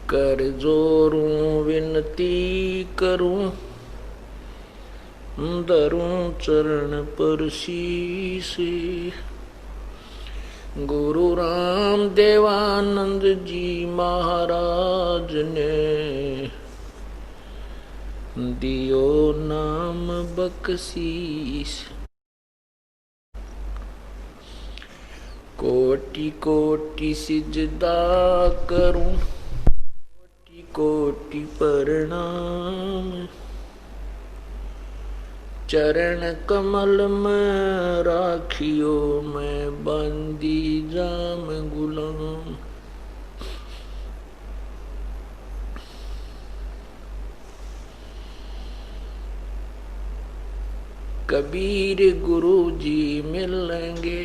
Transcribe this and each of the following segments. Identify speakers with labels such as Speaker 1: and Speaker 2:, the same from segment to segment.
Speaker 1: कर जोरूं विनती करूं, धरूं चरण पर शीस। गुरु राम देवानंद जी महाराज ने दियो नाम बख्शीश। कोटि कोटि सिजदा करूं, कोटि कोटि प्रणाम। चरण कमल में राखियो, मैं बंदी जाम गुलाम। कबीर गुरु जी मिलेंगे,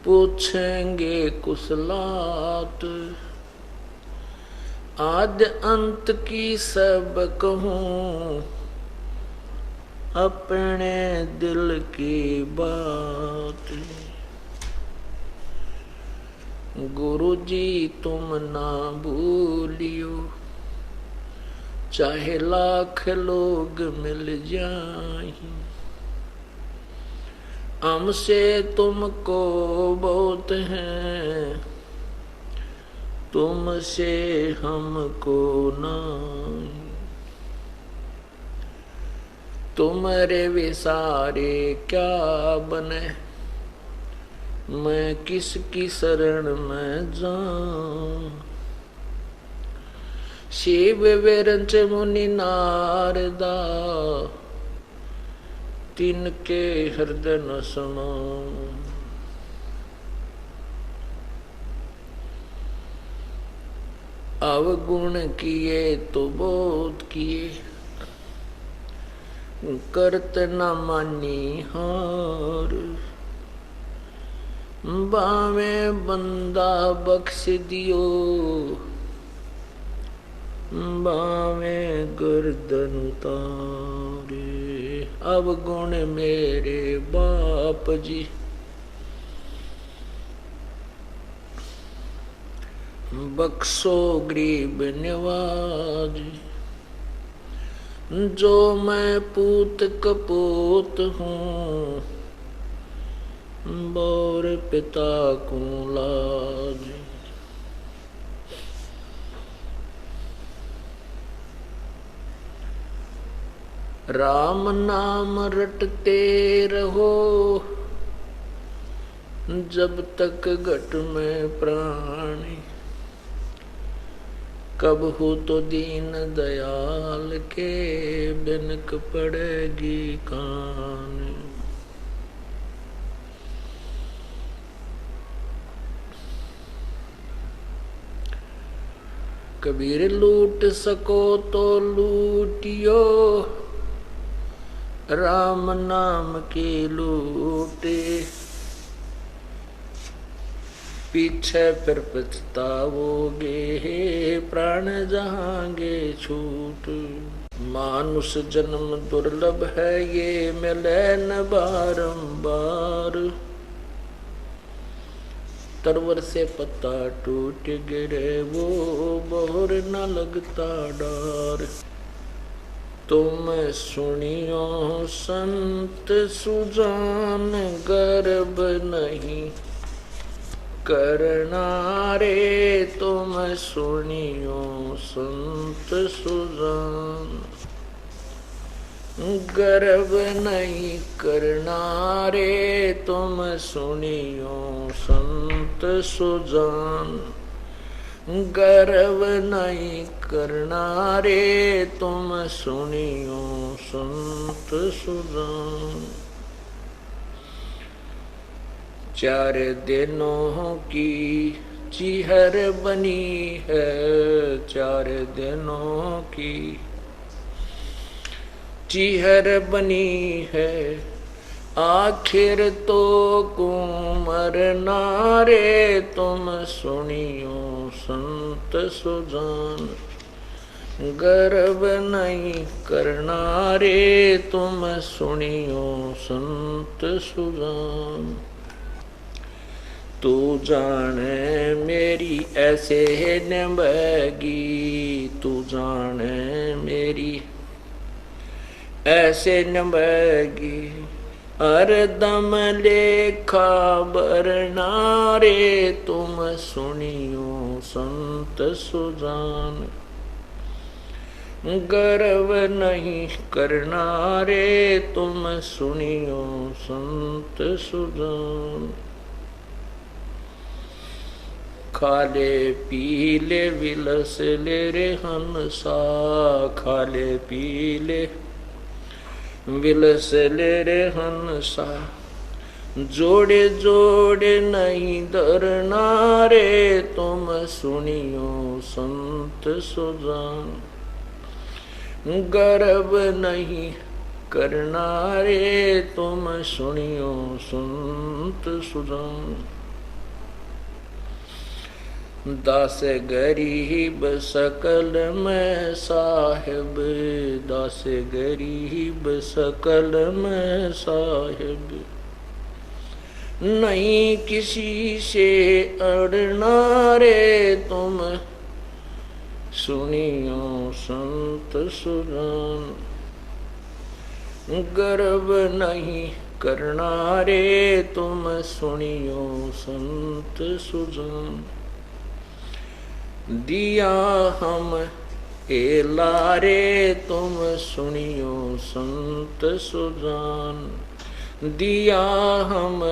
Speaker 1: पूछेंगे कुशलात। आद अंत की सब कहूं, अपने दिल की बात। गुरु जी तुम ना भूलियो, चाहे लाख लोग मिल जाएं। हमसे तुमको बहुत है, तुमसे हमको नहीं। तुम्हारे विसारे क्या बने, मैं किसकी शरण में जाऊं। शिव विरंच मुनि नारदा, तिनके हृदय न समाऊं। अवगुण किए तो बहुत किए, करत न मानी हार। बावे बंदा बख्श दियो, बावे गर्दन उतारे। अवगुण मेरे बाप जी, बख्शो गरीब निवाज। जो मैं पूत कपूत हूँ, बोर पिता को लाज। राम नाम रटते रहो, जब तक घट में प्राण। कब हो तो दीन दयाल के, बिनक पड़ेगी कान। कबीर लूट सको तो लूटियो, राम नाम की लूटे। पीछे फिर पछताओगे, प्राण जहांगे छूट। मानुष जन्म दुर्लभ है, ये मिले न बारंबार। तरवर से पत्ता टूट गिरे, वो बोर न लगता डार। तुम सुनियो संत सुजान, गर्भ नहीं करना रे। तुम सुनियो संत सुजान, गर्व नहीं करना रे। तुम सुनियो संत सुजान, गर्व नहीं करना रे। तुम सुनियो संत सुजान। चार दिनों की चिहर बनी है, चार दिनों की चिहर बनी है। आखिर तो कुमर नारे, तुम सुनियो संत सुजान। गर्व नहीं करना रे, तुम सुनियो संत सुजान। तू जाने मेरी ऐसे निभेगी तू जाने मेरी, ऐसे निभेगी हरदम लेखा बरना रे तुम सुनियो संत सुजान। गर्व नहीं करना रे तुम सुनियो संत सुजान। खाले पीले विलस ले रे हंसा, खाले पीले विलस ले रे हंसा, जोड़े जोड़े नहीं धरना रे तुम सुनियो संत सुजान। गर्व नहीं करना रे तुम सुनियो संत सुजान। दास गरीब सकल में साहिब, दास गरीब सकल में साहिब, नहीं किसी से अड़ना रे तुम सुनियो संत सुजान। गर्व नहीं करना रे तुम सुनियो संत सुजान। दिया हम लारे तुम सुनियो संत सुजान। दिया हम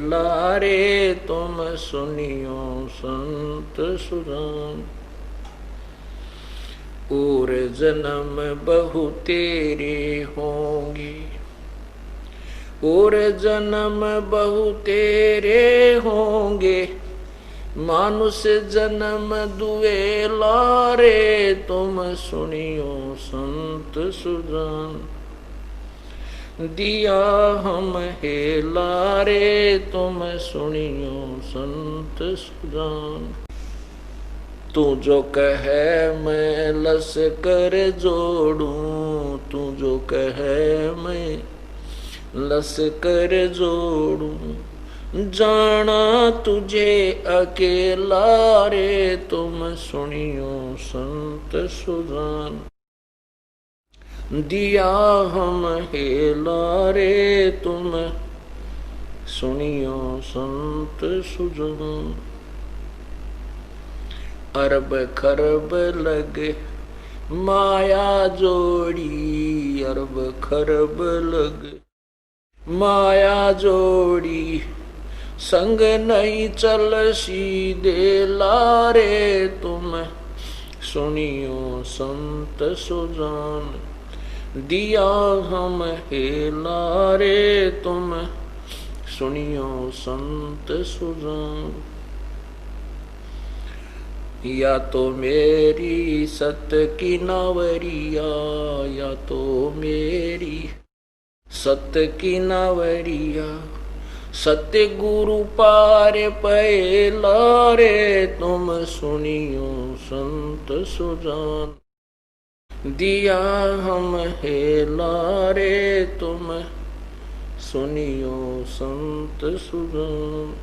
Speaker 1: लारे तुम सुनियो संत सुजान। और जन्म बहु तेरे होंगे, और जन्म बहु तेरे होंगे, मानुष जन्म दुए लारे तुम सुनियो संत सुजान। दिया हम लारे तुम सुनियो संत सुजान। तू जो कहे मैं लश्कर जोड़ूं, तू जो कहे मैं लश्कर जोड़ूं, जाना तुझे अकेला रे तुम सुनियो संत सुजान। दिया हम लारे तुम सुनियो संत सुजान। अरब खरब लगे माया जोड़ी, अरब खरब लगे माया जोड़ी, संग नहीं चल सीधे लारे तुम सुनियो संत सुजान। दिया हम लारे तुम सुनियो संत सुजान। या तो मेरी सत की नावरिया, या तो मेरी सत की नावरिया, सत्य गुरु पार पे लारे तुम सुनियो संत सुजान। दिया हम लारे तुम सुनियो संत सुजान।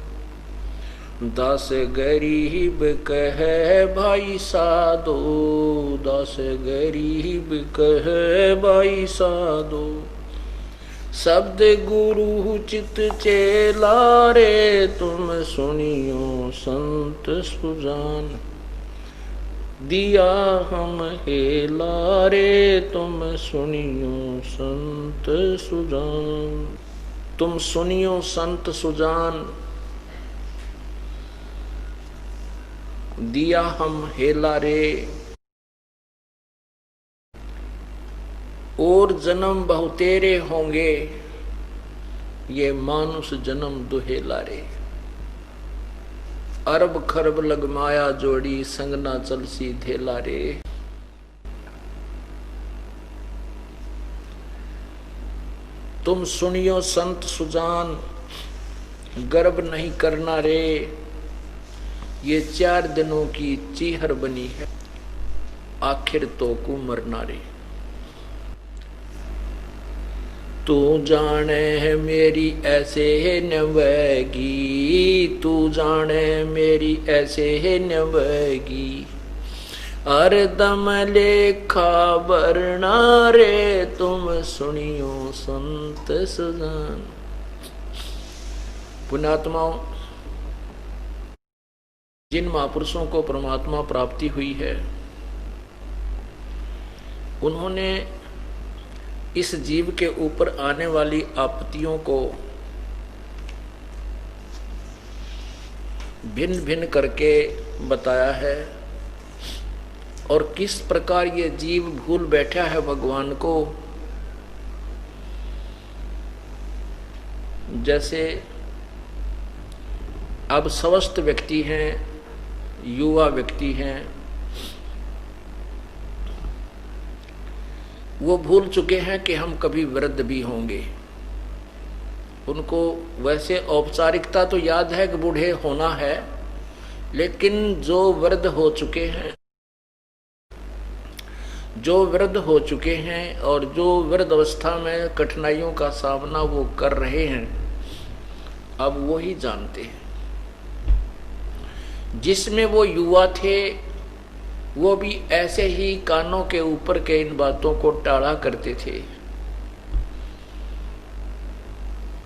Speaker 1: दास गरीब कहे भाई साधो, दास गरीब कहे भाई साधो, शब्द गुरु चित चेला रे तुम सुनियो संत सुजान। दिया हम लारे तुम सुनियो संत सुजान। तुम सुनियो संत सुजान। दिया हम हेला रे, और जन्म बहु तेरे होंगे, ये मानुष जन्म दुहेला रे। अरब खरब लग माया जोड़ी, संग ना चल सी धेला रे। तुम सुनियो संत सुजान, गर्व नहीं करना रे। ये 4 दिनों की चीहर बनी है, आखिर तो को मरना रे। तू जाने है मेरी ऐसे है नवेगी, तू जाने मेरी ऐसे है नवेगी। हरदम लेखा वरना रे तुम सुनियो संत सजन। पुण्यात्माओं, जिन महापुरुषों को परमात्मा प्राप्ति हुई है, उन्होंने इस जीव के ऊपर आने वाली आपत्तियों को भिन्न भिन्न करके बताया है और किस प्रकार ये जीव भूल बैठा है भगवान को। जैसे अब स्वस्थ व्यक्ति हैं, युवा व्यक्ति हैं, वो भूल चुके हैं कि हम कभी वृद्ध भी होंगे। उनको वैसे औपचारिकता तो याद है कि बूढ़े होना है, लेकिन जो वृद्ध हो चुके हैं, जो वृद्ध हो चुके हैं और जो वृद्ध अवस्था में कठिनाइयों का सामना वो कर रहे हैं, अब वो ही जानते हैं। जिसमें वो युवा थे, वो भी ऐसे ही कानों के ऊपर के इन बातों को टाला करते थे,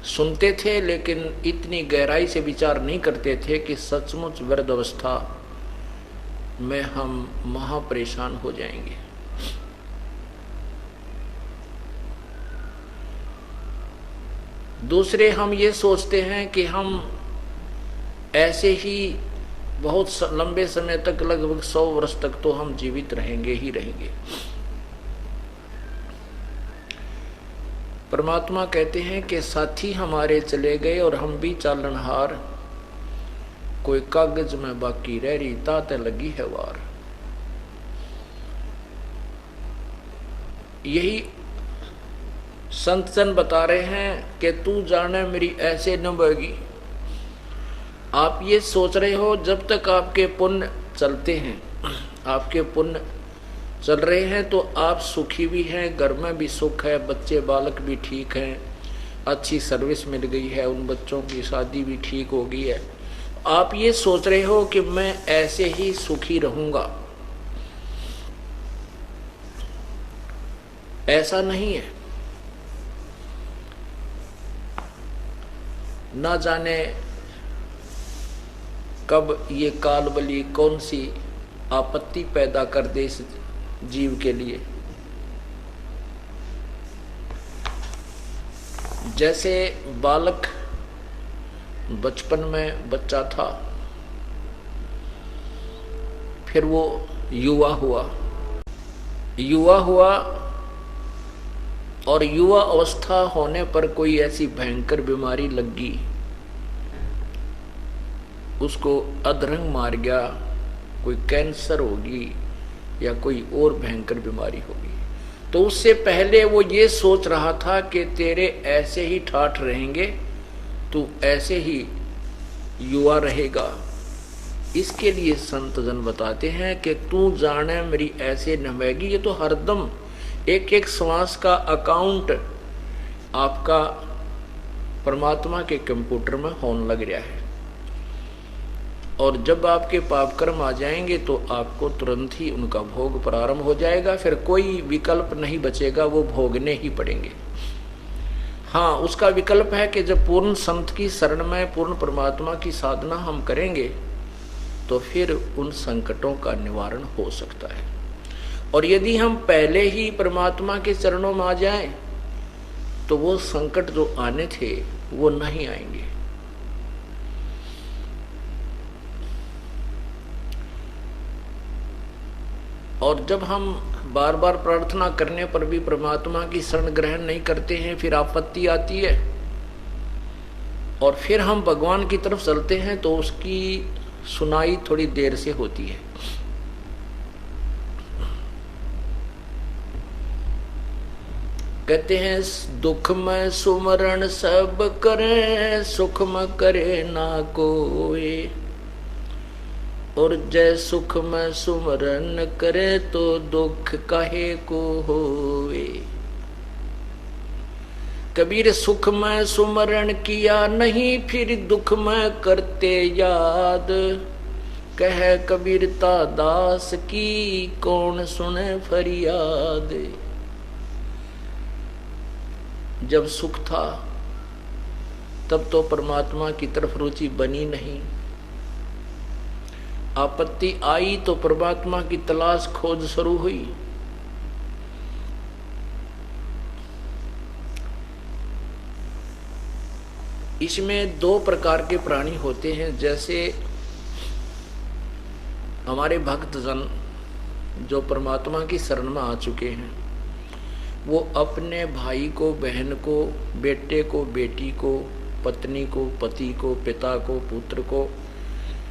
Speaker 1: सुनते थे, लेकिन इतनी गहराई से विचार नहीं करते थे कि सचमुच वृद्ध अवस्था में हम महा परेशान हो जाएंगे। दूसरे, हम ये सोचते हैं कि हम ऐसे ही बहुत लंबे समय तक, लगभग 100 वर्ष तक तो हम जीवित रहेंगे ही रहेंगे। परमात्मा कहते हैं कि साथी हमारे चले गए और हम भी चालनहार, कोई कागज में बाकी रह रही ताते लगी है वार। यही संत जन बता रहे हैं कि तू जाने मेरी ऐसे न बगी। आप ये सोच रहे हो जब तक आपके पुण्य चलते हैं, आपके पुण्य चल रहे हैं, तो आप सुखी भी हैं, घर में भी सुख है, बच्चे बालक भी ठीक हैं, अच्छी सर्विस मिल गई है, उन बच्चों की शादी भी ठीक हो गई है। आप ये सोच रहे हो कि मैं ऐसे ही सुखी रहूंगा। ऐसा नहीं है। ना जाने कब ये कालबली कौन सी आपत्ति पैदा कर दे इस जीव के लिए। जैसे बालक बचपन में बच्चा था, फिर वो युवा हुआ, और युवा अवस्था होने पर कोई ऐसी भयंकर बीमारी लग गई, उसको अधरंग मार गया, कोई कैंसर होगी या कोई और भयंकर बीमारी होगी, तो उससे पहले वो ये सोच रहा था कि तेरे ऐसे ही ठाठ रहेंगे, तू ऐसे ही युवा रहेगा। इसके लिए संत जन बताते हैं कि तू जाने मेरी ऐसे नवेगी। ये तो हरदम एक एक श्वास का अकाउंट आपका परमात्मा के कंप्यूटर में होने लग रहा है, और जब आपके पाप कर्म आ जाएंगे तो आपको तुरंत ही उनका भोग प्रारंभ हो जाएगा। फिर कोई विकल्प नहीं बचेगा, वो भोगने ही पड़ेंगे। हाँ, उसका विकल्प है कि जब पूर्ण संत की शरण में, पूर्ण परमात्मा की साधना हम करेंगे, तो फिर उन संकटों का निवारण हो सकता है। और यदि हम पहले ही परमात्मा के चरणों में आ जाएं, तो वो संकट जो आने थे वो नहीं आएंगे। और जब हम बार बार प्रार्थना करने पर भी परमात्मा की शरण ग्रहण नहीं करते हैं, फिर आपत्ति आती है, और फिर हम भगवान की तरफ चलते हैं, तो उसकी सुनाई थोड़ी देर से होती है। कहते हैं दुख में सुमरण सब करे, सुख में करे ना कोई, और जय सुख में सुमरण करे तो दुख काहे को होवे। कबीर सुख में सुमरण किया नहीं, फिर दुख में करते याद। कह कबीरता दास की कौन सुने फरियाद। जब सुख था तब तो परमात्मा की तरफ रुचि बनी नहीं, आपत्ति आई तो परमात्मा की तलाश खोज शुरू हुई। इसमें दो प्रकार के प्राणी होते हैं। जैसे हमारे भक्तजन जो परमात्मा की शरण में आ चुके हैं, वो अपने भाई को, बहन को, बेटे को, बेटी को, पत्नी को, पति को, पिता को, पुत्र को,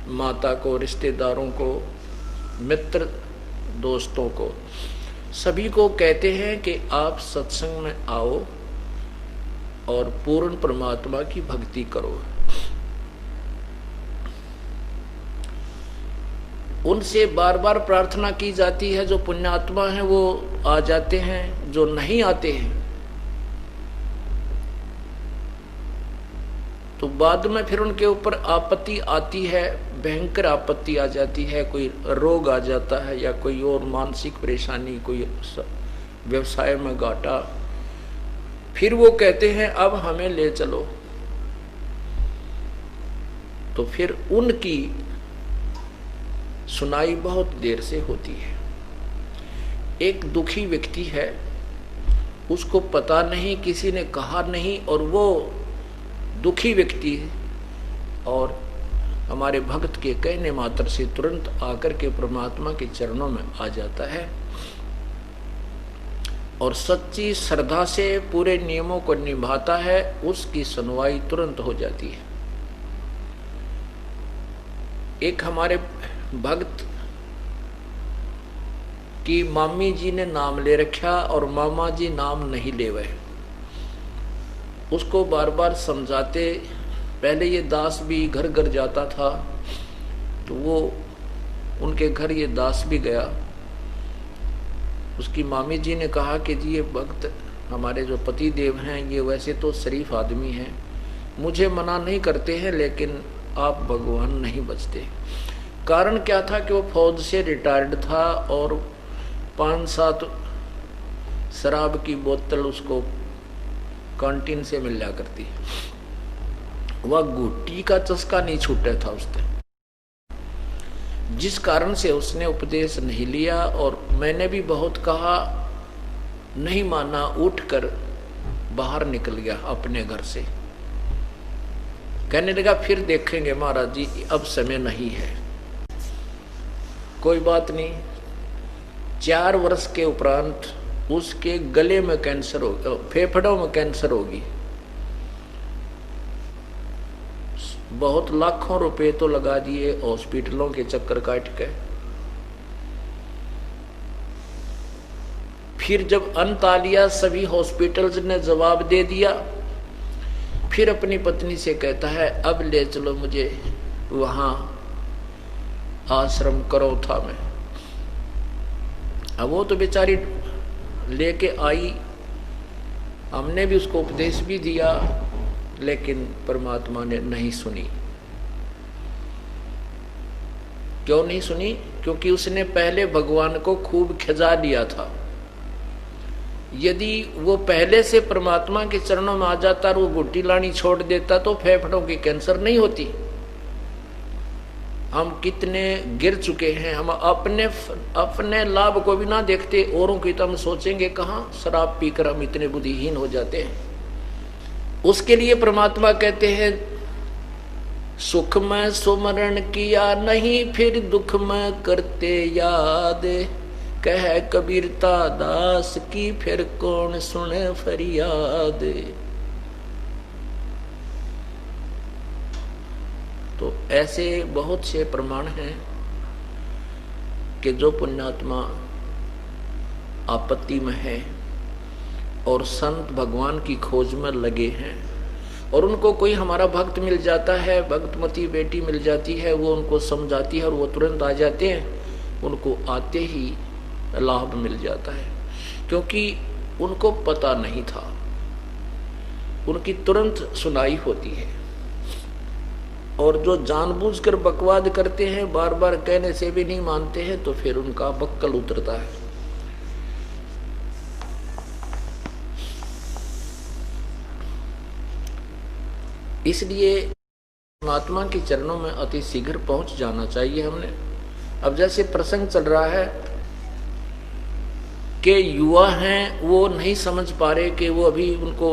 Speaker 1: माता को, रिश्तेदारों को, मित्र दोस्तों को, सभी को कहते हैं कि आप सत्संग में आओ और पूर्ण परमात्मा की भक्ति करो। उनसे बार बार प्रार्थना की जाती है। जो पुण्यात्मा हैं वो आ जाते हैं, जो नहीं आते हैं तो बाद में फिर उनके ऊपर आपत्ति आती है, भयंकर आपत्ति आ जाती है। कोई रोग आ जाता है या कोई और मानसिक परेशानी, कोई व्यवसाय में घाटा, फिर वो कहते हैं अब हमें ले चलो। तो फिर उनकी सुनाई बहुत देर से होती है। एक दुखी व्यक्ति है, उसको पता नहीं, किसी ने कहा नहीं, और वो दुखी व्यक्ति और हमारे भक्त के कहने मात्र से तुरंत आकर के परमात्मा के चरणों में आ जाता है और सच्ची श्रद्धा से पूरे नियमों को निभाता है, उसकी सुनवाई तुरंत हो जाती है। एक हमारे भक्त की मामी जी ने नाम ले रखा और मामा जी नाम नहीं ले वह। उसको बार बार समझाते, पहले ये दास भी घर घर जाता था तो वो उनके घर ये दास भी गया। उसकी मामी जी ने कहा कि जी ये भक्त हमारे जो पति देव हैं ये वैसे तो शरीफ आदमी हैं, मुझे मना नहीं करते हैं, लेकिन आप भगवान नहीं बचते। कारण क्या था कि वो फौज से रिटायर्ड था और 5-7 शराब की बोतल उसको कैंटीन से मिल जा करती, वह गुट्टी का चस्का नहीं छूटा था उसने, जिस कारण से उसने उपदेश नहीं लिया। और मैंने भी बहुत कहा, नहीं माना, उठकर बाहर निकल गया अपने घर से। कहने लगा फिर देखेंगे महाराज जी, अब समय नहीं है। कोई बात नहीं, 4 वर्ष के उपरांत उसके गले में कैंसर हो, फेफड़ों में कैंसर होगी। बहुत लाखों रुपए तो लगा दिए हॉस्पिटलों के चक्कर काट के। फिर जब अंत आ लिया, सभी हॉस्पिटल्स ने जवाब दे दिया, फिर अपनी पत्नी से कहता है अब ले चलो मुझे वहां आश्रम करौथा में। अब वो तो बेचारी लेके आई, हमने भी उसको उपदेश भी दिया, लेकिन परमात्मा ने नहीं सुनी। क्यों नहीं सुनी? क्योंकि उसने पहले भगवान को खूब खिजा लिया था। यदि वो पहले से परमात्मा के चरणों में आ जाता और वो गुट्टी लानी छोड़ देता तो फेफड़ों की कैंसर नहीं होती। हम कितने गिर चुके हैं, हम अपने लाभ को भी ना देखते, औरों की तो हम सोचेंगे कहाँ। शराब पीकर हम इतने बुद्धिहीन हो जाते हैं। उसके लिए परमात्मा कहते हैं सुख में सुमरण किया नहीं, फिर दुख में करते याद। कह कबीरता दास की फिर कौन सुने फरियाद। तो ऐसे बहुत से प्रमाण हैं कि जो पुण्यात्मा आपत्ति में है और संत भगवान की खोज में लगे हैं और उनको कोई हमारा भक्त मिल जाता है, भक्तमती बेटी मिल जाती है, वो उनको समझाती है और वो तुरंत आ जाते हैं, उनको आते ही लाभ मिल जाता है। क्योंकि उनको पता नहीं था उनकी तुरंत सुनाई होती है। और जो जानबूझकर बकवाद करते हैं, बार बार कहने से भी नहीं मानते हैं, तो फिर उनका बक्कल उतरता है। इसलिए परमात्मा के चरणों में अति शीघ्र पहुंच जाना चाहिए हमने। अब जैसे प्रसंग चल रहा है कि युवा हैं, वो नहीं समझ पा रहे कि वो अभी, उनको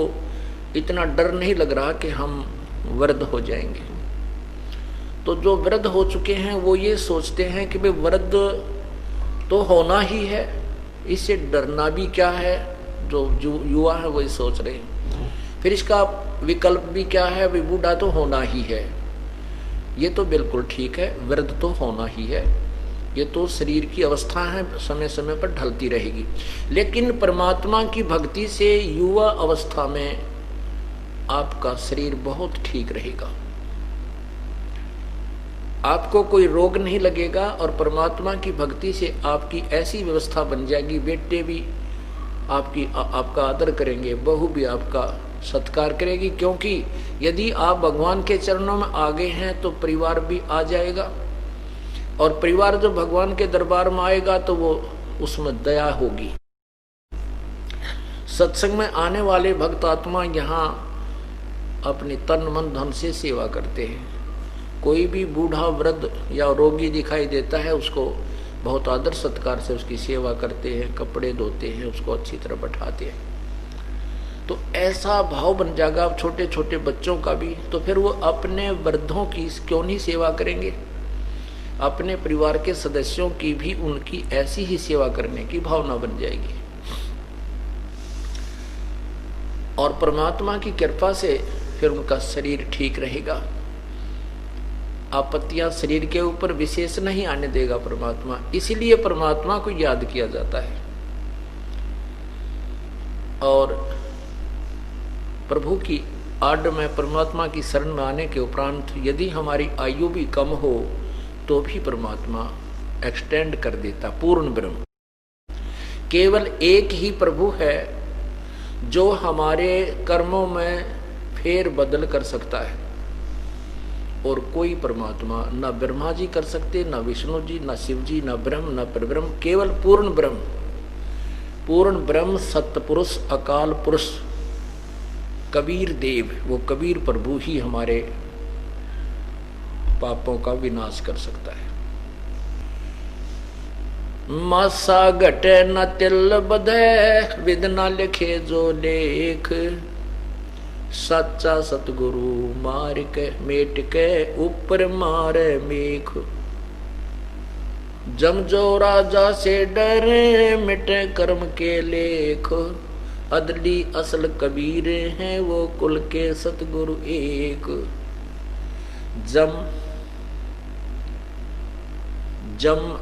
Speaker 1: इतना डर नहीं लग रहा कि हम वृद्ध हो जाएंगे। तो जो वृद्ध हो चुके हैं वो ये सोचते हैं कि भाई वृद्ध तो होना ही है, इससे डरना भी क्या है। जो युवा है वही सोच रहे हैं। फिर इसका विकल्प भी क्या है, भाई बूढ़ा तो होना ही है। ये तो बिल्कुल ठीक है, वृद्ध तो होना ही है, ये तो शरीर की अवस्था है, समय समय पर ढलती रहेगी। लेकिन परमात्मा की भक्ति से युवा अवस्था में आपका शरीर बहुत ठीक रहेगा, आपको कोई रोग नहीं लगेगा। और परमात्मा की भक्ति से आपकी ऐसी व्यवस्था बन जाएगी, बेटे भी आपका आदर करेंगे, बहू भी आपका सत्कार करेगी। क्योंकि यदि आप भगवान के चरणों में आ गए हैं तो परिवार भी आ जाएगा, और परिवार जब भगवान के दरबार में आएगा तो वो उसमें दया होगी। सत्संग में आने वाले भक्त आत्मा यहाँ अपने तन मन धन से सेवा करते हैं। कोई भी बूढ़ा वृद्ध या रोगी दिखाई देता है, उसको बहुत आदर सत्कार से उसकी सेवा करते हैं, कपड़े धोते हैं, उसको अच्छी तरह बैठाते हैं। तो ऐसा भाव बन जाएगा छोटे छोटे बच्चों का भी, तो फिर वो अपने वृद्धों की क्यों नहीं सेवा करेंगे, अपने परिवार के सदस्यों की भी उनकी ऐसी ही सेवा करने की भावना बन जाएगी। और परमात्मा की कृपा से फिर उनका शरीर ठीक रहेगा। आपत्तियां शरीर के ऊपर विशेष नहीं आने देगा परमात्मा। इसीलिए परमात्मा को याद किया जाता है। और प्रभु की आड़ में, परमात्मा की शरण में आने के उपरांत यदि हमारी आयु भी कम हो तो भी परमात्मा एक्सटेंड कर देता। पूर्ण ब्रह्म केवल एक ही प्रभु है जो हमारे कर्मों में फेर बदल कर सकता है, और कोई परमात्मा न ब्रह्मा जी कर सकते, न विष्णु जी, न शिव जी, न ब्रह्म, न परब्रह्म, केवल पूर्ण ब्रह्म। पूर्ण ब्रह्म सत्पुरुष अकाल पुरुष कबीर देव, वो कबीर प्रभु ही हमारे पापों का विनाश कर सकता है। मासा घटे न तिल बधे, विद न लिखे जो लेख, सच्चा सतगुरु मार के मेट के ऊपर मारे मेख। जम जो राजा से डरे मिटे कर्म के लेख, अदली असल कबीर हैं वो कुल के सतगुरु एक। जम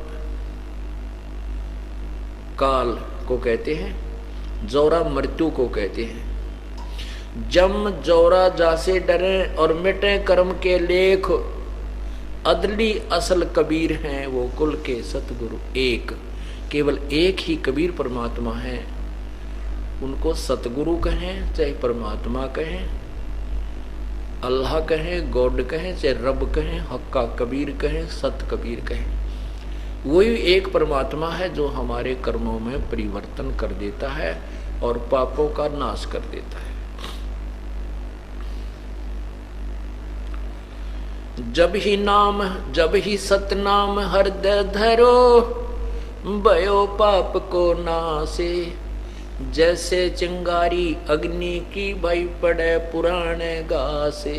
Speaker 1: काल को कहते हैं, जोरा मृत्यु को कहते हैं। जम जोरा जासे डरे और मिटे कर्म के लेख, अदली असल कबीर हैं वो कुल के सतगुरु एक। केवल एक ही कबीर परमात्मा है, उनको सतगुरु कहें चाहे परमात्मा कहें, अल्लाह कहें, गॉड कहें, चाहे रब कहें, हक्का कबीर कहें, सत कबीर कहें, वही एक परमात्मा है जो हमारे कर्मों में परिवर्तन कर देता है और पापों का नाश कर देता है। जब ही सतनाम हृदय धरो, भयो पाप को नासे। जैसे चिंगारी अग्नि की भई पड़े पुराने घासे।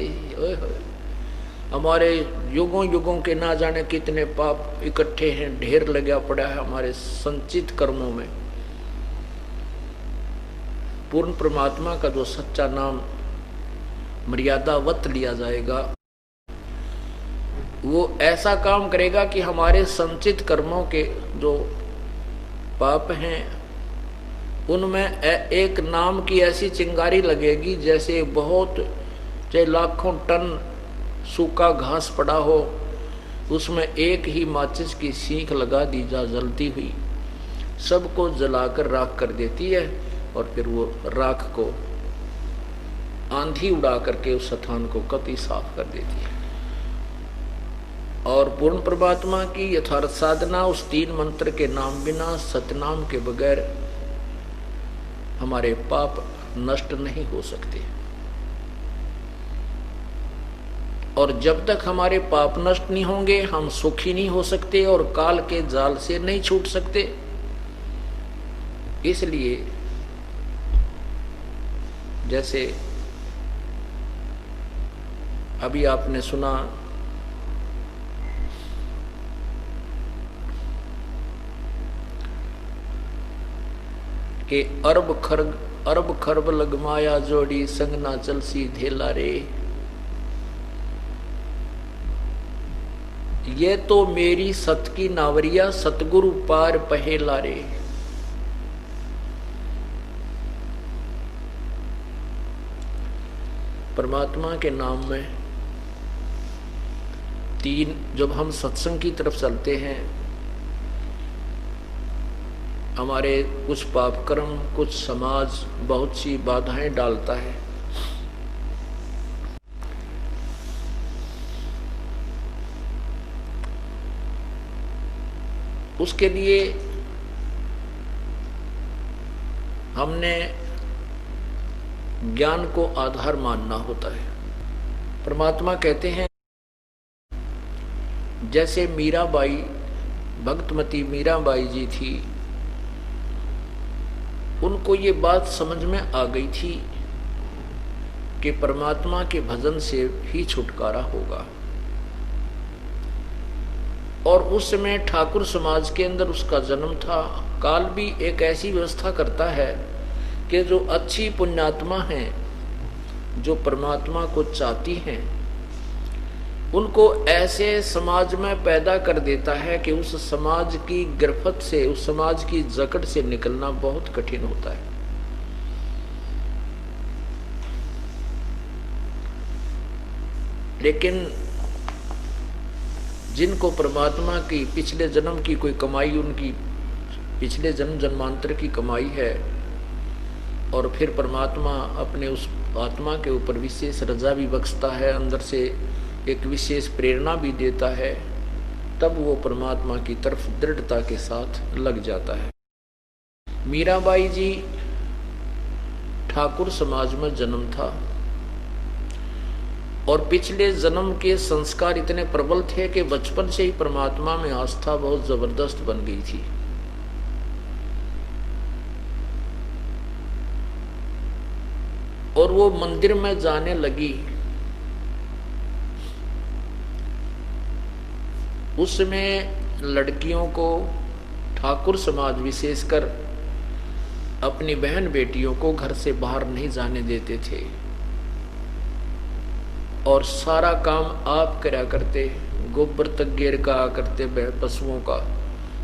Speaker 1: हमारे युगों युगों के ना जाने कितने पाप इकट्ठे हैं, ढेर लगा पड़ा है हमारे संचित कर्मों में। पूर्ण परमात्मा का जो सच्चा नाम मर्यादावत लिया जाएगा, वो ऐसा काम करेगा कि हमारे संचित कर्मों के जो पाप हैं उनमें एक नाम की ऐसी चिंगारी लगेगी जैसे बहुत, चाहे लाखों टन सूखा घास पड़ा हो, उसमें एक ही माचिस की सीख लगा दी जा जलती हुई, सबको जलाकर राख कर देती है। और फिर वो राख को आंधी उड़ा करके उस स्थान को कति साफ कर देती है। और पूर्ण परमात्मा की यथार्थ साधना उस तीन मंत्र के नाम बिना, सतनाम के बगैर हमारे पाप नष्ट नहीं हो सकते। और जब तक हमारे पाप नष्ट नहीं होंगे हम सुखी नहीं हो सकते और काल के जाल से नहीं छूट सकते। इसलिए जैसे अभी आपने सुना कि अरब खरब लगमाया जोड़ी संग ना चल सी धेला रे। ये तो मेरी सत की नावरिया सतगुरु पार पहेला रे। परमात्मा के नाम में तीन, जब हम सत्संग की तरफ चलते हैं, हमारे कुछ पाप कर्म, कुछ समाज बहुत सी बाधाएं डालता है। उसके लिए हमने ज्ञान को आधार मानना होता है। परमात्मा कहते हैं, जैसे मीराबाई, भक्तमती मीराबाई जी थी, उनको ये बात समझ में आ गई थी कि परमात्मा के भजन से ही छुटकारा होगा। और उस समय ठाकुर समाज के अंदर उसका जन्म था। काल भी एक ऐसी व्यवस्था करता है कि जो अच्छी पुण्यात्मा हैं, जो परमात्मा को चाहती हैं, उनको ऐसे समाज में पैदा कर देता है कि उस समाज की गिरफ्त से, उस समाज की जकड़ से निकलना बहुत कठिन होता है। लेकिन जिनको परमात्मा की पिछले जन्म की कोई कमाई, उनकी पिछले जन्म जन्मांतर की कमाई है, और फिर परमात्मा अपने उस आत्मा के ऊपर विशेष रजा भी बख्शता है, अंदर से एक विशेष प्रेरणा भी देता है, तब वो परमात्मा की तरफ दृढ़ता के साथ लग जाता है। मीराबाई जी ठाकुर समाज में जन्म था और पिछले जन्म के संस्कार इतने प्रबल थे कि बचपन से ही परमात्मा में आस्था बहुत जबरदस्त बन गई थी। और वो मंदिर में जाने लगी। उसमें लड़कियों को ठाकुर समाज विशेषकर अपनी बहन बेटियों को घर से बाहर नहीं जाने देते थे और सारा काम आप करा करते। गोबर तक गेर का करते, पशुओं का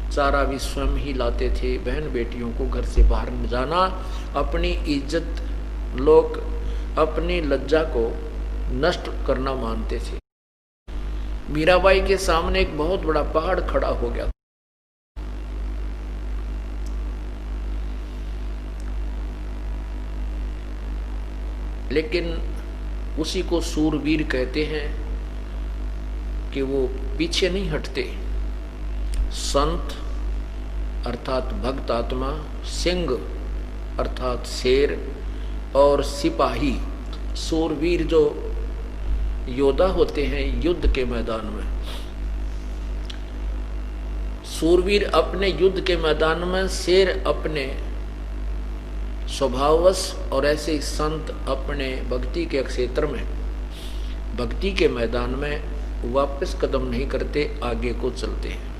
Speaker 1: चारा भी स्वयं ही लाते थे। बहन बेटियों को घर से बाहर न जाना, अपनी इज्जत, लोग अपनी लज्जा को नष्ट करना मानते थे। मीराबाई के सामने एक बहुत बड़ा पहाड़ खड़ा हो गया। लेकिन उसी को सूरवीर कहते हैं कि वो पीछे नहीं हटते। संत अर्थात भक्त आत्मा, सिंह अर्थात शेर, और सिपाही सूरवीर जो योद्धा होते हैं युद्ध के मैदान में। सूरवीर अपने युद्ध के मैदान में, शेर अपने स्वभाववश, और ऐसे ही संत अपने भक्ति के क्षेत्र में, भक्ति के मैदान में वापस कदम नहीं करते, आगे को चलते हैं।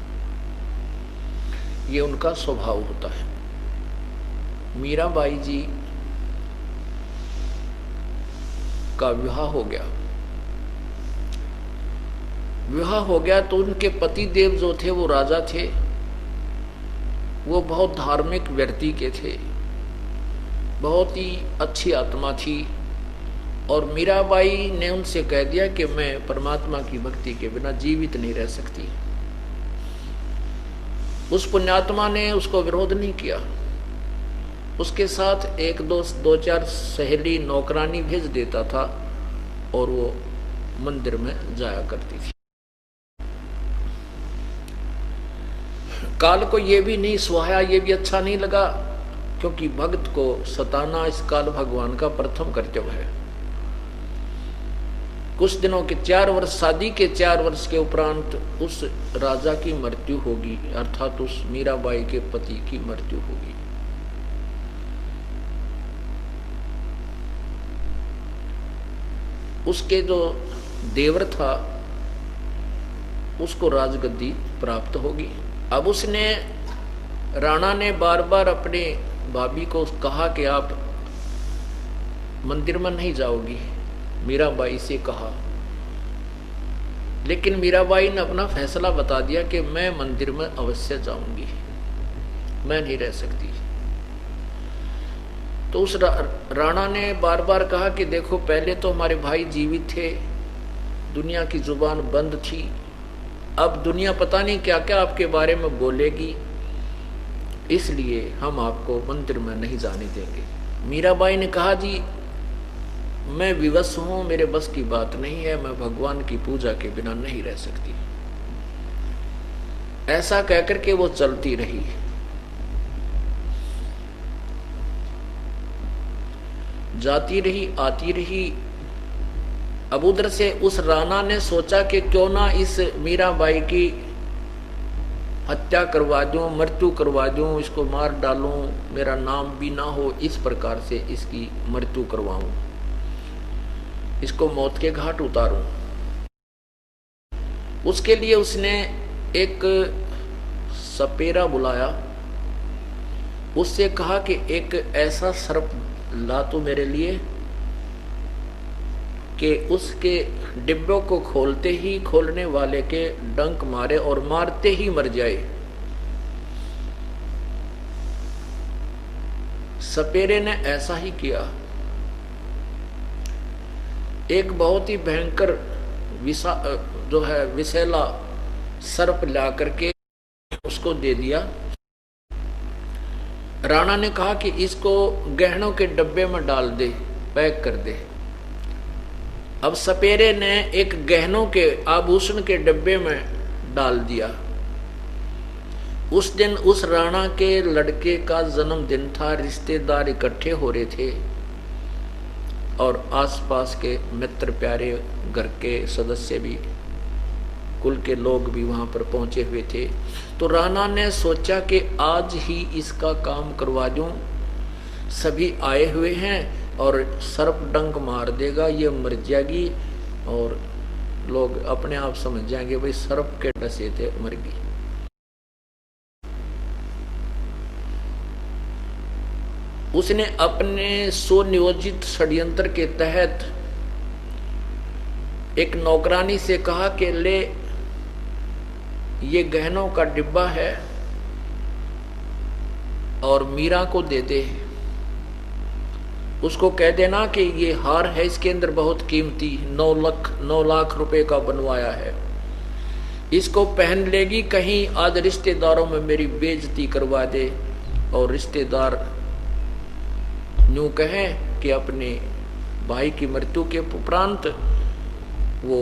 Speaker 1: ये उनका स्वभाव होता है। मीराबाई जी का विवाह हो गया। विवाह हो गया तो उनके पति देव जो थे वो राजा थे, वो बहुत धार्मिक व्यक्ति के थे, बहुत ही अच्छी आत्मा थी। और मीराबाई ने उनसे कह दिया कि मैं परमात्मा की भक्ति के बिना जीवित नहीं रह सकती। उस पुण्यात्मा ने उसको विरोध नहीं किया। उसके साथ एक दो चार सहेली नौकरानी भेज देता था और वो मंदिर में जाया करती थी। काल को ये भी नहीं सुहाया, ये भी अच्छा नहीं लगा, क्योंकि भक्त को सताना इस काल भगवान का प्रथम कर्तव्य है। कुछ दिनों के 4 वर्ष, शादी के 4 वर्ष के उपरांत उस राजा की मृत्यु होगी, अर्थात उस मीराबाई के पति की मृत्यु होगी। उसके जो देवर था उसको राजगद्दी प्राप्त होगी। अब उसने, राणा ने बार बार अपने भाभी को कहा कि आप मंदिर में नहीं जाओगी, मीराबाई से कहा, लेकिन मीराबाई ने अपना फैसला बता दिया कि मैं मंदिर में अवश्य जाऊंगी, मैं नहीं रह सकती। तो उस राणा ने बार बार कहा कि देखो, पहले तो हमारे भाई जीवित थे, दुनिया की जुबान बंद थी, अब दुनिया पता नहीं क्या क्या आपके बारे में बोलेगी, इसलिए हम आपको मंदिर में नहीं जाने देंगे। मीराबाई ने कहा, जी मैं विवश हूं, मेरे बस की बात नहीं है, मैं भगवान की पूजा के बिना नहीं रह सकती। ऐसा कहकर के वो चलती रही। जाती रही, आती रही। अब उधर से उस राणा ने सोचा कि क्यों ना इस मीराबाई की हत्या करवा दूं, मृत्यु करवा दूं, इसको मार डालूं, मेरा नाम भी ना हो, इस प्रकार से इसकी मृत्यु करवाऊं, इसको मौत के घाट उतारूं। उसके लिए उसने एक सपेरा बुलाया, उससे कहा कि एक ऐसा सर्प ला तू मेरे लिए कि उसके डिब्बों को खोलते ही खोलने वाले के डंक मारे और मारते ही मर जाए। सपेरे ने ऐसा ही किया। एक बहुत ही भयंकर जो है विषैला सर्प ला करके उसको दे दिया। राणा ने कहा कि इसको गहनों के डब्बे में डाल दे, पैक कर दे। अब सपेरे ने एक गहनों के आभूषण के डब्बे में डाल दिया। उस दिन उस राणा के लड़के का जन्मदिन था, रिश्तेदार इकट्ठे हो रहे थे और आसपास के मित्र प्यारे घर के सदस्य भी, कुल के लोग भी वहां पर पहुंचे हुए थे। तो राणा ने सोचा कि आज ही इसका काम करवा दूं, सभी आए हुए हैं और सर्प डंक मार देगा, ये मर जाएगी और लोग अपने आप समझ जाएंगे भाई सर्प के डसे थे, मर गई। उसने अपने सुनियोजित षड्यंत्र के तहत एक नौकरानी से कहा कि ले, ये गहनों का डिब्बा है और मीरा को दे दे, उसको कह देना कि ये हार है, इसके अंदर बहुत कीमती 9 लाख रुपए का बनवाया है, इसको पहन लेगी, कहीं आज रिश्तेदारों में मेरी बेइज्जती करवा दे और रिश्तेदार यूं कहें कि अपने भाई की मृत्यु के उपरांत वो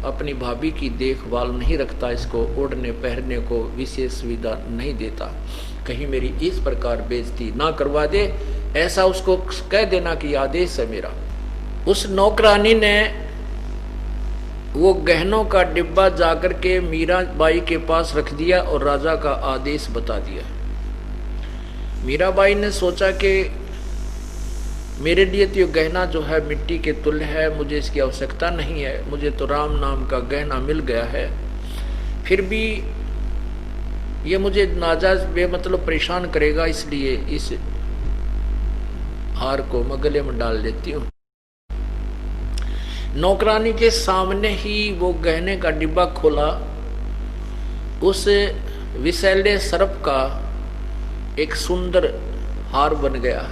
Speaker 1: अपनी भाभी की देखभाल नहीं रखता, इसको ओढ़ने पहनने को विशेष सुविधा नहीं देता, कहीं मेरी इस प्रकार बेइज्जती ना करवा दे, ऐसा उसको कह देना कि आदेश है मेरा। उस नौकरानी ने वो गहनों का डिब्बा जाकर के मीराबाई के पास रख दिया और राजा का आदेश बता दिया। मीराबाई ने सोचा कि मेरे लिए तो ये गहना जो है मिट्टी के तुल्य है, मुझे इसकी आवश्यकता नहीं है, मुझे तो राम नाम का गहना मिल गया है, फिर भी ये मुझे नाजायज बेमतलब परेशान करेगा, इसलिए इस हार को मैं गले में डाल देती हूँ। नौकरानी के सामने ही वो गहने का डिब्बा खोला, उस विषैले सर्प का एक सुंदर हार बन गया।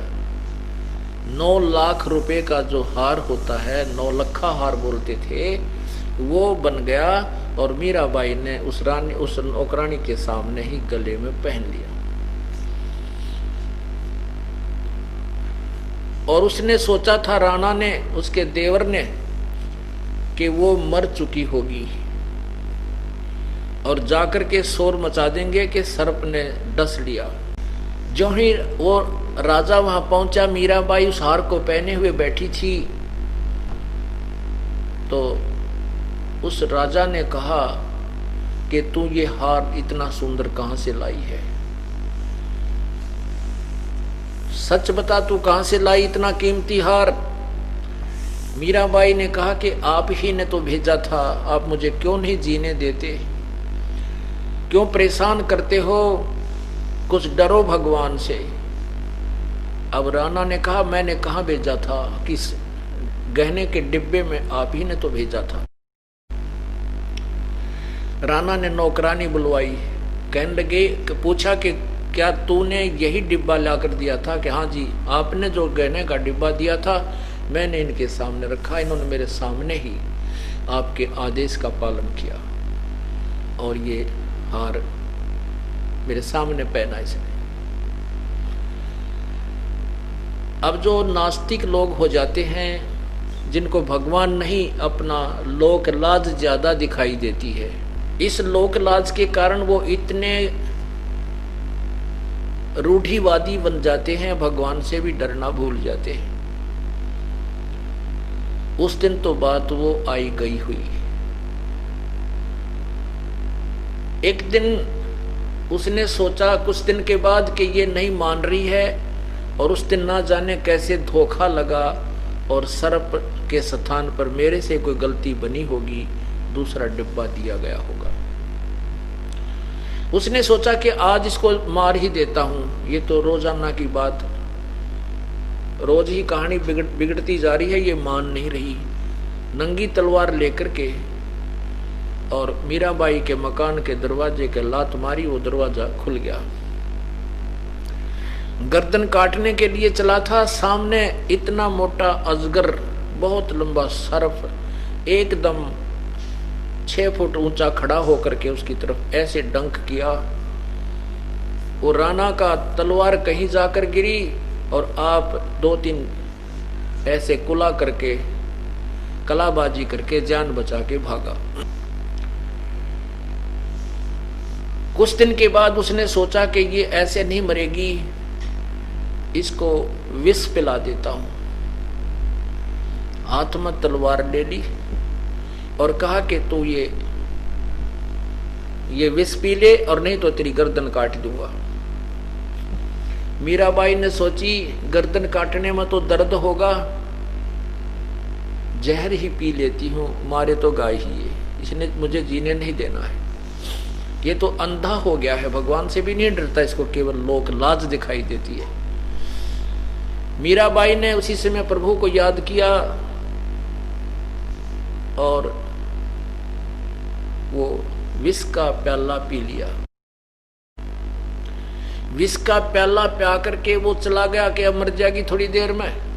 Speaker 1: 9 लाख रुपए का जो हार होता है, 9 लखा हार बोलते थे, वो बन गया और मीराबाई ने उस नौकरानी के सामने ही गले में पहन लिया। और उसने सोचा था राणा ने, उसके देवर ने, कि वो मर चुकी होगी और जाकर के शोर मचा देंगे कि सर्प ने डस लिया। जो ही वो राजा वहां पहुंचा, मीराबाई उस हार को पहने हुए बैठी थी, तो उस राजा ने कहा कि तू ये हार इतना सुंदर कहां से लाई है? सच बता, तू कहां से लाई इतना कीमती हार? मीराबाई ने कहा कि आप ही ने तो भेजा था, आप मुझे क्यों नहीं जीने देते, क्यों परेशान करते हो, कुछ डरो भगवान से। अब राणा ने कहा, मैंने कहा भेजा था, किस गहने के डिब्बे में आप ही ने तो भेजा था। राणा ने नौकरानी बुलवाई, कहने लगे, पूछा कि क्या तूने यही डिब्बा लाकर दिया था? कि हाँ जी, आपने जो गहने का डिब्बा दिया था मैंने इनके सामने रखा, इन्होंने मेरे सामने ही आपके आदेश का पालन किया और ये हार मेरे सामने पहना इसने। अब जो नास्तिक लोग हो जाते हैं, जिनको भगवान नहीं अपना लोक लाज ज्यादा दिखाई देती है, इस लोक लाज के कारण वो इतने रूढ़िवादी बन जाते हैं, भगवान से भी डरना भूल जाते हैं। उस दिन तो बात वो आई गई हुई। एक दिन उसने सोचा कुछ दिन के बाद कि ये नहीं मान रही है, और उस दिन ना जाने कैसे धोखा लगा और सर्प के स्थान पर मेरे से कोई गलती बनी होगी, दूसरा डिब्बा दिया गया होगा। उसने सोचा कि आज इसको मार ही देता हूं। ये तो रोजाना की बात, रोज ही कहानी बिगड़ती जा रही है, ये मान नहीं रही। नंगी तलवार लेकर के और मीराबाई के मकान के दरवाजे के लात मारी, वो दरवाजा खुल गया। गर्दन काटने के लिए चला था, सामने इतना मोटा अजगर, बहुत लंबा सर्प, एकदम 6 फुट ऊंचा खड़ा होकर के उसकी तरफ ऐसे डंक किया। वो राणा का तलवार कहीं जाकर गिरी और आप 2-3 ऐसे कुला करके, कलाबाजी करके जान बचा के भागा। कुछ दिन के बाद उसने सोचा कि ये ऐसे नहीं मरेगी, इसको विष पिला देता हूं। हाथ में तलवार ले ली और कहा कि तू ये विष पी ले और नहीं तो तेरी गर्दन काट दूंगा। मीराबाई ने सोची गर्दन काटने में तो दर्द होगा, जहर ही पी लेती हूं, मारे तो गाय ही है, इसने मुझे जीने नहीं देना है। ये तो अंधा हो गया है, भगवान से भी नहीं डरता, इसको केवल लोक लाज दिखाई देती है। मीराबाई ने उसी समय प्रभु को याद किया और वो विष का प्याला पी लिया। विष का प्याला प्या करके वो चला गया कि अब मर जाएगी थोड़ी देर में।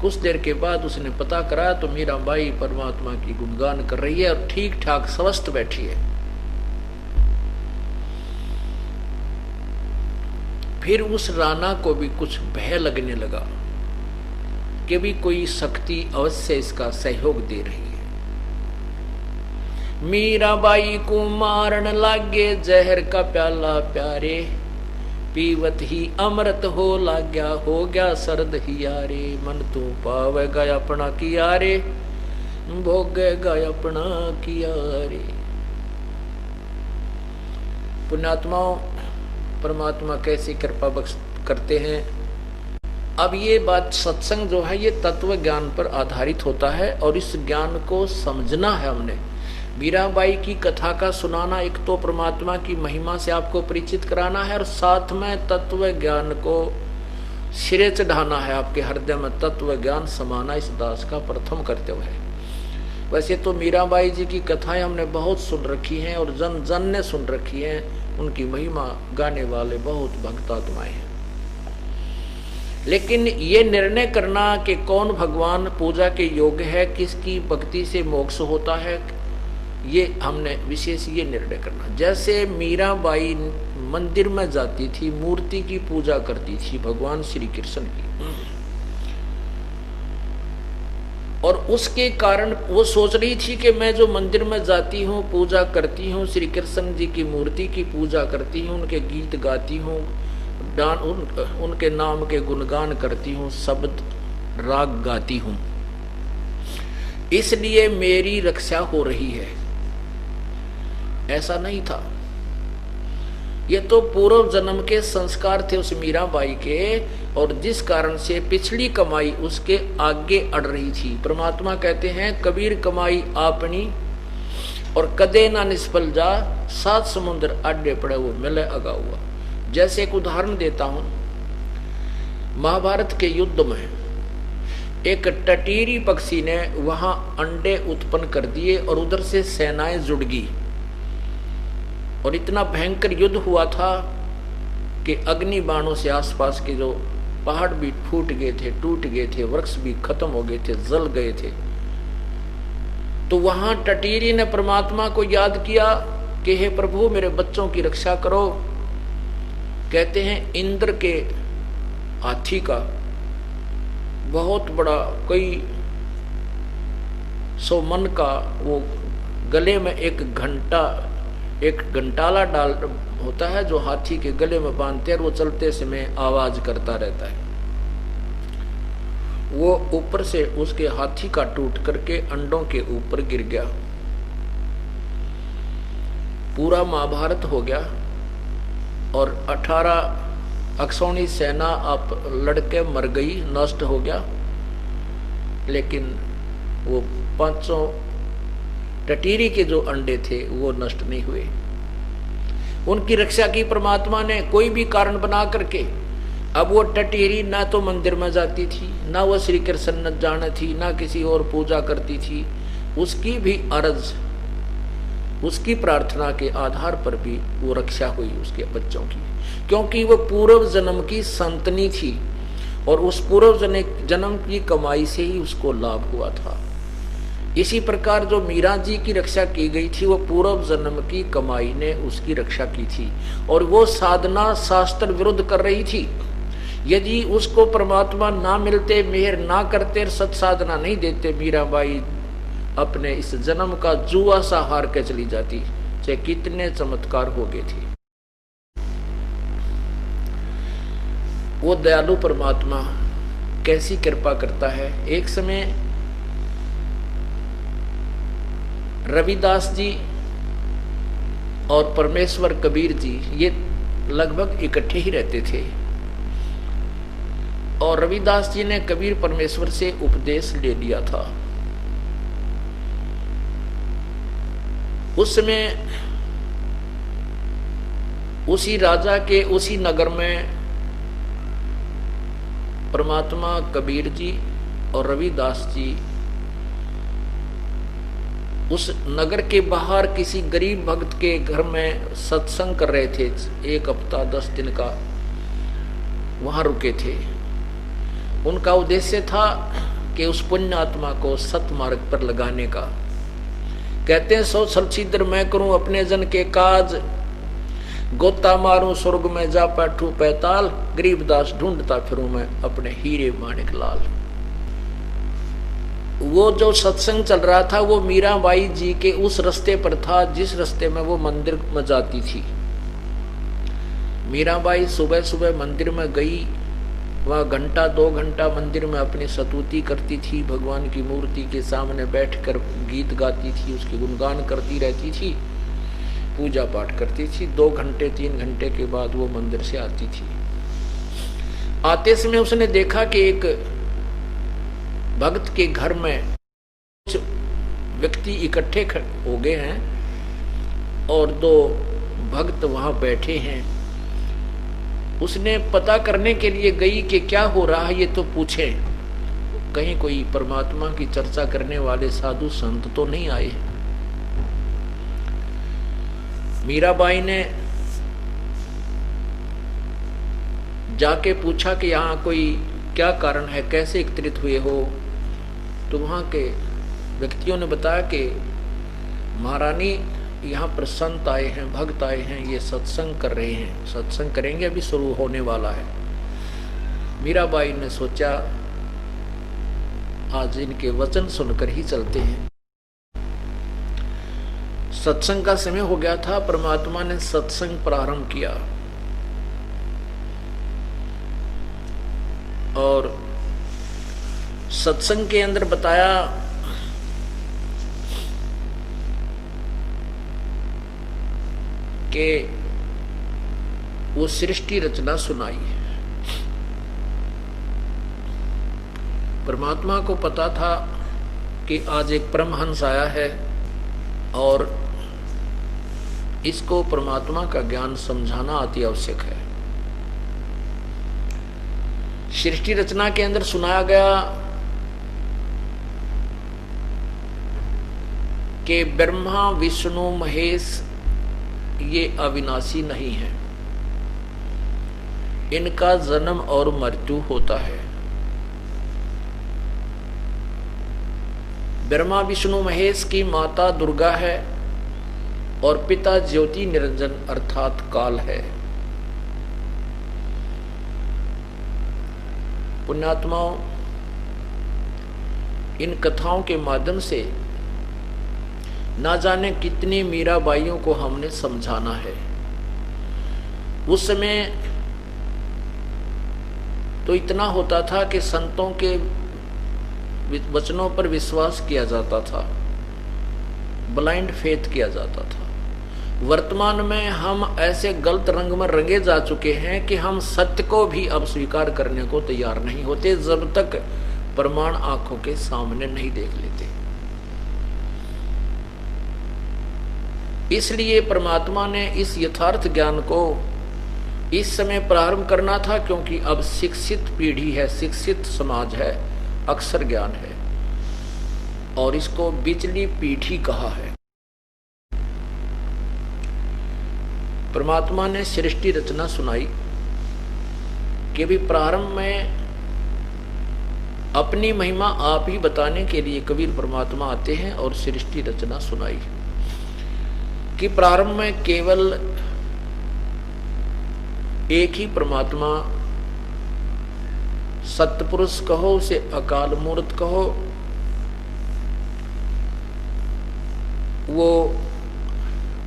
Speaker 1: कुछ देर के बाद उसने पता करा तो मीराबाई परमात्मा की गुणगान कर रही है और ठीक ठाक स्वस्थ बैठी है। फिर उस राणा को भी कुछ भय लगने लगा कि भी कोई शक्ति अवश्य इसका सहयोग दे रही है। मीराबाई को मारन लागे जहर का प्याला प्यारे, पीवत ही अमृत हो लाग्या, हो गया सर्द हियारे। मन तू पावेगा अपना किया रे, भोगेगा अपना किया रे। पुण्यात्माओं, परमात्मा कैसी कृपा बख्श करते हैं। अब ये बात, सत्संग जो है ये तत्व ज्ञान पर आधारित होता है और इस ज्ञान को समझना है हमने। मीराबाई की कथा का सुनाना एक तो परमात्मा की महिमा से आपको परिचित कराना है और साथ में तत्व ज्ञान को सिरे चढ़ाना है। आपके हृदय में तत्व ज्ञान समाना इस दास का प्रथम कर्तव्य है। वैसे तो मीराबाई जी की कथाएं हमने बहुत सुन रखी हैं और जन जन ने सुन रखी हैं, उनकी महिमा गाने वाले बहुत भक्तात्माएं हैं। लेकिन ये निर्णय करना कि कौन भगवान पूजा के योग्य है, किसकी भक्ति से मोक्ष होता है, ये हमने विशेष ये निर्णय करना। जैसे मीराबाई मंदिर में जाती थी, मूर्ति की पूजा करती थी भगवान श्री कृष्ण की, और उसके कारण वो सोच रही थी कि मैं जो मंदिर में जाती हूँ, पूजा करती हूँ, श्री कृष्ण जी की मूर्ति की पूजा करती हूँ, उनके गीत गाती हूँ, उनके नाम के गुणगान करती हूँ, शब्द राग गाती हूँ, इसलिए मेरी रक्षा हो रही है। ऐसा नहीं था। ये तो पूर्व जन्म के संस्कार थे उस मीराबाई के, और जिस कारण से पिछली कमाई उसके आगे अड़ रही थी। परमात्मा कहते हैं कबीर कमाई आपनी और कदे ना निष्फल जा, सात समुद्र आडे पड़े वो मिले अगा हुआ। जैसे एक उदाहरण देता हूं, महाभारत के युद्ध में एक टटीरी पक्षी ने वहां अंडे उत्पन्न कर दिए और उधर से सेनाएं जुड़ गई, और इतना भयंकर युद्ध हुआ था कि अग्नि बाणों से आसपास के जो पहाड़ भी फूट गए थे, टूट गए थे, वृक्ष भी खत्म हो गए थे, जल गए थे। तो वहां टटीरी ने परमात्मा को याद किया कि हे प्रभु मेरे बच्चों की रक्षा करो। कहते हैं इंद्र के हाथी का बहुत बड़ा कई 100 मन का वो गले में एक घंटाला डाल होता है जो हाथी के गले में बांधते हैं, और वो चलते समय आवाज करता रहता है। वो ऊपर से उसके हाथी का टूट करके अंडों के ऊपर गिर गया। पूरा महाभारत हो गया और 18 अक्षौणी सेना आप लड़के मर गई, नष्ट हो गया। लेकिन वो 500 टटीरी के जो अंडे थे वो नष्ट नहीं हुए। उनकी रक्षा की परमात्मा ने कोई भी कारण बना करके। अब वो टटीरी ना तो मंदिर में जाती थी, ना वो श्री कृष्ण न जाने थी, ना किसी और पूजा करती थी। उसकी भी अर्ज, उसकी प्रार्थना के आधार पर भी वो रक्षा हुई उसके बच्चों की, क्योंकि वो पूर्व जन्म की संतनी थी और उस पूर्व जन्म की कमाई से ही उसको लाभ हुआ था। इसी प्रकार जो मीरा जी की रक्षा की गई थी वो पूर्व जन्म की कमाई ने उसकी रक्षा की थी, और वो साधना शास्त्र विरुद्ध कर रही थी। यदि उसको परमात्मा ना मिलते, मेहर ना करते, सत साधना नहीं देते, मीराबाई अपने इस जन्म का जुआ सा हार के चली जाती, चाहे कितने चमत्कार हो गए थे। वो दयालु परमात्मा कैसी कृपा करता है। एक समय रविदास जी और परमेश्वर कबीर जी ये लगभग इकट्ठे ही रहते थे, और रविदास जी ने कबीर परमेश्वर से उपदेश ले लिया था। उस समय उसी राजा के उसी नगर में परमात्मा कबीर जी और रविदास जी उस नगर के बाहर किसी गरीब भक्त के घर में सत्संग कर रहे थे। 1 हफ्ता 10 दिन का वहां रुके थे। उनका उद्देश्य था कि उस पुण्य आत्मा को सतमार्ग पर लगाने का। कहते हैं 100 छलछिद्र मैं करूं अपने जन के काज, गोता मारूं स्वर्ग में जा बैठूं पैताल, गरीबदास ढूंढता फिरूं मैं अपने हीरे माणिक लाल। वो जो सत्संग चल रहा था वो मीराबाई जी के उस रास्ते पर था जिस रास्ते में वो मंदिर में जाती थी। मीराबाई सुबह सुबह मंदिर में गई, वह घंटा 2 घंटा मंदिर में अपनी स्तुति करती थी, भगवान की मूर्ति के सामने बैठकर गीत गाती थी, उसके गुणगान करती रहती थी, पूजा पाठ करती थी। 2 घंटे 3 घंटे के बाद वो मंदिर से आती थी। आते समय उसने देखा कि एक भक्त के घर में कुछ व्यक्ति इकट्ठे हो गए हैं और 2 भक्त वहां बैठे हैं। उसने पता करने के लिए गई कि क्या हो रहा है, ये तो पूछे, कहीं कोई परमात्मा की चर्चा करने वाले साधु संत तो नहीं आए। मीराबाई ने जाके पूछा कि यहाँ कोई क्या कारण है, कैसे एकत्रित हुए हो। तो वहां के व्यक्तियों ने बताया कि महारानी यहाँ पर संत आए हैं, भक्त आए हैं, ये सत्संग कर रहे हैं, सत्संग करेंगे, अभी शुरू होने वाला है। मीराबाई ने सोचा आज इनके वचन सुनकर ही चलते हैं। सत्संग का समय हो गया था। परमात्मा ने सत्संग प्रारंभ किया और सत्संग के अंदर बताया कि वो सृष्टि रचना सुनाई। परमात्मा को पता था कि आज एक परमहंस आया है और इसको परमात्मा का ज्ञान समझाना अति आवश्यक है। सृष्टि रचना के अंदर सुनाया गया कि ब्रह्मा विष्णु महेश ये अविनाशी नहीं है, इनका जन्म और मृत्यु होता है। ब्रह्मा विष्णु महेश की माता दुर्गा है और पिता ज्योति निरंजन अर्थात काल है। पुण्यात्माओं, इन कथाओं के माध्यम से ना जाने कितनी मीराबाइयों को हमने समझाना है। उस समय तो इतना होता था कि संतों के वचनों पर विश्वास किया जाता था, ब्लाइंड फेथ किया जाता था। वर्तमान में हम ऐसे गलत रंग में रंगे जा चुके हैं कि हम सत्य को भी अब स्वीकार करने को तैयार नहीं होते जब तक प्रमाण आंखों के सामने नहीं देख लेते। इसलिए परमात्मा ने इस यथार्थ ज्ञान को इस समय प्रारंभ करना था, क्योंकि अब शिक्षित पीढ़ी है, शिक्षित समाज है, अक्षर ज्ञान है और इसको बिचली पीढ़ी कहा है। परमात्मा ने सृष्टि रचना सुनाई कि भी प्रारंभ में अपनी महिमा आप ही बताने के लिए कबीर परमात्मा आते हैं और सृष्टि रचना सुनाई कि प्रारंभ में केवल एक ही परमात्मा, सतपुरुष कहो, उसे अकाल मूर्त कहो, वो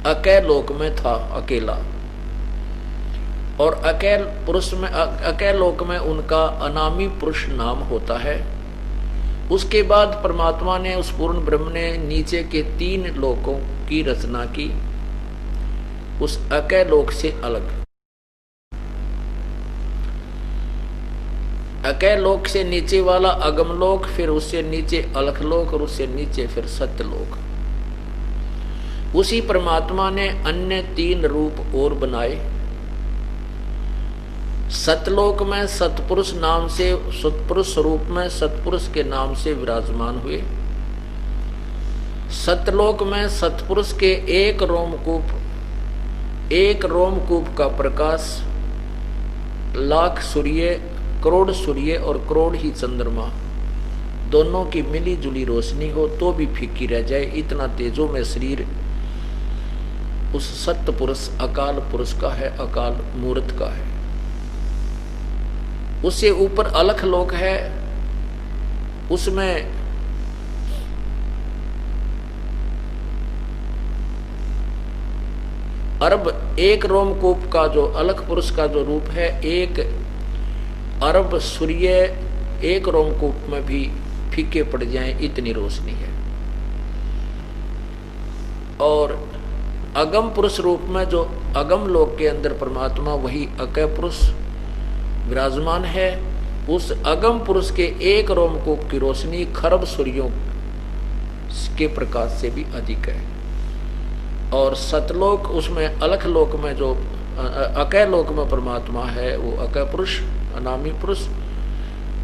Speaker 1: अकेल लोक में था, अकेला। और अकेल पुरुष में, अकेल लोक में उनका अनामी पुरुष नाम होता है। उसके बाद परमात्मा ने, उस पूर्ण ब्रह्म ने नीचे के 3 लोकों की रचना की, उस अकेल लोक से अलग। अकेल लोक से नीचे वाला अगम लोक, फिर उससे नीचे अलख लोक और उससे नीचे फिर सत्य लोक। उसी परमात्मा ने अन्य 3 रूप और बनाए। सतलोक में सतपुरुष नाम से, सतपुरुष स्वरूप में सतपुरुष के नाम से विराजमान हुए। सतलोक में सतपुरुष के एक रोमकूप का प्रकाश लाख सूर्य, करोड़ सूर्य और करोड़ ही चंद्रमा, दोनों की मिली जुली रोशनी हो तो भी फीकी रह जाए, इतना तेजों में शरीर उस सत्य पुरुष अकाल पुरुष का है, अकाल मूर्त का है। उससे ऊपर अलख लोक है, उसमें अरब, एक रोमकूप का जो अलख पुरुष का जो रूप है, 1 अरब सूर्य एक रोमकूप में भी फीके पड़ जाएं, इतनी रोशनी है। और अगम पुरुष रूप में जो अगम लोक के अंदर परमात्मा, वही अकय पुरुष विराजमान है, उस अगम पुरुष के एक रोमकूप की रोशनी खरब सूर्यों के प्रकाश से भी अधिक है। और सतलोक, उसमें अलख लोक में जो अकय लोक में परमात्मा है, वो अकय पुरुष, अनामी पुरुष,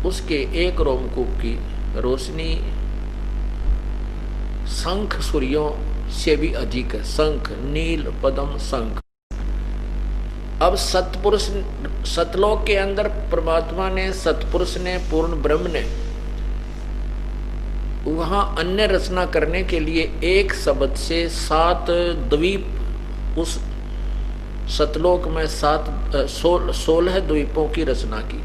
Speaker 1: उसके एक रोमकूप की रोशनी शंख सूर्यों से भी अधिक है। शंख, नील, पद्म, शंख। अब सतपुरुष, सतलोक के अंदर परमात्मा ने, सतपुरुष ने, पूर्ण ब्रह्म ने वहां अन्य रचना करने के लिए एक शब्द से 7 द्वीप, उस सतलोक में 16 द्वीपों की रचना की।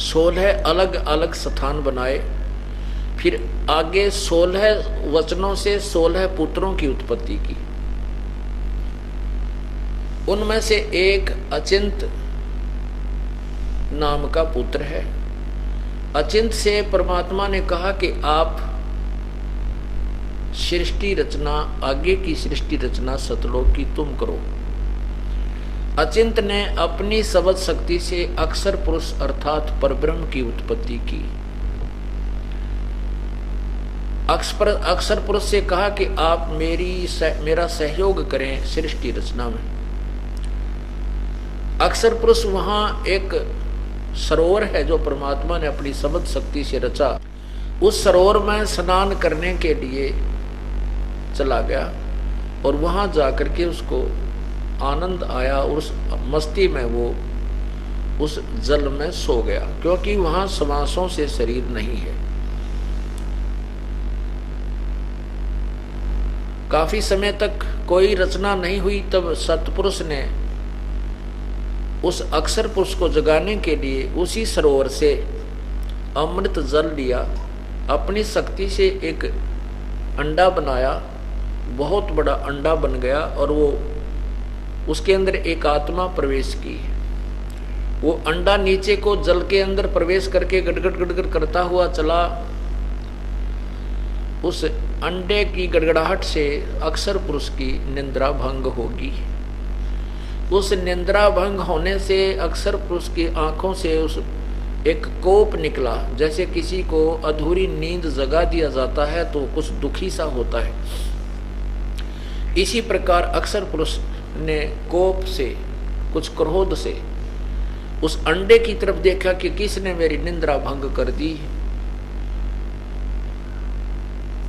Speaker 1: 16 अलग अलग स्थान बनाए। फिर आगे 16 वचनों से 16 पुत्रों की उत्पत्ति की। उनमें से एक अचिंत नाम का पुत्र है। अचिंत से परमात्मा ने कहा कि आप सृष्टि रचना, आगे की सृष्टि रचना सतलोक की तुम करो। अचिंत ने अपनी शब्द शक्ति से अक्षर पुरुष अर्थात परब्रह्म की उत्पत्ति की। अक्षर पुरुष से कहा कि आप मेरा सहयोग करें सृष्टि रचना में। अक्षर पुरुष वहां एक सरोवर है जो परमात्मा ने अपनी शब्द शक्ति से रचा। उस सरोवर में स्नान करने के लिए चला गया और वहां जाकर के उसको आनंद आया। उस मस्ती में वो उस जल में सो गया, क्योंकि वहां श्वासों से शरीर नहीं है। काफी समय तक कोई रचना नहीं हुई। तब सतपुरुष ने उस अक्षर पुरुष को जगाने के लिए उसी सरोवर से अमृत जल लिया। अपनी शक्ति से एक अंडा बनाया, बहुत बड़ा अंडा बन गया और वो उसके अंदर एक आत्मा प्रवेश की। वो अंडा नीचे को जल के अंदर प्रवेश करके गड़गड़ गड़गड़ करता हुआ चला। उस अंडे की गड़गड़ाहट से अक्षर पुरुष की निद्रा भंग होगी। उस निद्रा भंग होने से अक्षर पुरुष की आंखों से उस एक कोप निकला। जैसे किसी को अधूरी नींद जगा दिया जाता है तो कुछ दुखी सा होता है। इसी प्रकार अक्षर पुरुष ने कोप से, कुछ क्रोध से उस अंडे की तरफ देखा कि किसने मेरी निद्रा भंग कर दी।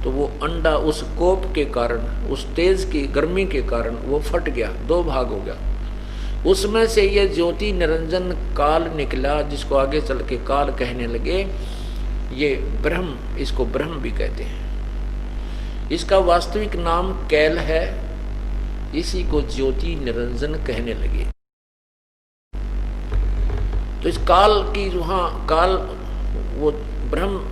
Speaker 1: तो वो अंडा उस कोप के कारण, उस तेज की गर्मी के कारण वो फट गया, 2 भाग हो गया। उसमें से ये ज्योति निरंजन काल निकला, जिसको आगे चल के काल कहने लगे। ये ब्रह्म, इसको ब्रह्म भी कहते हैं। इसका वास्तविक नाम कैल है। इसी को ज्योति निरंजन कहने लगे। तो इस काल की, वहां काल, वो ब्रह्म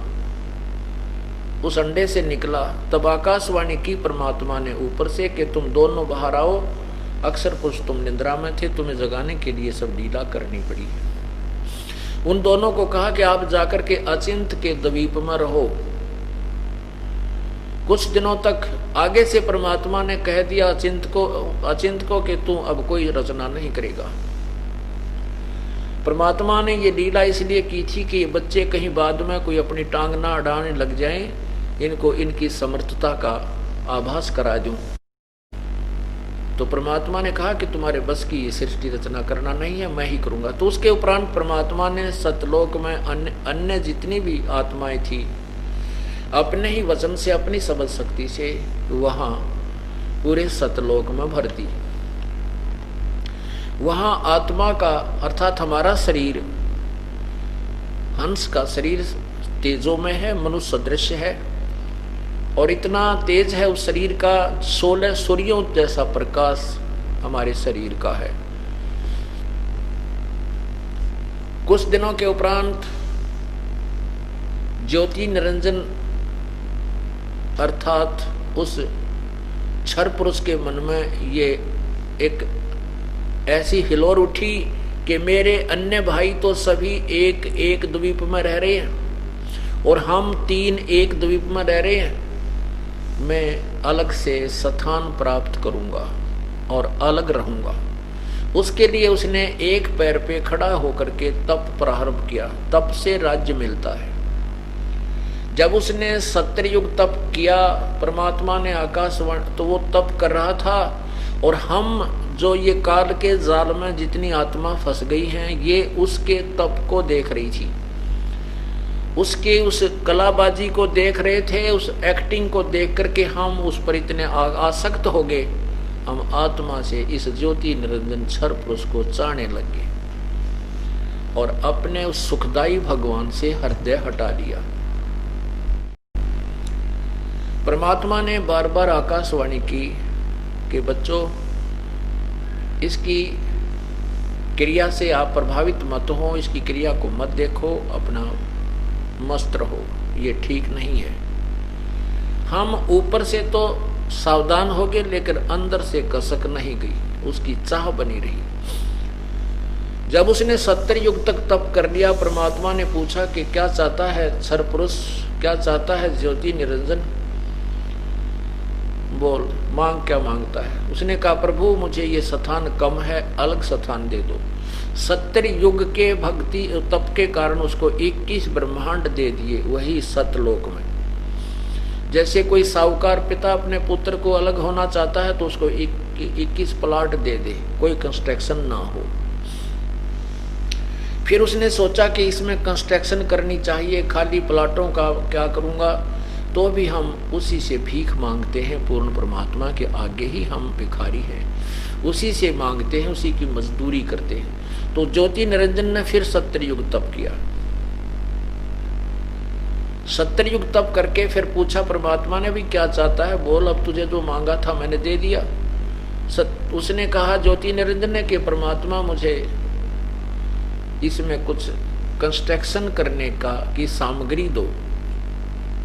Speaker 1: उस अंडे से निकला। तब आकाशवाणी की परमात्मा ने ऊपर से कि तुम दोनों बाहर आओ। अक्षर पुरुष तुम निद्रा में थे, तुम्हें जगाने के लिए सब लीला करनी पड़ी है। उन दोनों को कहा कि आप जाकर के अचिंत के द्वीप में रहो। कुछ दिनों तक आगे से परमात्मा ने कह दिया अचिंत को कि तू अब कोई रचना नहीं करेगा। परमात्मा ने ये लीला इसलिए की थी कि ये बच्चे कहीं बाद में कोई अपनी टांग ना अड़ाने लग जाएं, इनको इनकी समर्थता का आभास करा दूं। तो परमात्मा ने कहा कि तुम्हारे बस की ये सृष्टि रचना करना नहीं है, मैं ही करूंगा। तो उसके उपरांत परमात्मा ने सतलोक में अन्य जितनी भी आत्माएं थी, अपने ही वचन से, अपनी शब्द शक्ति से वहां पूरे सतलोक में भर दी। वहां आत्मा का अर्थात हमारा शरीर, हंस का शरीर तेजों में है, मनुष्य सदृश है और इतना तेज है उस शरीर का, 16 सूर्यों जैसा प्रकाश हमारे शरीर का है। कुछ दिनों के उपरांत ज्योति निरंजन अर्थात उस क्षर पुरुष के मन में ये एक ऐसी हिलोर उठी कि मेरे अन्य भाई तो सभी एक एक द्वीप में रह रहे हैं और हम 3 एक द्वीप में रह रहे हैं। मैं अलग से स्थान प्राप्त करूंगा और अलग रहूंगा। उसके लिए उसने एक पैर पे खड़ा होकर के तप प्रारंभ किया। तप से राज्य मिलता है। जब उसने सत्ययुग तप किया, परमात्मा ने आकाशवाणी, तो वो तप कर रहा था और हम जो ये काल के जाल में जितनी आत्मा फंस गई हैं, ये उसके तप को देख रही थी, उसके उस कलाबाजी को देख रहे थे, उस एक्टिंग को देख करके हम उस पर इतने आसक्त हो गए, हम आत्मा से इस ज्योति निरंजन क्षर पुरुष को चाहने लगे। और अपने उस सुखदाई भगवान से हृदय हटा लिया। परमात्मा ने बार बार आकाशवाणी की कि बच्चों, इसकी क्रिया से आप प्रभावित मत हो, इसकी क्रिया को मत देखो, अपना मस्त रहो, ये ठीक नहीं है। हम ऊपर से तो सावधान हो गए, लेकिन अंदर से कसक नहीं गई, उसकी चाह बनी रही। जब उसने 70 युग तक तप कर लिया, परमात्मा ने पूछा कि क्या चाहता है सरपुरुष, क्या चाहता है ज्योति निरंजन, बोल, मांग क्या मांगता है। उसने कहा प्रभु मुझे ये स्थान कम है, अलग स्थान दे दो। 70 युग के भक्ति तप के कारण उसको 21 ब्रह्मांड दे दिए, वही सतलोक में। जैसे कोई साहूकार पिता अपने पुत्र को अलग होना चाहता है तो उसको 21 प्लाट दे दे, कोई कंस्ट्रक्शन ना हो। फिर उसने सोचा कि इसमें कंस्ट्रक्शन करनी चाहिए, खाली प्लाटों का क्या करूंगा, तो भी हम उसी से भीख मांगते हैं, पूर्ण परमात्मा के आगे ही हम भिखारी हैं, उसी से मांगते हैं, उसी की मजदूरी करते हैं। तो ज्योति निरंजन ने फिर 70 युग तप किया। 70 युग तप करके फिर पूछा परमात्मा ने भी क्या चाहता है, बोल, अब तुझे जो मांगा था मैंने दे दिया। उसने कहा ज्योति निरंजन ने कि परमात्मा मुझे इसमें कुछ कंस्ट्रक्शन करने की सामग्री दो,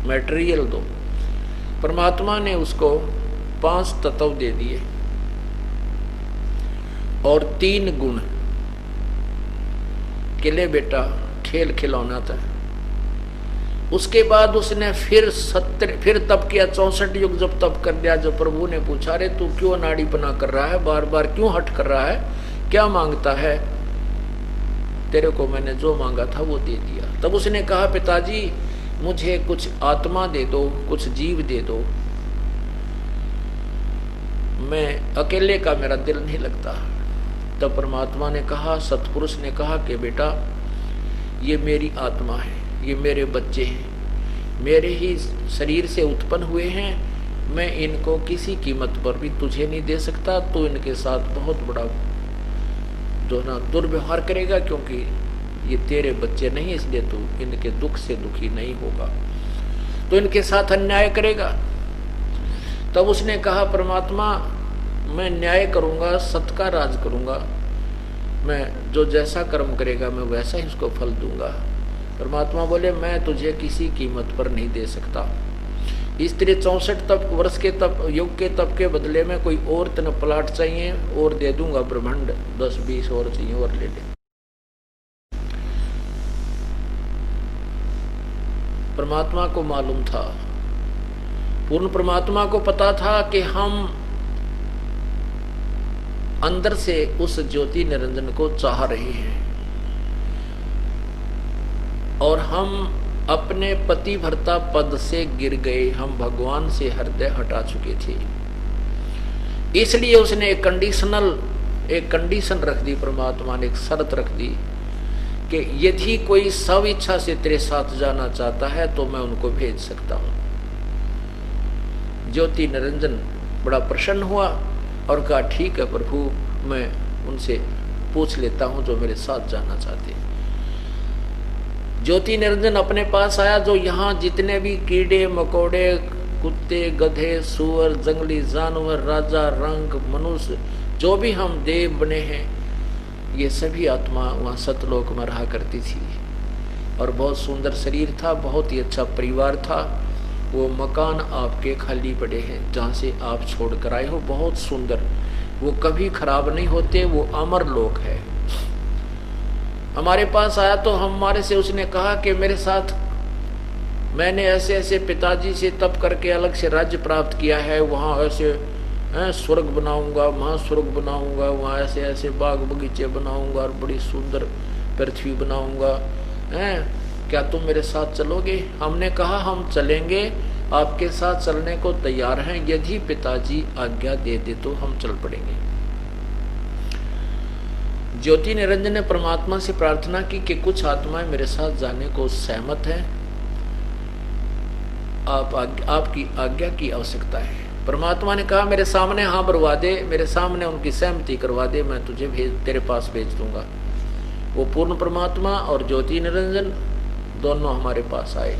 Speaker 1: मटेरियल दो। परमात्मा ने उसको 5 तत्व दे दिए और 3 गुण के लिए बेटा खेल खिलौना था। उसके बाद उसने फिर तप किया, 64 युग जब तप कर दिया, जब प्रभु ने पूछा रे तू क्यों अनाड़ीपना कर रहा है, बार बार क्यों हट कर रहा है, क्या मांगता है, तेरे को मैंने जो मांगा था वो दे दिया। तब उसने कहा पिताजी मुझे कुछ आत्मा दे दो, कुछ जीव दे दो, मैं अकेले का मेरा दिल नहीं लगता। तब परमात्मा ने कहा, सतपुरुष ने कहा कि बेटा ये मेरी आत्मा है, ये मेरे बच्चे हैं, मेरे ही शरीर से उत्पन्न हुए हैं, मैं इनको किसी कीमत पर भी तुझे नहीं दे सकता, तो इनके साथ बहुत बड़ा जो ना दुर्व्यवहार करेगा, क्योंकि ये तेरे बच्चे नहीं, इसलिए तू इनके दुख से दुखी नहीं होगा, तो इनके साथ अन्याय करेगा। तब उसने कहा परमात्मा मैं न्याय करूंगा, सत का राज करूंगा, मैं जो जैसा कर्म करेगा मैं वैसा ही उसको फल दूंगा। परमात्मा बोले मैं तुझे किसी कीमत पर नहीं दे सकता, इसलिए 64 वर्ष के युग के तप के बदले में कोई और तन प्लाट चाहिए और दे दूंगा, ब्रह्मांड 10-20 और चाहिए और ले ले। परमात्मा को मालूम था, पूर्ण परमात्मा को पता था कि हम अंदर से उस ज्योति निरंजन को चाह रहे हैं और हम अपने पतिव्रता पद से गिर गए, हम भगवान से हृदय हटा चुके थे। इसलिए उसने एक कंडीशन रख दी, परमात्मा ने एक शर्त रख दी कि यदि कोई सब इच्छा से तेरे साथ जाना चाहता है तो मैं उनको भेज सकता हूं। ज्योति निरंजन बड़ा प्रसन्न हुआ और कहा ठीक है प्रभु, मैं उनसे पूछ लेता हूं जो मेरे साथ जाना चाहते हैं। ज्योति निरंजन अपने पास आया, जो यहाँ जितने भी कीड़े मकोड़े, कुत्ते, गधे, सुअर, जंगली जानवर, राजा, रंग, मनुष्य, जो भी हम देव बने हैं, ये सभी आत्मा वहाँ सतलोक में रहा करती थी और बहुत सुंदर शरीर था, बहुत ही अच्छा परिवार था। वो मकान आपके खाली पड़े हैं जहाँ से आप छोड़ कर आए हो, बहुत सुंदर, वो कभी खराब नहीं होते, वो अमर लोक है। हमारे पास आया तो हमारे से उसने कहा कि मेरे साथ मैंने ऐसे ऐसे पिताजी से तप करके अलग से राज्य प्राप्त किया है, वहाँ ऐसे स्वर्ग बनाऊंगा, वहाँ स्वर्ग बनाऊंगा, वहाँ ऐसे ऐसे बाग बगीचे बनाऊंगा और बड़ी सुंदर पृथ्वी बनाऊंगा, क्या तुम मेरे साथ चलोगे? हमने कहा हम चलेंगे, आपके साथ चलने को तैयार हैं, यदि पिताजी आज्ञा दे दे तो हम चल पड़ेंगे। ज्योति निरंजन ने परमात्मा से प्रार्थना की कि कुछ आत्माएं मेरे साथ जाने को सहमत हैं, आपकी आज्ञा की आवश्यकता है। परमात्मा ने कहा मेरे सामने हाँ भरवा दे, मेरे सामने उनकी सहमति करवा दे, मैं तुझे तेरे पास भेज दूंगा। वो पूर्ण परमात्मा और ज्योति निरंजन दोनों हमारे पास आए।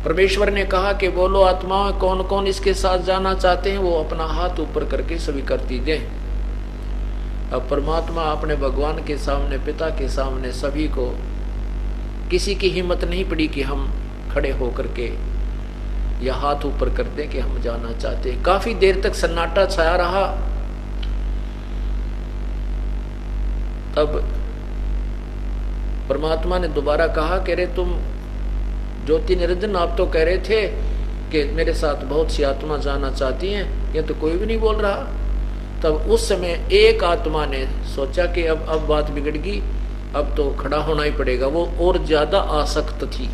Speaker 1: परमेश्वर ने कहा कि बोलो आत्माओं, कौन कौन इसके साथ जाना चाहते हैं, वो अपना हाथ ऊपर करके स्वीकृति दें। अब परमात्मा अपने भगवान के सामने, पिता के सामने सभी को, किसी की हिम्मत नहीं पड़ी कि हम खड़े होकर के या हाथ ऊपर कर दें कि हम जाना चाहते हैं। काफी देर तक सन्नाटा छाया रहा। तब परमात्मा ने दोबारा कहा कि रे तुम ज्योति निरंजन, आप तो कह रहे थे कि मेरे साथ बहुत सी आत्मा जाना चाहती हैं, ये तो कोई भी नहीं बोल रहा। तब उस समय एक आत्मा ने सोचा कि अब बात बिगड़ गई, अब तो खड़ा होना ही पड़ेगा। वो और ज्यादा आसक्त थी,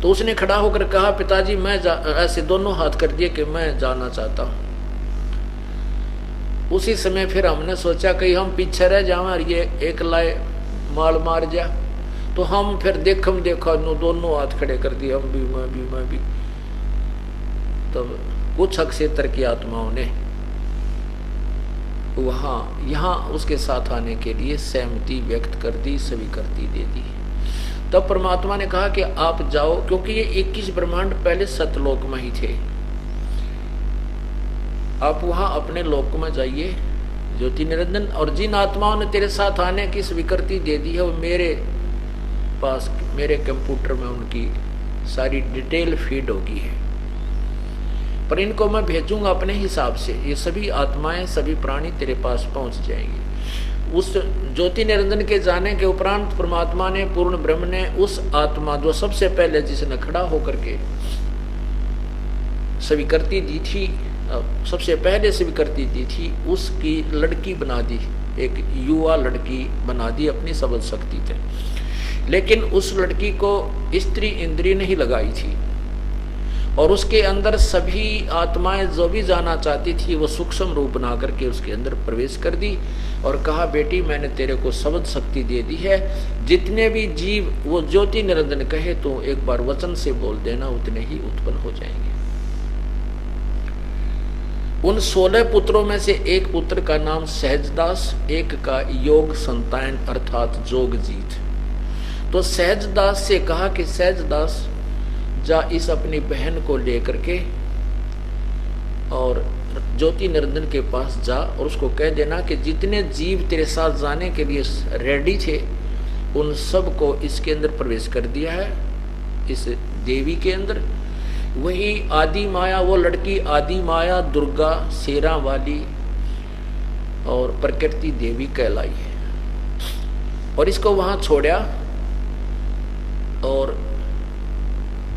Speaker 1: तो उसने खड़ा होकर कहा, पिताजी मैं ऐसे दोनों हाथ कर दिए कि मैं जाना चाहता हूं। उसी समय फिर हमने सोचा कि हम पीछे रह जाएं और ये एक लाए माल मार जा, तो हम फिर देखा दोनों हाथ खड़े कर दिए, हम भी मैं भी। तब कुछ अक्षेत्र की आत्माओं ने वहां यहाँ उसके साथ आने के लिए सहमति व्यक्त कर दी, स्वीकृति दे दी। तब परमात्मा ने कहा कि आप जाओ, क्योंकि ये 21 ब्रह्मांड पहले सतलोक में ही थे, आप वहां अपने लोक में जाइए ज्योति निरंजन। और जिन आत्माओं ने तेरे साथ आने की स्वीकृति दे दी है, वो मेरे पास, मेरे कंप्यूटर में उनकी सारी डिटेल फीड होगी है, पर इनको मैं भेजूंगा अपने हिसाब से। ये सभी आत्माएं, सभी प्राणी तेरे पास पहुंच जाएंगे। उस ज्योति निरंजन के जाने के उपरांत परमात्मा ने, पूर्ण ब्रह्म ने, उस आत्मा जो सबसे पहले जिसने खड़ा होकर के स्वीकृति दी थी, सबसे पहले स्वीकृति दी थी, उसकी लड़की बना दी, एक युवा लड़की बना दी अपनी सबल शक्ति से। लेकिन उस लड़की को स्त्री इंद्री नहीं लगाई थी, और उसके अंदर सभी आत्माएं जो भी जाना चाहती थी वो सूक्ष्म रूप बना करके उसके अंदर प्रवेश कर दी और कहा, बेटी मैंने तेरे को शब्द शक्ति दे दी है, जितने भी जीव वो ज्योति निरंजन कहे तो एक बार वचन से बोल देना, उतने ही उत्पन्न हो जाएंगे। उन 16 पुत्रों में से एक पुत्र का नाम सहजदास, एक का योग संतान अर्थात जोगजीत। तो सहजदास से कहा कि सहजदास जा इस अपनी बहन को लेकर के और ज्योति निरंजन के पास जा और उसको कह देना कि जितने जीव तेरे साथ जाने के लिए रेडी थे उन सब को इसके अंदर प्रवेश कर दिया है, इस देवी के अंदर। वही आदि माया, वो लड़की आदि माया दुर्गा शेरा वाली और प्रकृति देवी कहलाई है, और इसको वहां छोड़ा और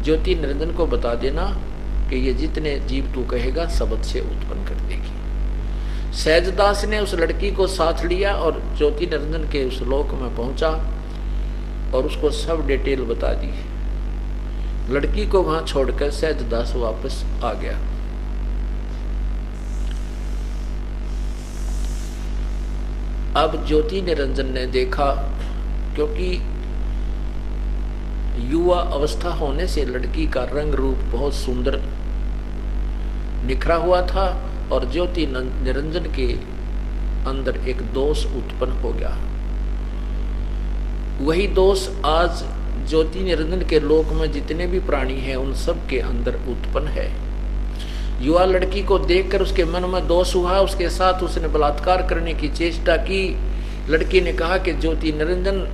Speaker 1: ज्योति निरंजन को बता देना कि ये जितने जीव तू कहेगा शब्द से उत्पन्न कर देगी। सहजदास ने उस लड़की को साथ लिया और ज्योति निरंजन के उस लोक में पहुंचा और उसको सब डिटेल बता दी। लड़की को वहां छोड़कर सहजदास वापस आ गया। अब ज्योति निरंजन ने देखा, क्योंकि युवा अवस्था होने से लड़की का रंग रूप बहुत सुंदर निखरा हुआ था और ज्योति निरंजन के अंदर एक दोष उत्पन्न हो गया। वही दोष आज ज्योति निरंजन के लोक में जितने भी प्राणी हैं उन सब के अंदर उत्पन्न है। युवा लड़की को देखकर उसके मन में दोष हुआ, उसके साथ उसने बलात्कार करने की चेष्टा की। लड़की ने कहा कि ज्योति निरंजन,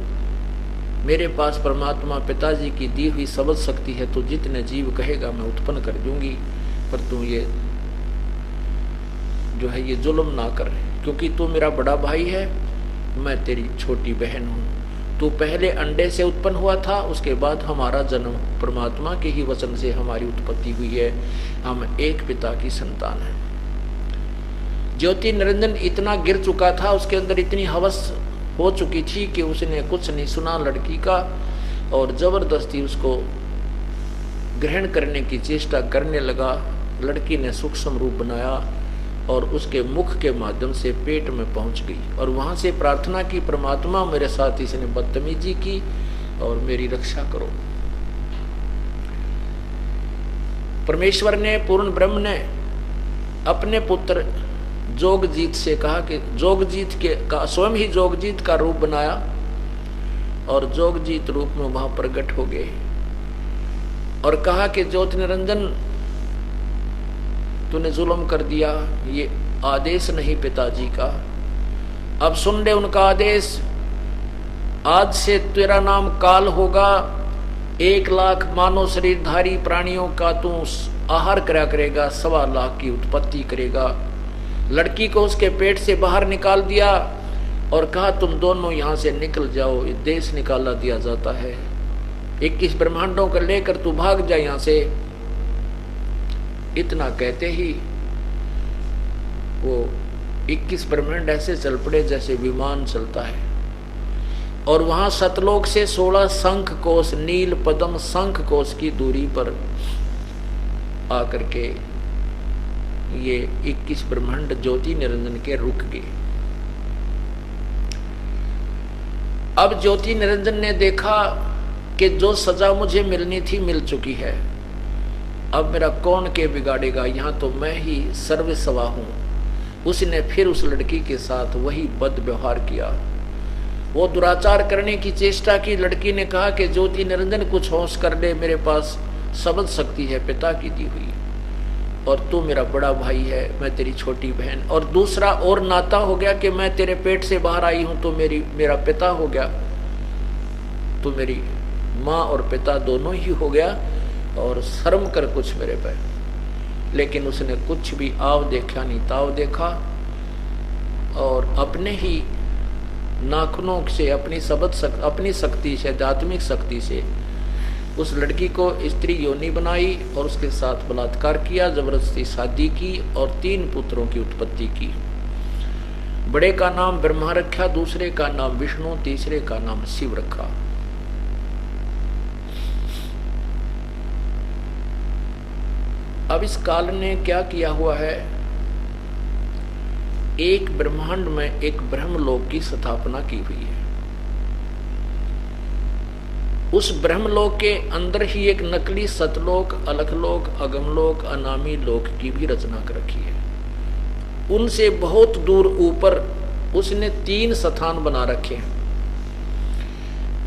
Speaker 1: मेरे पास परमात्मा पिताजी की दी हुई सबल शक्ति है, तो जितने जीव कहेगा मैं उत्पन्न कर दूंगी, पर तू ये जो है ये जुल्म ना कर, क्योंकि तू मेरा बड़ा भाई है, मैं तेरी छोटी बहन हूं। तू पहले अंडे से उत्पन्न हुआ था, उसके बाद हमारा जन्म परमात्मा के ही वचन से हमारी उत्पत्ति हुई है, हम एक पिता की संतान है। ज्योति निरंजन इतना गिर चुका था, उसके अंदर इतनी हवस हो चुकी थी कि उसने कुछ नहीं सुना लड़की का और जबरदस्ती उसको ग्रहण करने की चेष्टा करने लगा। लड़की ने सूक्ष्म रूप बनाया और उसके मुख के माध्यम से पेट में पहुंच गई और वहां से प्रार्थना की, परमात्मा मेरे साथ इसने बदतमीजी की और मेरी रक्षा करो। परमेश्वर ने, पूर्ण ब्रह्म ने अपने पुत्र जोगजीत से कहा कि जोगजीत के का स्वयं ही जोगजीत का रूप बनाया और जोगजीत रूप में वहां प्रकट हो गए और कहा कि ज्योति निरंजन, तूने जुल्म कर दिया, ये आदेश नहीं पिताजी का, अब सुन ले उनका आदेश। आज से तेरा नाम काल होगा, 1,00,000 मानव शरीरधारी प्राणियों का तू आहार करा करेगा, 1,25,000 की उत्पत्ति करेगा। लड़की को उसके पेट से बाहर निकाल दिया और कहा तुम दोनों यहां से निकल जाओ, ये देश निकाला दिया जाता है, 21 ब्रह्मांडों को लेकर तू भाग जा यहां से। इतना कहते ही वो 21 ब्रह्मांड ऐसे चल पड़े जैसे विमान चलता है और वहां सतलोक से 16 शंख कोश, नील पद्म शंख कोश की दूरी पर आकर के ये 21 ब्रह्मांड ज्योति निरंजन के रुक गए। अब ज्योति निरंजन ने देखा कि जो सजा मुझे मिलनी थी मिल चुकी है, अब मेरा कौन के बिगाड़ेगा, यहां तो मैं ही सर्वस्वा हूं। उसने फिर उस लड़की के साथ वही बद व्यवहार किया, वो दुराचार करने की चेष्टा की। लड़की ने कहा कि ज्योति निरंजन कुछ होश कर ले, मेरे पास शब्द शक्ति है पिता की दी हुई, और तू मेरा बड़ा भाई है, मैं तेरी छोटी बहन, और दूसरा और नाता हो गया कि मैं तेरे पेट से बाहर आई हूं तो मेरा पिता हो गया, तू मेरी माँ और पिता दोनों ही हो गया, और शर्म कर कुछ मेरे पे। लेकिन उसने कुछ भी आव देखा नहीं ताव देखा और अपने ही नाखूनों से अपनी शक्ति से, आध्यात्मिक शक्ति से उस लड़की को स्त्री योनि बनाई और उसके साथ बलात्कार किया, जबरदस्ती शादी की और 3 पुत्रों की उत्पत्ति की। बड़े का नाम ब्रह्मा रखा, दूसरे का नाम विष्णु, तीसरे का नाम शिव रखा। अब इस काल ने क्या किया हुआ है, एक ब्रह्मांड में एक ब्रह्मलोक की स्थापना की हुई है। उस ब्रह्मलोक के अंदर ही एक नकली सतलोक, अलखलोक, अगमलोक, अनामी लोक की भी रचना कर रखी है। उनसे बहुत दूर ऊपर उसने 3 स्थान बना रखे हैं,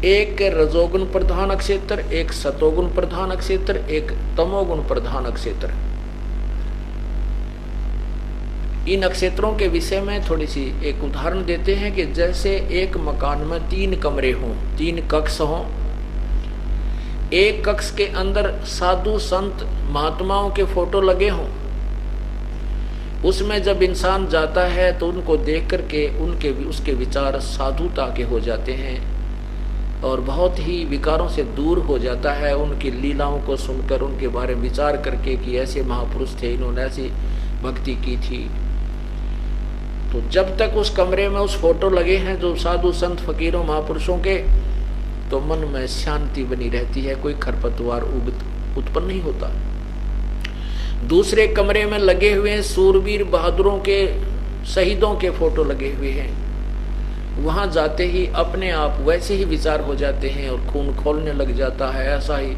Speaker 1: एक रजोगुण प्रधान अक्षेत्र, एक सतोगुण प्रधान अक्षेत्र, एक तमोगुण प्रधान अक्षेत्र। इन अक्षेत्रों के विषय में थोड़ी सी एक उदाहरण देते हैं कि जैसे एक मकान में 3 कमरे हों, 3 कक्ष हों, एक कक्ष के अंदर साधु संत महात्माओं के फोटो लगे हों, उसमें जब इंसान जाता है तो उनको देख करके उसके विचार साधुता के हो जाते हैं और बहुत ही विकारों से दूर हो जाता है। उनकी लीलाओं को सुनकर, उनके बारे में विचार करके कि ऐसे महापुरुष थे, इन्होंने ऐसी भक्ति की थी। तो जब तक उस कमरे में उस फोटो लगे हैं जो साधु संत फकीरों महापुरुषों के, तो मन में शांति बनी रहती है, कोई खरपतवार उत्पन्न नहीं होता। दूसरे कमरे में लगे हुए सूरवीर बहादुरों के, शहीदों के फोटो लगे हुए हैं, वहां जाते ही अपने आप वैसे ही विचार हो जाते हैं और खून खोलने लग जाता है। ऐसा ही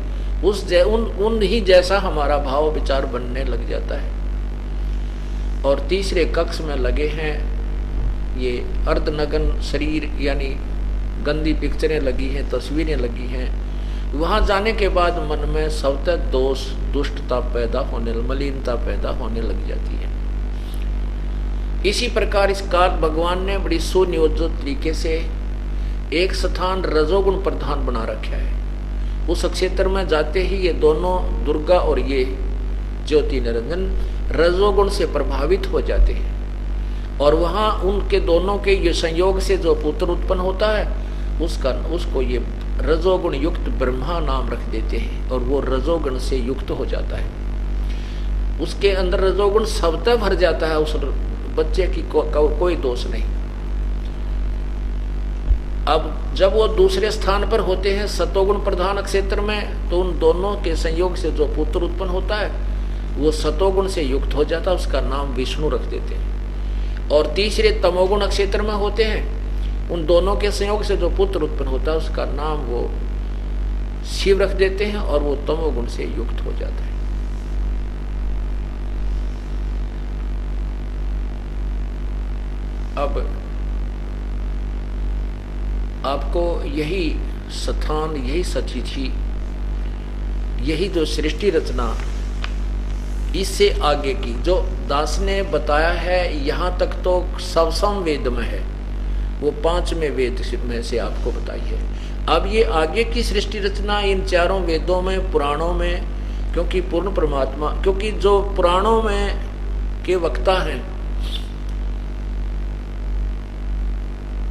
Speaker 1: उन ही जैसा हमारा भाव विचार बनने लग जाता है। और तीसरे कक्ष में लगे हैं ये अर्धनग्न शरीर, यानी गंदी पिक्चरें लगी हैं, तस्वीरें लगी हैं। वहां जाने के बाद मन में स्वतः दोष, दुष्टता पैदा होने, मलिनता पैदा होने लग जाती है। इसी प्रकार इस काल भगवान ने बड़ी सुनियोजित तरीके से एक स्थान रजोगुण प्रधान बना रखा है। उस क्षेत्र में जाते ही ये दोनों दुर्गा और ये ज्योति निरंजन रजोगुण से प्रभावित हो जाते हैं और वहां उनके दोनों के ये संयोग से जो पुत्र उत्पन्न होता है उसको ये रजोगुण युक्त ब्रह्मा नाम रख देते हैं और वो रजोगुण से युक्त हो जाता है। उसके अंदर रजोगुण स्वतः भर जाता है, उस बच्चे की कोई दोष नहीं। अब जब वो दूसरे स्थान पर होते हैं सतोगुण प्रधान क्षेत्र में, तो उन दोनों के संयोग से जो पुत्र उत्पन्न होता है वो सतोगुण से युक्त हो जाता है, उसका नाम विष्णु रख देते हैं। और तीसरे तमोगुण क्षेत्र में होते हैं, उन दोनों के संयोग से जो पुत्र उत्पन्न होता है उसका नाम वो शिव रख देते हैं और वो तमोगुण से युक्त हो जाता है। अब आपको यही स्थान, यही सतिथि, यही जो सृष्टि रचना, इससे आगे की जो दास ने बताया है, यहाँ तक तो सवसम वेद में है, वो 5वें वेद में से आपको बताई है। अब ये आगे की सृष्टि रचना इन चारों वेदों में, पुराणों में, क्योंकि पूर्ण परमात्मा, क्योंकि जो पुराणों में के वक्ता हैं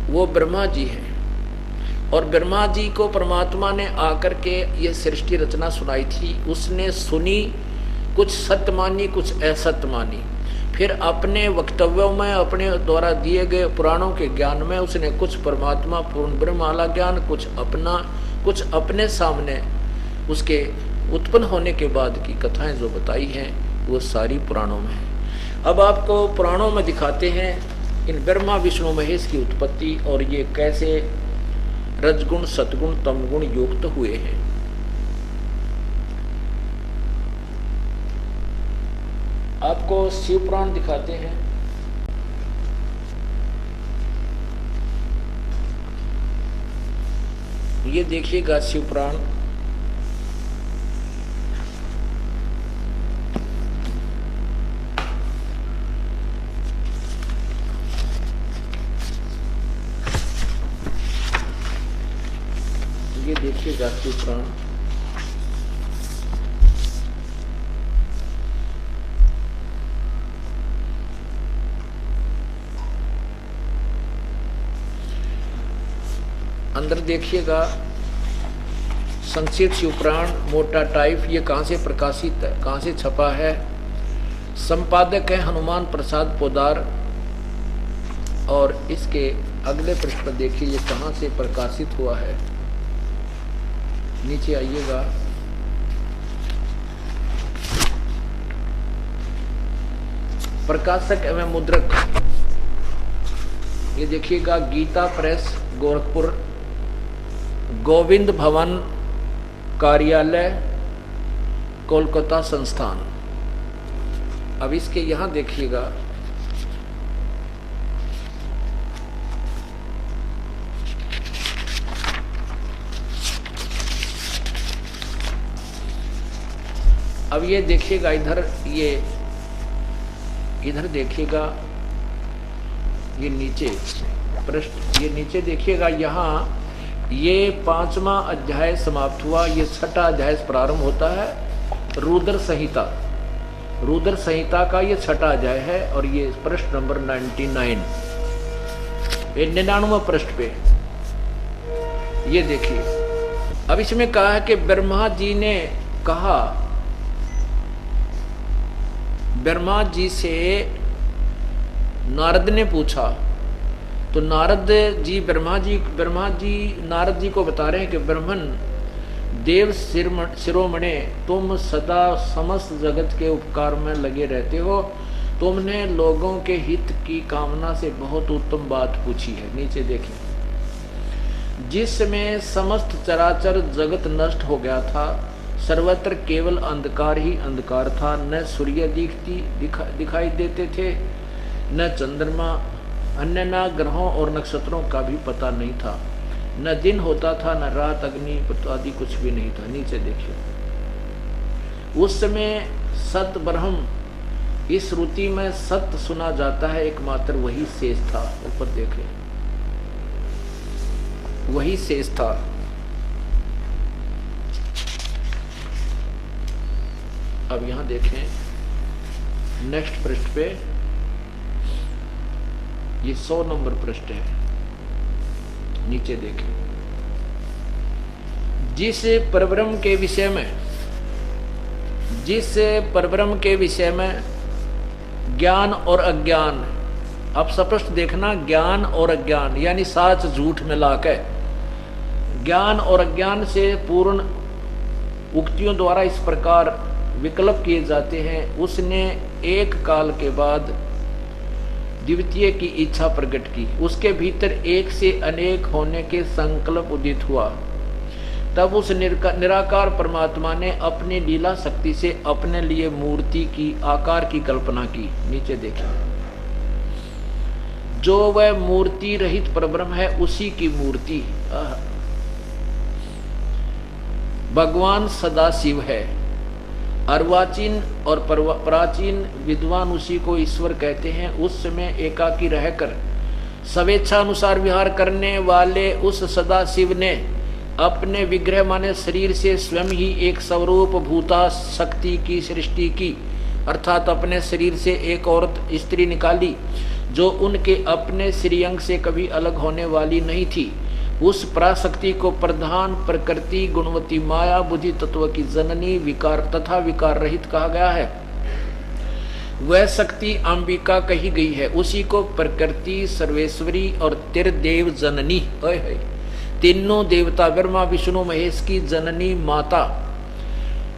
Speaker 1: वो ब्रह्मा जी हैं, और ब्रह्मा जी को परमात्मा ने आकर के ये सृष्टि रचना सुनाई थी। उसने सुनी, कुछ सत्य मानी, कुछ असत्य मानी। फिर अपने वक्तव्यों में, अपने द्वारा दिए गए पुराणों के ज्ञान में उसने कुछ परमात्मा पूर्ण ब्रह्म वाला ज्ञान, कुछ अपने सामने उसके उत्पन्न होने के बाद की कथाएं जो बताई हैं वो सारी पुराणों में है। अब आपको पुराणों में दिखाते हैं इन ब्रह्मा विष्णु महेश की उत्पत्ति, और ये कैसे रजगुण सतगुण तमगुण युक्त हुए हैं। आपको शिव पुराण दिखाते हैं। ये देखिएगा शिव पुराण, ये देखिएगा शिव पुराण। अंदर देखिएगा संक्षिप्त शिवपुराण मोटा टाइप, ये कहाँ से प्रकाशित है, कहाँ से छपा है। संपादक है हनुमान प्रसाद पोदार। और इसके अगले पृष्ठ पर देखिए ये कहाँ से प्रकाशित हुआ है। नीचे आइएगा, प्रकाशक एवं मुद्रक, ये देखिएगा गीता प्रेस गोरखपुर, गोविंद भवन कार्यालय कोलकाता संस्थान। अब इसके यहां देखिएगा, अब ये देखिएगा इधर देखिएगा, ये नीचे पृष्ठ, ये नीचे देखिएगा, यहाँ ये 5वां अध्याय समाप्त हुआ, ये 6ठा अध्याय प्रारंभ होता है। रुद्र संहिता, रुद्र संहिता का ये 6ठा अध्याय है, और ये पृष्ठ नंबर 99, 99वें पृष्ठ पे ये देखिए। अब इसमें कहा है कि ब्रह्मा जी ने कहा, ब्रह्मा जी से नारद ने पूछा, तो नारद जी नारद जी को बता रहे हैं कि ब्रह्मन देव शिरोमणे, तुम सदा समस्त जगत के उपकार में लगे रहते हो, तुमने लोगों के हित की कामना से बहुत उत्तम बात पूछी है। नीचे देखिए, जिसमें समस्त चराचर जगत नष्ट हो गया था, सर्वत्र केवल अंधकार ही अंधकार था, न सूर्य दिखाई देते थे, न चंद्रमा, अन्य न ग्रहों और नक्षत्रों का भी पता नहीं था, न दिन होता था, न रात, अग्नि आदि कुछ भी नहीं था। नीचे देखिए, उस समय सत ब्रह्म, इस श्रुति में सत्य सुना जाता है, एकमात्र वही शेष था। ऊपर देखें, वही शेष था। अब यहां देखें नेक्स्ट पृष्ठ पे, ये 100 नंबर पृष्ठ है। नीचे देखें, जिस परब्रह्म के विषय में ज्ञान और अज्ञान, अब स्पष्ट देखना, ज्ञान और अज्ञान यानी सच झूठ मिलाकर ज्ञान और अज्ञान से पूर्ण उक्तियों द्वारा इस प्रकार विकल्प किए जाते हैं। उसने एक काल के बाद द्वितीय की इच्छा प्रकट की, उसके भीतर एक से अनेक होने के संकल्प उदित हुआ। तब उस निराकार परमात्मा ने अपनी लीला शक्ति से अपने लिए मूर्ति की आकार की कल्पना की। नीचे देखिए, जो वह मूर्ति रहित परब्रह्म है उसी की मूर्ति भगवान सदाशिव है। अर्वाचीन और प्राचीन विद्वान उसी को ईश्वर कहते हैं। उस समय एकाकी रहकर स्वेच्छा अनुसार विहार करने वाले उस सदाशिव ने अपने विग्रह माने शरीर से स्वयं ही एक स्वरूप भूता शक्ति की सृष्टि की, अर्थात अपने शरीर से एक औरत स्त्री निकाली जो उनके अपने श्रीअंग से कभी अलग होने वाली नहीं थी। उस पराशक्ति को प्रधान प्रकृति गुणवती माया बुद्धि तत्व की जननी विकार तथा विकार रहित कहा गया है। वह शक्ति अंबिका कही गई है। उसी को प्रकृति सर्वेश्वरी और त्रिदेव जननी तीनों देवता ब्रह्मा विष्णु महेश की जननी माता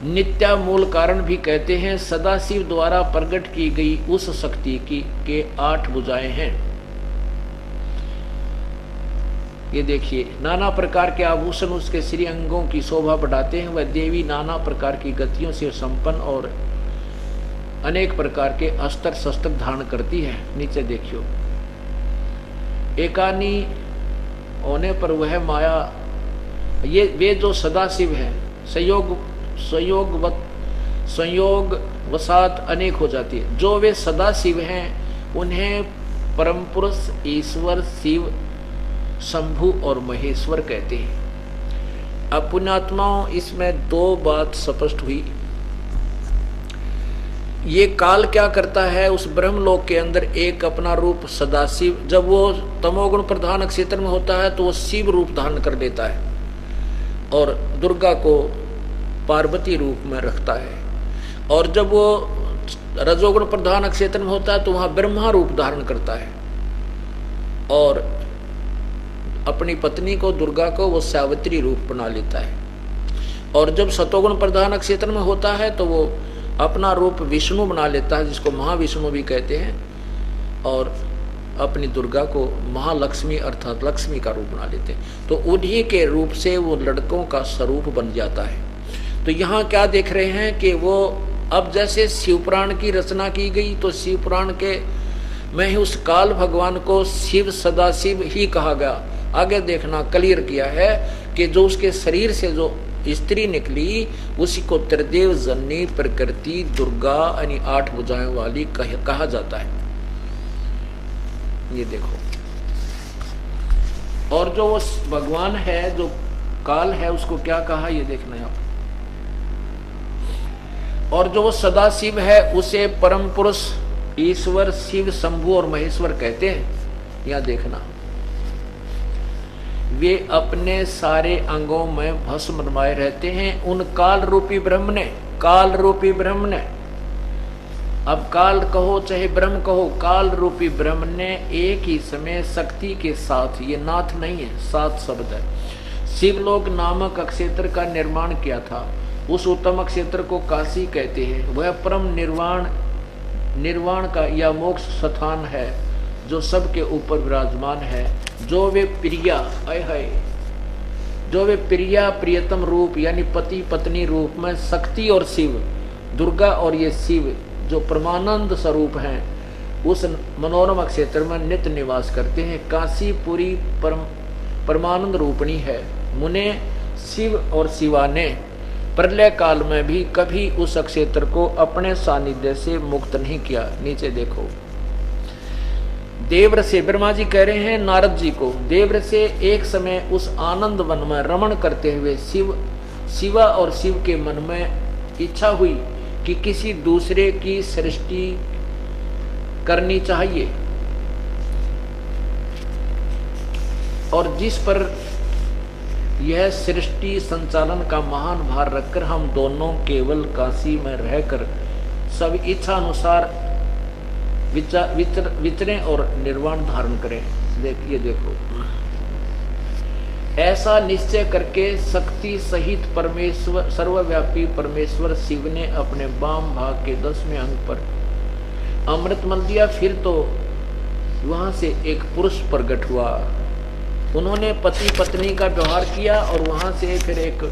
Speaker 1: नित्या मूल कारण भी कहते हैं। सदाशिव द्वारा प्रकट की गई उस शक्ति की के 8 भुजाएं हैं। ये देखिए, नाना प्रकार के आभूषण उसके श्री अंगों की शोभा बढ़ाते हैं। वह देवी नाना प्रकार की गतियों से संपन्न और अनेक प्रकार के अस्त्र शस्त्र धारण करती है। नीचे देखियो, एकानी होने पर वह माया ये वे जो सदाशिव है संयोग वसात अनेक हो जाती है। जो वे सदाशिव हैं उन्हें परम पुरुष ईश्वर शिव शंभु और महेश्वर कहते हैं। अब पुण्यात्माओं, इसमें 2 बात स्पष्ट हुई। ये काल क्या करता है, उस ब्रह्मलोक के अंदर एक अपना रूप सदाशिव, जब वो तमोगुण प्रधान क्षेत्र में होता है तो वो शिव रूप धारण कर लेता है और दुर्गा को पार्वती रूप में रखता है। और जब वो रजोगुण प्रधान क्षेत्र में होता है तो वहां ब्रह्मा रूप धारण करता है और अपनी पत्नी को दुर्गा को वो सावित्री रूप बना लेता है। और जब सतोगुण प्रधान क्षेत्र में होता है तो वो अपना रूप विष्णु बना लेता है, जिसको महाविष्णु भी कहते हैं, और अपनी दुर्गा को महालक्ष्मी अर्थात लक्ष्मी का रूप बना लेते हैं। तो उन्हीं के रूप से वो लड़कों का स्वरूप बन जाता है। तो यहाँ क्या देख रहे हैं कि वो अब जैसे शिवपुराण की रचना की गई तो शिवपुराण के में ही उस काल भगवान को शिव सदाशिव ही कहा गया। आगे देखना, क्लियर किया है कि जो उसके शरीर से जो स्त्री निकली उसी को त्रिदेव जननी प्रकृति दुर्गा यानी 8 भुजाएं वाली कहा जाता है। ये देखो, और जो वो भगवान है जो काल है उसको क्या कहा ये देखना है आप। और जो वो सदाशिव है उसे परम पुरुष ईश्वर शिव शंभु और महेश्वर कहते हैं। यहां देखना, वे अपने सारे अंगों में भस्म रमाए रहते हैं उन काल रूपी ब्रह्म ने अब काल कहो चाहे ब्रह्म कहो, काल रूपी ब्रह्म ने एक ही समय शक्ति के साथ, ये नाथ नहीं है, 7 शब्द है, शिवलोक नामक क्षेत्र का निर्माण किया था। उस उत्तम क्षेत्र को काशी कहते हैं। वह परम निर्वाण का या मोक्ष स्थान है जो सबके ऊपर विराजमान है। जो वे प्रिया प्रियतम रूप यानी पति पत्नी रूप में शक्ति और शिव दुर्गा और ये शिव जो परमानंद स्वरूप हैं उस मनोरम क्षेत्र में नित्य निवास करते हैं। काशी पूरी परमानंद रूपणी है। मुने शिव और शिवा ने प्रलय काल में भी कभी उस क्षेत्र को अपने सानिध्य से मुक्त नहीं किया। नीचे देखो, देव्र से ब्रह्मा जी कह रहे हैं नारद जी को, देव्र से एक समय उस आनंद वन में रमण करते हुए शिवा और शिव के मन में इच्छा हुई कि किसी दूसरे की सृष्टि करनी चाहिए और जिस पर यह सृष्टि संचालन का महान भार रखकर हम दोनों केवल काशी में रहकर सब इच्छा अनुसार विचरें और निर्वाण धारण करें। देखिए देखो, ऐसा निश्चय करके शक्ति सहित परमेश्वर सर्वव्यापी परमेश्वर शिव ने अपने वाम भाग के 10वें अंग पर अमृत मल दिया। फिर तो वहां से एक पुरुष प्रकट हुआ। उन्होंने पति पत्नी का व्यवहार किया और वहां से फिर एक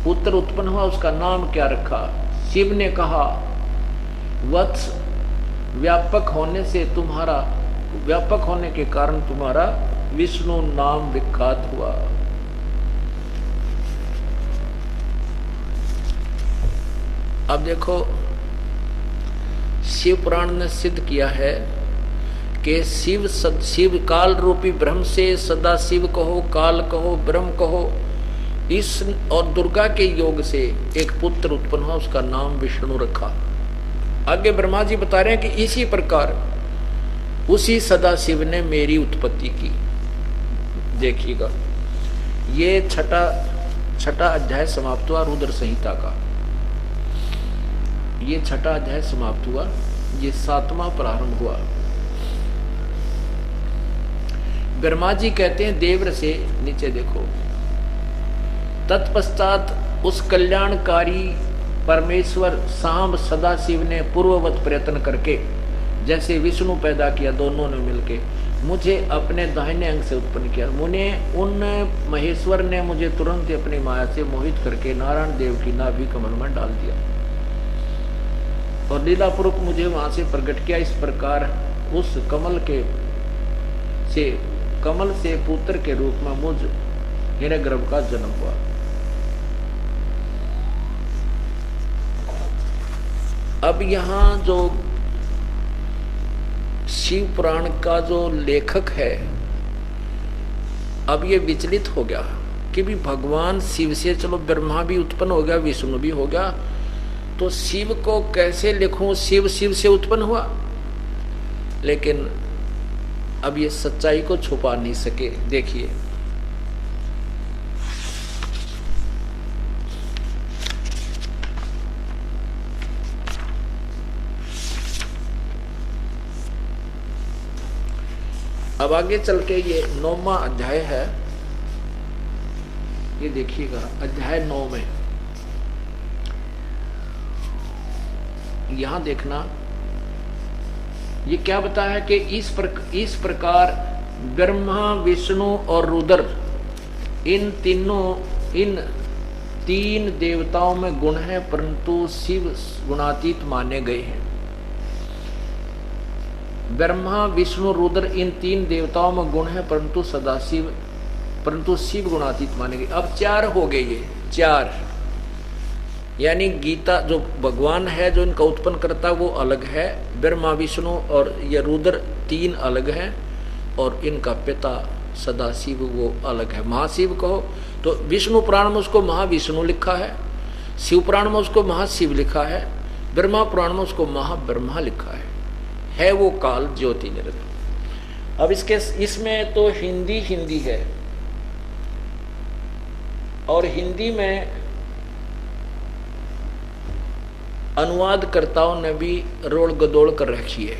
Speaker 1: पुत्र उत्पन्न हुआ। उसका नाम क्या रखा? शिव ने कहा, वत्स व्यापक होने से तुम्हारा व्यापक होने के कारण तुम्हारा विष्णु नाम विख्यात हुआ। अब देखो, शिव पुराण ने सिद्ध किया है कि शिव काल रूपी ब्रह्म से सदा शिव कहो, काल कहो, ब्रह्म कहो, इस और दुर्गा के योग से एक पुत्र उत्पन्न हुआ, उसका नाम विष्णु रखा। आगे ब्रह्मा जी बता रहे हैं कि इसी प्रकार उसी सदा शिव ने मेरी उत्पत्ति की। देखिएगा, ये छठा अध्याय समाप्त हुआ रुद्र संहिता का। ये छठा अध्याय समाप्त हुआ, ये 7वां प्रारंभ हुआ। ब्रह्मा जी कहते हैं देवर से, नीचे देखो, तत्पश्चात उस कल्याणकारी परमेश्वर सांब सदाशिव ने पूर्ववत प्रयत्न करके जैसे विष्णु पैदा किया, दोनों ने मिलके मुझे अपने दाहिने अंग से उत्पन्न किया। उन महेश्वर ने मुझे तुरंत अपनी माया से मोहित करके नारायण देव की नाभि कमल में डाल दिया और लीलापूर्वक मुझे वहां से प्रकट किया। इस प्रकार उस कमल से पुत्र के रूप में मुझ हिरण्यगर्भ का जन्म हुआ। अब यहाँ जो शिव पुराण का जो लेखक है, अब ये विचलित हो गया कि भी भगवान शिव से, चलो ब्रह्मा भी उत्पन्न हो गया, विष्णु भी हो गया, तो शिव को कैसे लिखूं? शिव से उत्पन्न हुआ। लेकिन अब ये सच्चाई को छुपा नहीं सके। देखिए, अब आगे चल के ये 9वां अध्याय है, ये देखिएगा अध्याय 9 में यहां देखना, ये क्या बताया है कि इस प्रकार ब्रह्मा, विष्णु और रुद्र इन तीन देवताओं में गुण है, परंतु शिव गुणातीत माने गए हैं। ब्रह्मा, विष्णु, रुद्र इन 3 देवताओं में गुण है, परंतु शिव गुणातीत माने गए। अब 4 हो गए, ये 4, यानी गीता जो भगवान है जो इनका उत्पन्न करता वो अलग है, ब्रह्मा, विष्णु और ये रुद्र 3 अलग हैं, और इनका पिता सदाशिव वो अलग है। महाशिव कहो तो विष्णु पुराण में उसको महाविष्णु लिखा है, शिव पुराण में उसको महाशिव लिखा है, ब्रह्मा पुराण में उसको महाब्रह्मा लिखा है वो काल ज्योति निरंतर। अब इसमें तो हिंदी है, और हिंदी में अनुवादकर्ताओं ने भी रोड़ गदोड़ कर रखी है।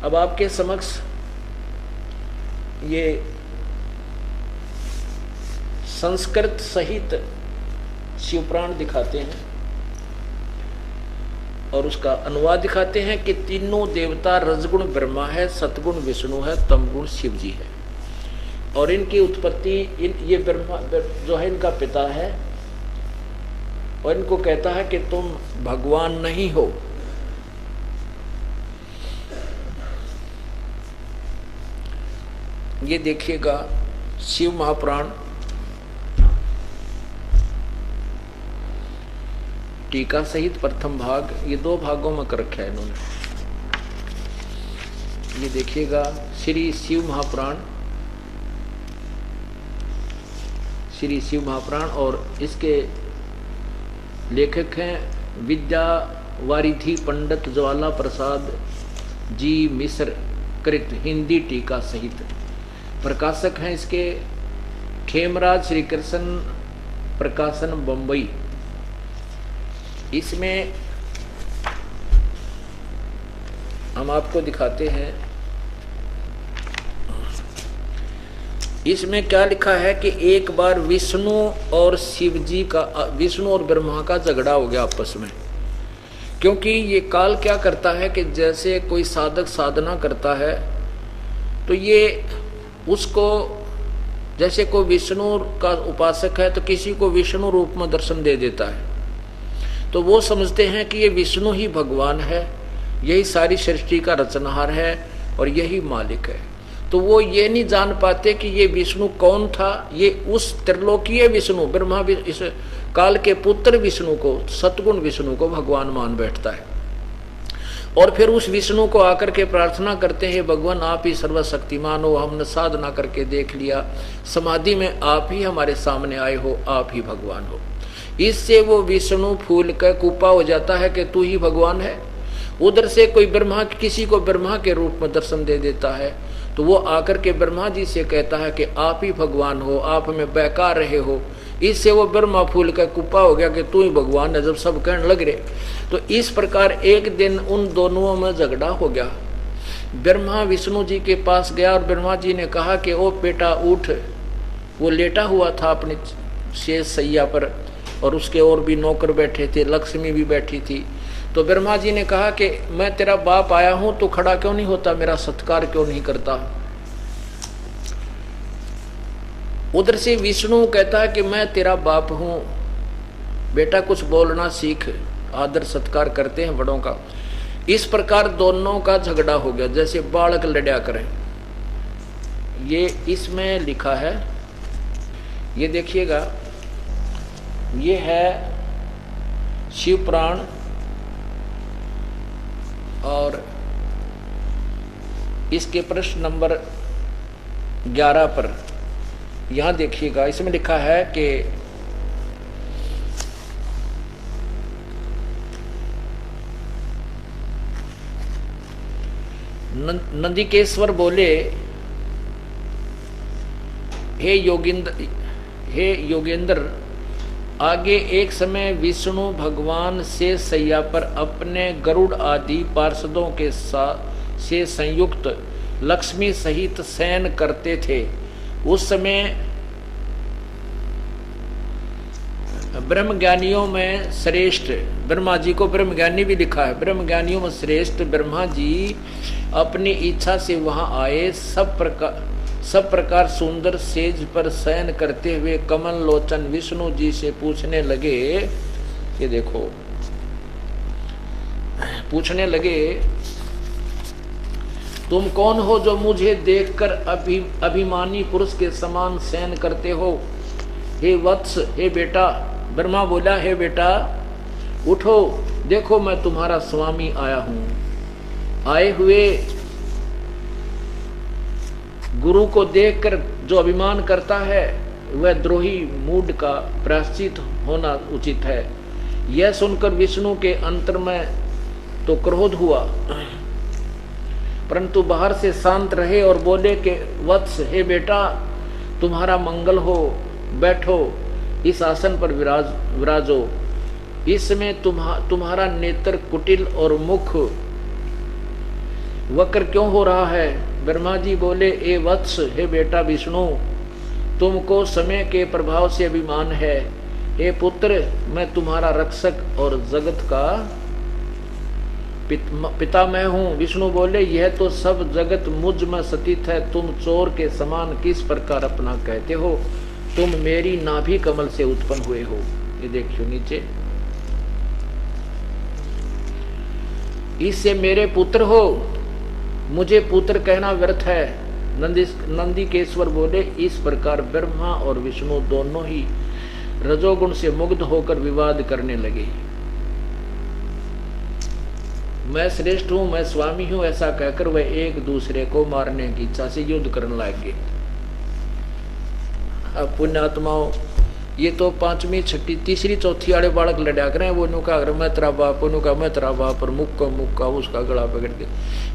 Speaker 1: अब आपके समक्ष ये संस्कृत सहित शिवपुराण दिखाते हैं और उसका अनुवाद दिखाते हैं कि तीनों देवता रजगुण ब्रह्मा है, सतगुण विष्णु है, तमगुण शिव जी है, और इनकी उत्पत्ति ये ब्रह्मा जो है इनका पिता है, और इनको कहता है कि तुम भगवान नहीं हो। ये देखिएगा शिव महापुराण टीका सहित प्रथम भाग, ये 2 भागों में कर रखा है इन्होंने। ये देखिएगा श्री शिव महापुराण, और इसके लेखक हैं विद्या वारिधि पंडित ज्वाला प्रसाद जी मिश्र कृत, हिंदी टीका सहित। प्रकाशक हैं इसके खेमराज श्री कृष्ण प्रकाशन बम्बई। इसमें हम आपको दिखाते हैं, इसमें क्या लिखा है कि एक बार विष्णु और ब्रह्मा का झगड़ा हो गया आपस में, क्योंकि ये काल क्या करता है कि जैसे कोई साधक साधना करता है तो ये उसको, जैसे कोई विष्णु का उपासक है तो किसी को विष्णु रूप में दर्शन दे देता है, तो वो समझते हैं कि ये विष्णु ही भगवान है, यही सारी सृष्टि का रचनहार है, और यही मालिक है। तो वो ये नहीं जान पाते कि ये विष्णु कौन था। ये उस त्रिलोकीय विष्णु ब्रह्मा इस काल के पुत्र विष्णु को, सतगुण विष्णु को भगवान मान बैठता है। और फिर उस विष्णु को आकर के प्रार्थना करते हैं, भगवान आप ही सर्वशक्तिमान हो, हमने साधना करके देख लिया, समाधि में आप ही हमारे सामने आए हो, आप ही भगवान हो। इससे वो विष्णु फूल का कुपा हो जाता है कि तू ही भगवान है। उधर से कोई ब्रह्मा, किसी को ब्रह्मा के रूप में दर्शन दे देता है, तो वो आकर के ब्रह्मा जी से कहता है कि आप ही भगवान हो, आप हमें बहका रहे हो। इससे वो ब्रह्मा फूल का कुपा हो गया कि तू ही भगवान है, जब सब कहने लग रहे। तो इस प्रकार एक दिन उन दोनों में झगड़ा हो गया। ब्रह्मा विष्णु जी के पास गया और ब्रह्मा जी ने कहा कि ओ बेटा उठ। वो लेटा हुआ था अपनी शेष सैया पर और उसके और भी नौकर बैठे थे, लक्ष्मी भी बैठी थी। तो ब्रह्मा जी ने कहा कि मैं तेरा बाप आया हूं, तो खड़ा क्यों नहीं होता, मेरा सत्कार क्यों नहीं करता। उधर से विष्णु कहता है कि मैं तेरा बाप हूं, बेटा कुछ बोलना सीख, आदर सत्कार करते हैं बड़ों का। इस प्रकार दोनों का झगड़ा हो गया, जैसे बालक लड़ा करें। ये इसमें लिखा है, ये देखिएगा, ये है शिव पुराण और इसके प्रश्न नंबर 11 पर यहां देखिएगा, इसमें लिखा है कि नंदिकेश्वर बोले, हे योगेंद्र, आगे एक समय विष्णु भगवान से सैया पर अपने गरुड़ आदि पार्षदों के साथ से संयुक्त लक्ष्मी सहित शयन करते थे। उस समय ब्रह्मज्ञानियों में श्रेष्ठ, ब्रह्मा जी को ब्रह्मज्ञानी भी लिखा है, ब्रह्मज्ञानियों में श्रेष्ठ ब्रह्मा जी अपनी इच्छा से वहां आए। सब प्रकार सुंदर सेज पर शयन करते हुए कमल लोचन विष्णु जी से पूछने लगे, ये देखो, पूछने लगे, तुम कौन हो जो मुझे देखकर अभिमानी पुरुष के समान शयन करते हो। हे वत्स, हे बेटा। ब्रह्मा बोला, हे बेटा उठो, देखो मैं तुम्हारा स्वामी आया हूं। आए हुए गुरु को देखकर जो अभिमान करता है वह द्रोही मूड का प्रायश्चित होना उचित है। यह सुनकर विष्णु के अंतर में तो क्रोध हुआ, परंतु बाहर से शांत रहे और बोले कि वत्स, हे बेटा तुम्हारा मंगल हो, बैठो, इस आसन पर विराजो। इसमें तुम्हारा नेत्र कुटिल और मुख वक्र क्यों हो रहा है। ब्रह्मा जी बोले, ए वत्स, हे बेटा विष्णु, तुमको समय के प्रभाव से अभिमान है। हे पुत्र, मैं तुम्हारा रक्षक और जगत का पिता मैं हूँ। विष्णु बोले, यह तो सब जगत मुझ में स्थित है, तुम चोर के समान किस प्रकार अपना कहते हो। तुम मेरी नाभि कमल से उत्पन्न हुए हो। ये देखियो नीचे, इससे मेरे पुत्र हो, मुझे पुत्र कहना व्यर्थ है। नंदिकेश्वर बोले, इस प्रकार ब्रह्मा और विष्णु दोनों ही रजोगुण से मुग्ध होकर विवाद करने लगे। मैं श्रेष्ठ हूं, मैं स्वामी हूं, ऐसा कहकर वह एक दूसरे को मारने की इच्छा से युद्ध करने लगे। अब पुण्यात्माओं, ये तो पांचवी छठी तीसरी चौथी वाले बालक लड़ा करें। वो नुका मैं तेरा बाप, नुका मैं तेरा बाप, और मुक्का उसका गला पकड़ के।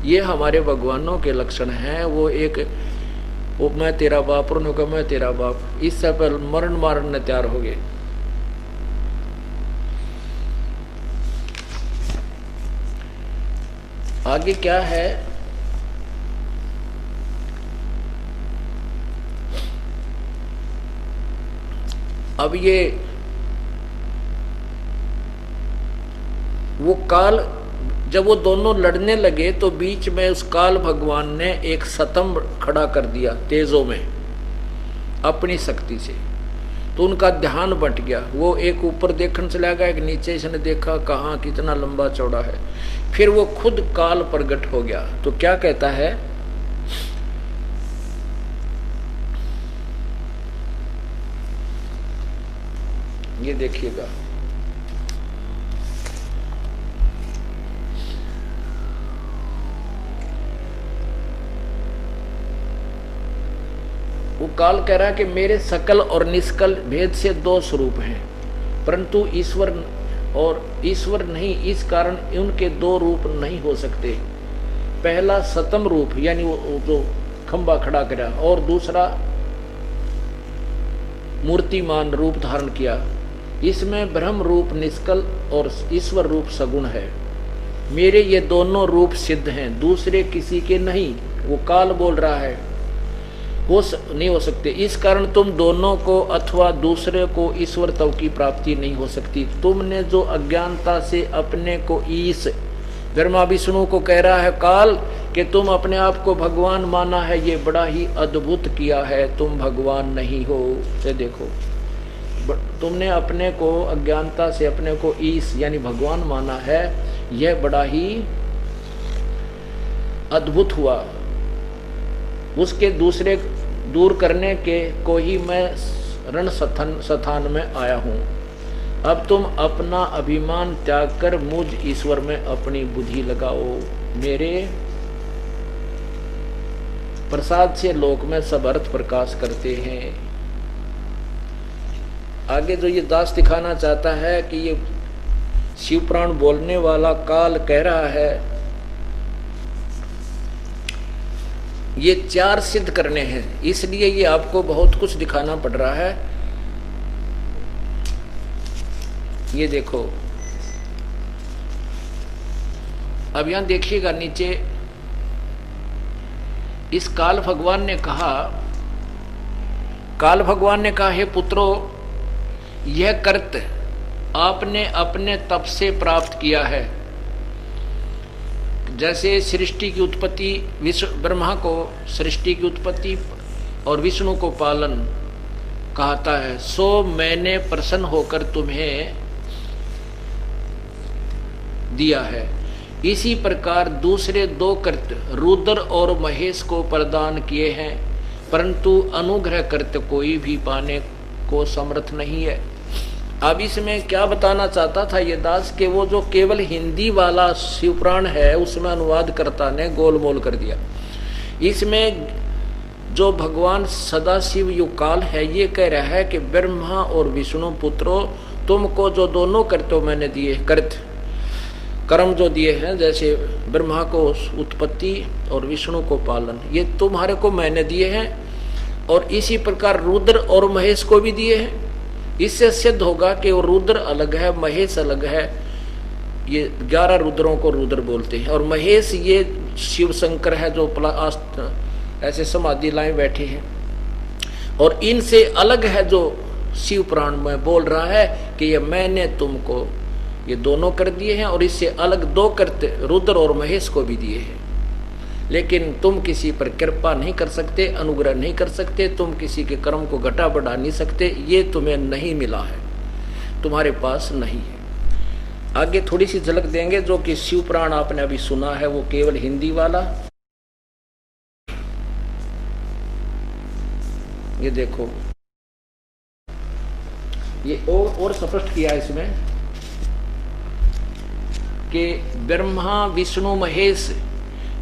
Speaker 1: ये हमारे भगवानों के लक्षण हैं। वो मैं तेरा बाप और नुका मैं तेरा बाप, इससे पर मरण मारने तैयार हो गए। आगे क्या है, अब ये वो काल, जब वो दोनों लड़ने लगे तो बीच में उस काल भगवान ने एक स्तंभ खड़ा कर दिया तेजों में अपनी शक्ति से। तो उनका ध्यान बट गया। वो एक ऊपर देखने चला गया, एक नीचे इसने देखा, कहाँ कितना लंबा चौड़ा है। फिर वो खुद काल प्रकट हो गया। तो क्या कहता है, ये देखिएगा, वो काल कह रहा है कि मेरे सकल और निष्कल भेद से दो स्वरूप हैं, परंतु ईश्वर और ईश्वर नहीं, इस कारण उनके दो रूप नहीं हो सकते। पहला सतम रूप यानी वो जो खंबा खड़ा करा, और दूसरा मूर्तिमान रूप धारण किया। इसमें ब्रह्म रूप निष्कल और ईश्वर रूप सगुण है। मेरे ये दोनों रूप सिद्ध हैं, दूसरे किसी के नहीं। वो काल बोल रहा है, नहीं हो सकते। इस कारण तुम दोनों को अथवा दूसरे को ईश्वर तव की प्राप्ति नहीं हो सकती। तुमने जो अज्ञानता से अपने को ईश, ब्रह्मा विष्णु को कह रहा है काल कि तुम अपने आप को भगवान माना है, ये बड़ा ही अद्भुत किया है, तुम भगवान नहीं हो। ये देखो, तुमने अपने को अज्ञानता से अपने को ईश यानी भगवान माना है, यह बड़ा ही अद्भुत हुआ। उसके दूसरे दूर करने के को ही मैं रण स्थान में आया हूँ। अब तुम अपना अभिमान त्याग कर मुझ ईश्वर में अपनी बुद्धि लगाओ। मेरे प्रसाद से लोक में सब अर्थ प्रकाश करते हैं। आगे जो ये दास दिखाना चाहता है कि ये शिवपुराण बोलने वाला काल कह रहा है, ये चार सिद्ध करने हैं, इसलिए ये आपको बहुत कुछ दिखाना पड़ रहा है। ये देखो, अब यहां देखिएगा नीचे, इस काल भगवान ने कहा, हे पुत्रों, यह कर्त आपने अपने तप से प्राप्त किया है। जैसे सृष्टि की उत्पत्ति, ब्रह्मा को सृष्टि की उत्पत्ति और विष्णु को पालन कहता है, सो मैंने प्रसन्न होकर तुम्हें दिया है। इसी प्रकार दूसरे दो कर्त रुद्र और महेश को प्रदान किए हैं, परंतु अनुग्रह कर्त कोई भी पाने को समर्थ नहीं है। अब इसमें क्या बताना चाहता था ये दास के वो जो केवल हिंदी वाला शिवपुराण है उसमें अनुवादकर्ता ने गोलमोल कर दिया। इसमें जो भगवान सदाशिव युकाल है ये कह रहा है कि ब्रह्मा और विष्णु पुत्रों, तुमको जो दोनों कर्तव्य मैंने दिए, कर्म जो दिए हैं, जैसे ब्रह्मा को उत्पत्ति और विष्णु को पालन, ये तुम्हारे को मैंने दिए हैं, और इसी प्रकार रुद्र और महेश को भी दिए हैं। इससे सिद्ध होगा कि वो रुद्र अलग है, महेश अलग है। ये 11 रुद्रों को रुद्र बोलते हैं, और महेश ये शिव शंकर है जो ऐसे समाधि लाए बैठे हैं, और इनसे अलग है जो शिव पुराण में बोल रहा है कि ये मैंने तुमको ये दोनों कर दिए हैं, और इससे अलग दो करते रुद्र और महेश को भी दिए हैं। लेकिन तुम किसी पर कृपा नहीं कर सकते, अनुग्रह नहीं कर सकते, तुम किसी के कर्म को घटा बढ़ा नहीं सकते, ये तुम्हें नहीं मिला है, तुम्हारे पास नहीं है। आगे थोड़ी सी झलक देंगे, जो कि शिव पुराण आपने अभी सुना है वो केवल हिंदी वाला। ये देखो, ये और स्पष्ट किया इसमें कि ब्रह्मा विष्णु महेश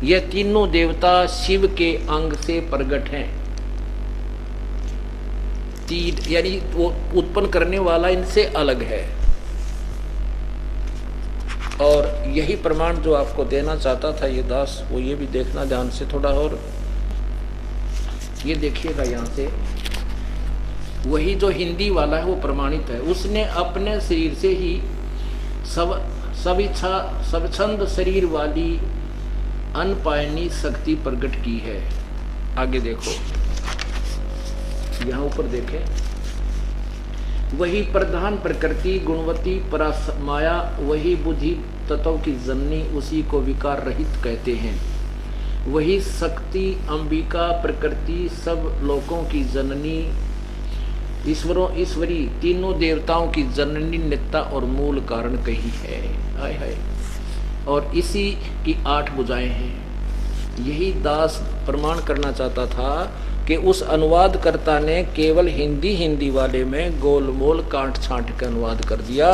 Speaker 1: ये तीनों देवता शिव के अंग से प्रकट हैं। यानी वो उत्पन्न करने वाला इनसे अलग है। और यही प्रमाण जो आपको देना चाहता था ये दास, वो ये भी देखना ध्यान से थोड़ा, और ये देखिएगा यहाँ से, वही जो हिंदी वाला है वो प्रमाणित है। उसने अपने शरीर से ही स्वच्छंद शरीर वाली अनपायनी शक्ति प्रकट की है। आगे देखो, यहाँ ऊपर देखें, वही प्रधान प्रकृति गुणवती परामाया, वही बुद्धि तत्व की जननी, उसी को विकार रहित कहते हैं। वही शक्ति अंबिका प्रकृति सब लोकों की जननी, ईश्वरों ईश्वरी तीनों देवताओं की जननी नेता और मूल कारण कही है। हाय हाय। और इसी की 8 भुजाएं हैं। यही दास प्रमाण करना चाहता था कि उस अनुवादकर्ता ने केवल हिंदी वाले में गोलमोल काट छांट के अनुवाद कर दिया,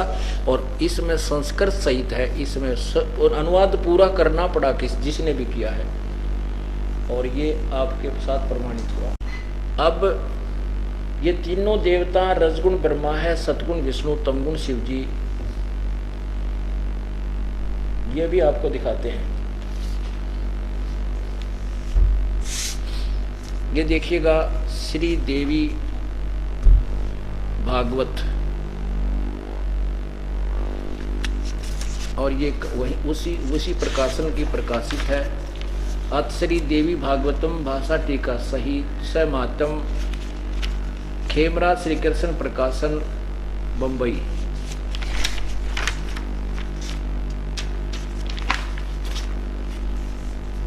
Speaker 1: और इसमें संस्कृत सहित है, इसमें और अनुवाद पूरा करना पड़ा जिसने भी किया है, और ये आपके साथ प्रमाणित हुआ। अब ये तीनों देवता रजगुण ब्रह्मा है, सतगुण विष्णु, तमगुण शिव जी, ये भी आपको दिखाते हैं। ये देखिएगा श्री देवी भागवत, और ये वही उसी प्रकाशन की प्रकाशित है। अत श्री देवी भागवतम भाषा टीका सहित समातम, खेमराज श्री कृष्ण प्रकाशन, बंबई।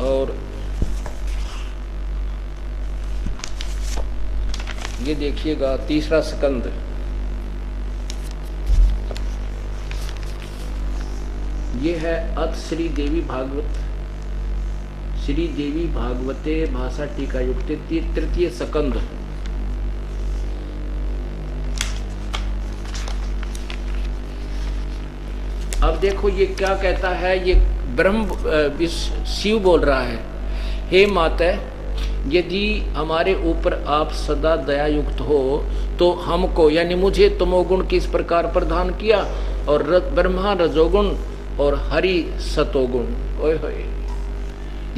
Speaker 1: और ये देखिएगा तीसरा स्कंद, ये है अत श्री देवी भागवत, श्री देवी भागवते भाषा टीका युक्त तृतीय स्कंद। अब देखो ये क्या कहता है, ये ब्रह्म शिव बोल रहा है, हे माता यदि हमारे ऊपर आप सदा दया युक्त हो तो हमको यानी मुझे तमोगुण किस प्रकार प्रदान किया, और ब्रह्मा रजोगुण और हरि सतोगुण। ओए होए,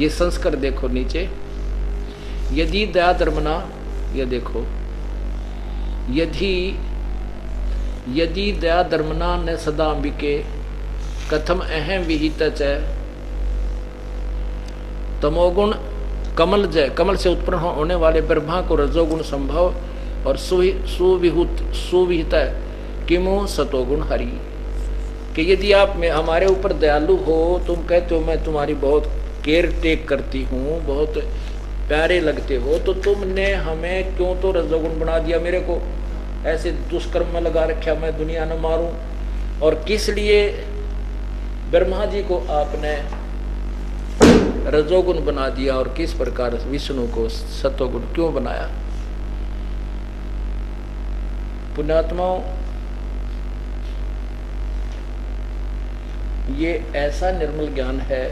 Speaker 1: ये संस्कार देखो नीचे, यदि दया धर्मना, ये देखो यदि दया धर्मना न सदा अंबिके कथम अहम विहित च तमोगुण कमल जय, कमल से उत्पन्न होने वाले ब्रह्मा को रजोगुण संभव और सुविहित किमो सतोगुण हरि, कि यदि आप में हमारे ऊपर दयालु हो, तुम कहते हो मैं तुम्हारी बहुत केयर टेक करती हूँ, बहुत प्यारे लगते हो, तो तुमने हमें क्यों तो रजोगुण बना दिया, मेरे को ऐसे दुष्कर्म में लगा रखा, मैं दुनिया न मारूं, और किस लिए ब्रह्मा जी को आपने रजोगुण बना दिया, और किस प्रकार विष्णु को सतोगुण क्यों बनाया। पुण्यात्माओं, ये ऐसा निर्मल ज्ञान है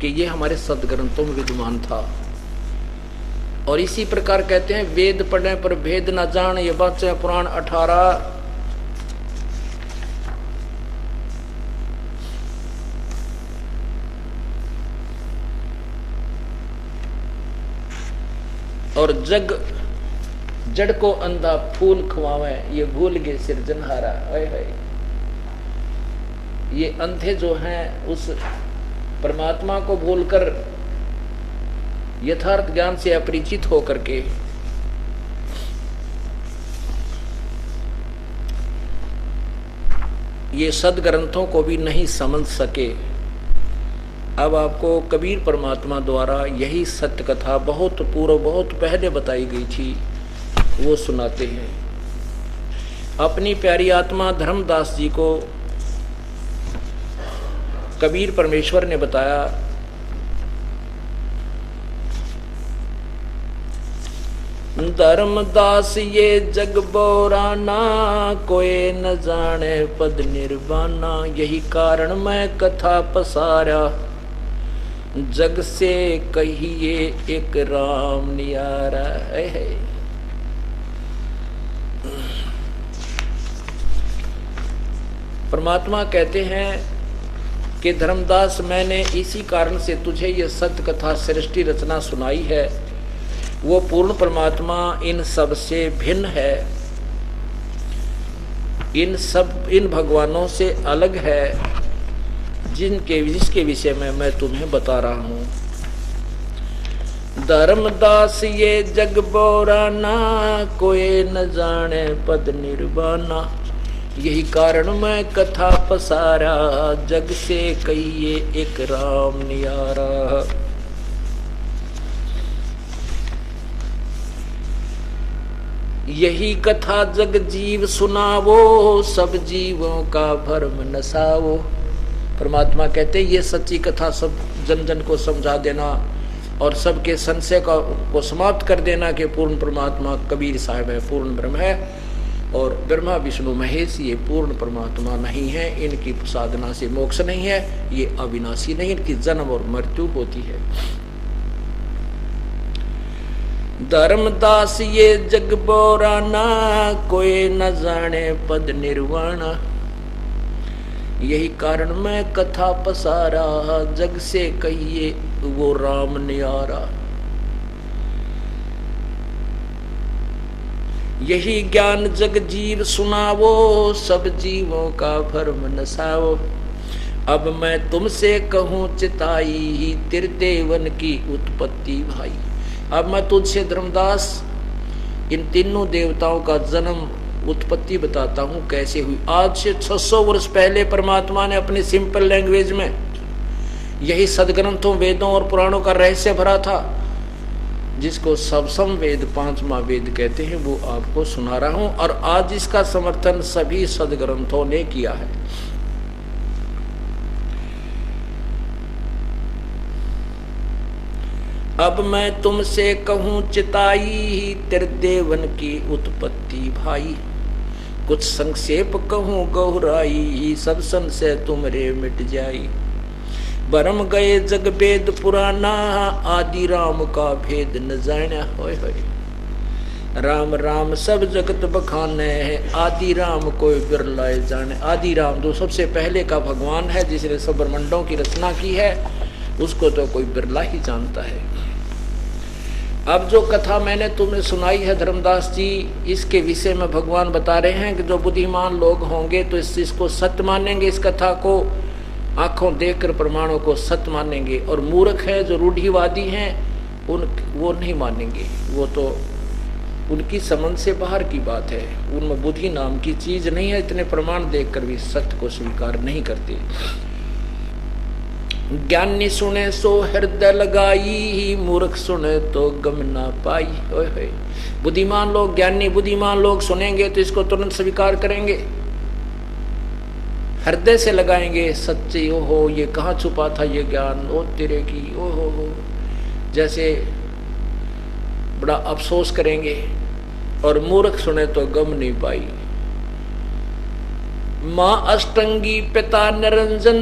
Speaker 1: कि ये हमारे सदग्रंथों में विद्यमान था। और इसी प्रकार कहते हैं वेद पढ़ने पर भेद न जान, ये बात है पुराण 18। और जड़ को अंधा फूल खुआवे, ये भूल गए सिरजनहारा। ये अंधे जो हैं उस परमात्मा को भूलकर यथार्थ ज्ञान से अपरिचित होकर के ये सदग्रंथों को भी नहीं समझ सके। अब आपको कबीर परमात्मा द्वारा यही सत्य कथा बहुत पूर्व बहुत पहले बताई गई थी, वो सुनाते हैं। अपनी प्यारी आत्मा धर्मदास जी को कबीर परमेश्वर ने बताया, धर्मदास ये जग बोराना, कोई न जाने पद निर्वाणा, यही कारण मैं कथा पसारा, जग से कहिए एक राम नियारा है। परमात्मा कहते हैं कि धर्मदास मैंने इसी कारण से तुझे ये सत्य कथा सृष्टि रचना सुनाई है। वो पूर्ण परमात्मा इन सब से भिन्न है, इन भगवानों से अलग है, जिसके विषय में मैं तुम्हें बता रहा हूँ। धर्मदास ये जग बोराना, कोई न जाने पद निर्वाणा, यही कारण मैं कथा पसारा, जग से कहिए एक राम नियारा। यही कथा जग जीव सुनावो, सब जीवों का भरम नसावो। परमात्मा कहते ये सच्ची कथा सब जन जन को समझा देना और सबके संशय को समाप्त कर देना कि पूर्ण परमात्मा कबीर साहब है, पूर्ण ब्रह्म है, और ब्रह्मा विष्णु महेश ये पूर्ण परमात्मा नहीं है, इनकी साधना से मोक्ष नहीं है, ये अविनाशी नहीं, इनकी जन्म और मृत्यु होती है। धर्मदास ये जग बोराना, कोई न जाने पद निर्वाणा। यही कारण मैं कथा पसारा, जग से कहिए वो राम न्यारा। यही ज्ञान जग जीव सुनावो, सब जीवों का भरम नसावो। अब मैं तुमसे कहूँ चिताई, त्रिदेवन की उत्पत्ति भाई। अब मैं तुझसे धर्मदास इन तीनों देवताओं का जन्म उत्पत्ति बताता हूँ कैसे हुई। आज से 600 वर्ष पहले परमात्मा ने अपनी सिंपल लैंग्वेज में यही सदग्रंथों, वेदों और पुराणों का रहस्य भरा था, जिसको सवसम वेद, पांचवा वेद कहते हैं, वो आपको सुना रहा हूं। और आज इसका समर्थन सभी सदग्रंथों ने किया है। अब मैं तुमसे कहूं चिताई, त्रिदेवन की उत्पत्ति भाई। कुछ संक्षेप कहूं गहराई, सब संशय तुमरे मिट जाई। भरम गए जग वेद पुराना, आदि राम का भेद न जाना। होय होय राम राम सब जगत बखाने है, आदि राम कोई बिरला जाने। आदि राम जो सबसे पहले का भगवान है, जिसने सब ब्रह्मांडों की रचना की है, उसको तो कोई बिरला ही जानता है। अब जो कथा मैंने तुम्हें सुनाई है धर्मदास जी, इसके विषय में भगवान बता रहे हैं कि जो बुद्धिमान लोग होंगे तो इस चीज को सत्य मानेंगे, इस कथा को आंखों देखकर प्रमाणों को सत्य मानेंगे, और मूर्ख है जो रूढ़िवादी हैं वो नहीं मानेंगे। वो तो उनकी समझ से बाहर की बात है, उनमें बुद्धि नाम की चीज नहीं है। इतने प्रमाण देखकर भी सत्य को स्वीकार नहीं करते। ज्ञानी सुने सो हृदय लगाई, मूर्ख सुने तो गम ना पाई। ओए होए बुद्धिमान लोग, ज्ञानी बुद्धिमान लोग सुनेंगे तो इसको तुरंत स्वीकार करेंगे, हृदय से लगाएंगे। सच्चे ओ हो, ये कहाँ छुपा था ये ज्ञान, ओ तेरे की ओ हो, जैसे बड़ा अफसोस करेंगे। और मूर्ख सुने तो गम नहीं पाई। माँ अष्टंगी पिता निरंजन,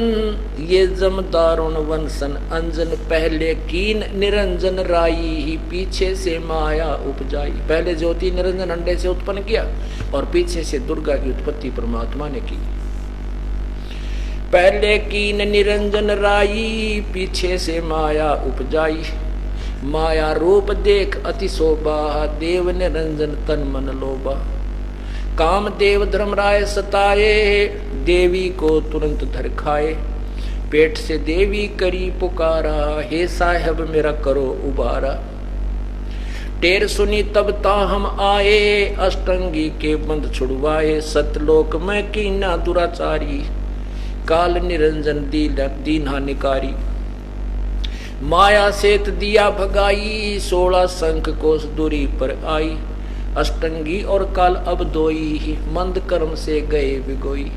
Speaker 1: ये जमदारुण वंशन अंजन। पहले कीन निरंजन राई, पीछे से माया उपजाई। पहले ज्योति निरंजन अंडे से उत्पन्न किया और पीछे से दुर्गा की उत्पत्ति परमात्मा ने की। पहले कीन निरंजन राई, पीछे से माया उपजाई। माया रूप देख अति शोभा, देव निरंजन तन मन लोभा। काम देव धर्मराय सताए, देवी को तुरंत धर खाए। पेट से देवी करी पुकारा, हे साहब मेरा करो उबारा। टेर सुनी तब ता हम आए, अष्टंगी के बंद छुड़वाए। सतलोक में कीना दुराचारी, काल निरंजन दीन निकारी। माया सेत दिया भगाई, 16 शंख कोस दूरी पर आई। अष्टंगी और काल अब दोई, मंद कर्म से गए बिगोई।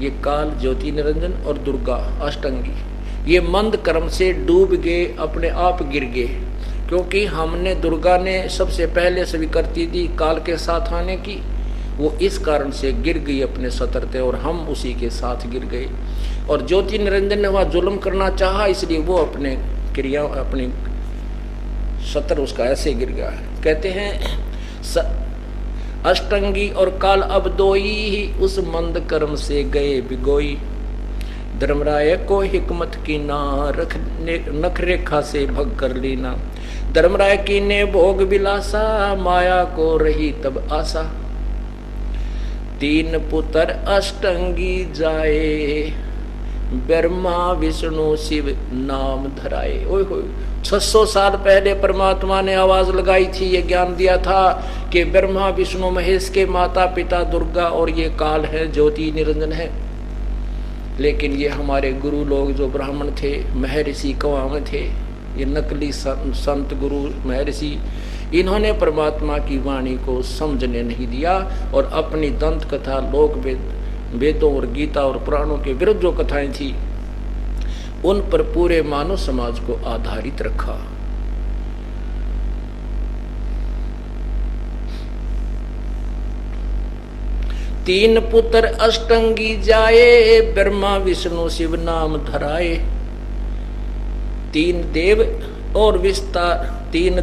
Speaker 1: ये काल ज्योति निरंजन और दुर्गा अष्टंगी, ये मंद कर्म से डूब गए, अपने आप गिर गए। क्योंकि हमने, दुर्गा ने सबसे पहले स्वीकृति दी काल के साथ आने की, वो इस कारण से गिर गई अपने सतरते, और हम उसी के साथ गिर गए। और ज्योति निरंजन ने वहां जुल्म करना चाहा, इसलिए वो अपने क्रिया, अपनी सतर उसका ऐसे गिर गया। कहते हैं अष्टंगी और काल अब दोई, उस मंद कर्म से गए बिगोई। धर्मराय को हिकमत की ना, नख रेखा से भग कर लेना। धर्मराय की ने भोग विलासा, माया को रही तब आशा। 3 पुत्र अष्टंगी जाए, ब्रह्मा विष्णु शिव नाम धराए। ओए होए 600 साल पहले परमात्मा ने आवाज लगाई थी, ये ज्ञान दिया था कि ब्रह्मा विष्णु महेश के माता पिता दुर्गा और ये काल है, ज्योति निरंजन है। लेकिन ये हमारे गुरु लोग जो ब्राह्मण थे, महर्षि कौवा में थे, ये नकली संत गुरु महर्षि, इन्होंने परमात्मा की वाणी को समझने नहीं दिया और अपनी दंत कथा, लोक वेदों और गीता और पुराणों के विरुद्ध जो कथाएं थी उन पर पूरे मानव समाज को आधारित रखा। तीन पुत्र अष्टंगी जाए, ब्रह्मा विष्णु शिव नाम धराए। तीन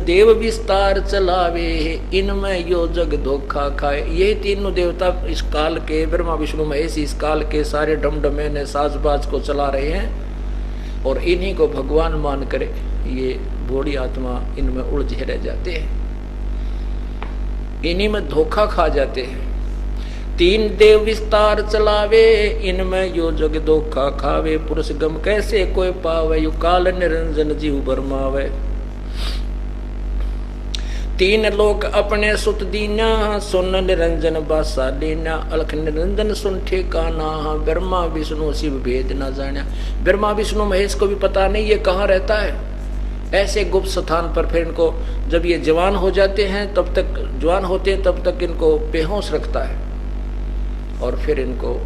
Speaker 1: देव विस्तार चलावे, इनमें यो जग धोखा खाए। यही तीनों देवता इस काल के, ब्रह्मा विष्णु महेश, इस काल के सारे डमडमे ने साजबाज को चला रहे हैं और इन्हीं को भगवान मान कर ये बूढ़ी आत्मा इनमें उलझे रह जाते हैं, इन्हीं में धोखा खा जाते हैं। तीन देव विस्तार चलावे, इनमें यो जग धोखा खावे। पुरुष गम कैसे कोई पावे, यु काल निरंजन जीव बरमावे। तीन लोक अपने सुत दीना, सुन निरंजन बासा लेना। अलख निरंजन सुन ठिकाना, ब्रह्मा विष्णु शिव भेद न जाना। ब्रह्मा विष्णु महेश को भी पता नहीं ये कहाँ रहता है, ऐसे गुप्त स्थान पर। फिर इनको जब ये जवान हो जाते हैं, तब तक जवान होते हैं तब तक इनको बेहोश रखता है और फिर इनको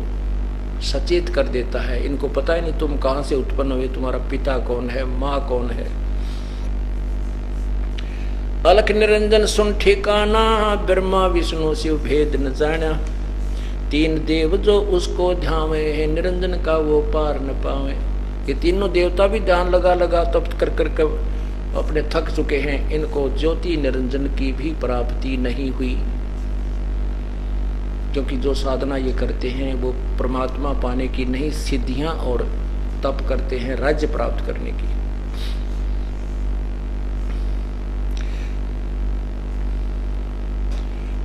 Speaker 1: सचेत कर देता है। इनको पता ही नहीं तुम कहां से उत्पन्न हुए, तुम्हारा पिता कौन है, माँ कौन है। अलख निरंजन सुन ठिकाना, ब्रह्मा विष्णु शिव भेद न जाना। तीन देव जो उसको ध्यावे, निरंजन का वो पार न पावे। ये तीनों देवता भी ध्यान लगा तप कर अपने थक चुके हैं, इनको ज्योति निरंजन की भी प्राप्ति नहीं हुई। क्योंकि जो साधना ये करते हैं वो परमात्मा पाने की नहीं, सिद्धियां और तप करते हैं राज्य प्राप्त करने की।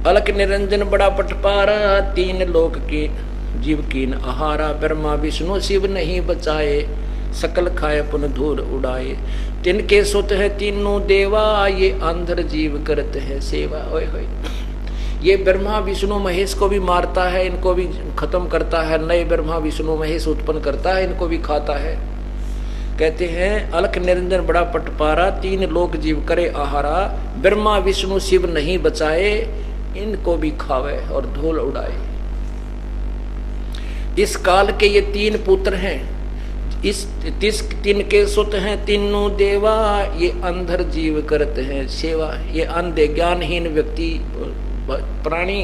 Speaker 1: अलख निरंजन बड़ा पटपारा, तीन लोक के जीव कीन आहारा। ब्रह्मा विष्णु शिव नहीं बचाए, सकल खाए पुन धूल उड़ाए। तिनके सुत है तीनों देवा, ये अंधर जीव करते हैं सेवा। ओए होए, ये ब्रह्मा विष्णु महेश को भी मारता है, इनको भी खत्म करता है, नए ब्रह्मा विष्णु महेश उत्पन्न करता है, इनको भी खाता है। कहते हैं अलख निरंजन बड़ा पटपारा, तीन लोक जीव करे आहारा। ब्रह्मा विष्णु शिव नहीं बचाए, इनको भी खावे और धूल उड़ाए। इस काल के ये तीन पुत्र हैं, इस तीन के सुत हैं तीनों देवा, ये अंधर जीव करते हैं सेवा। ये अंधे ज्ञानहीन व्यक्ति प्राणी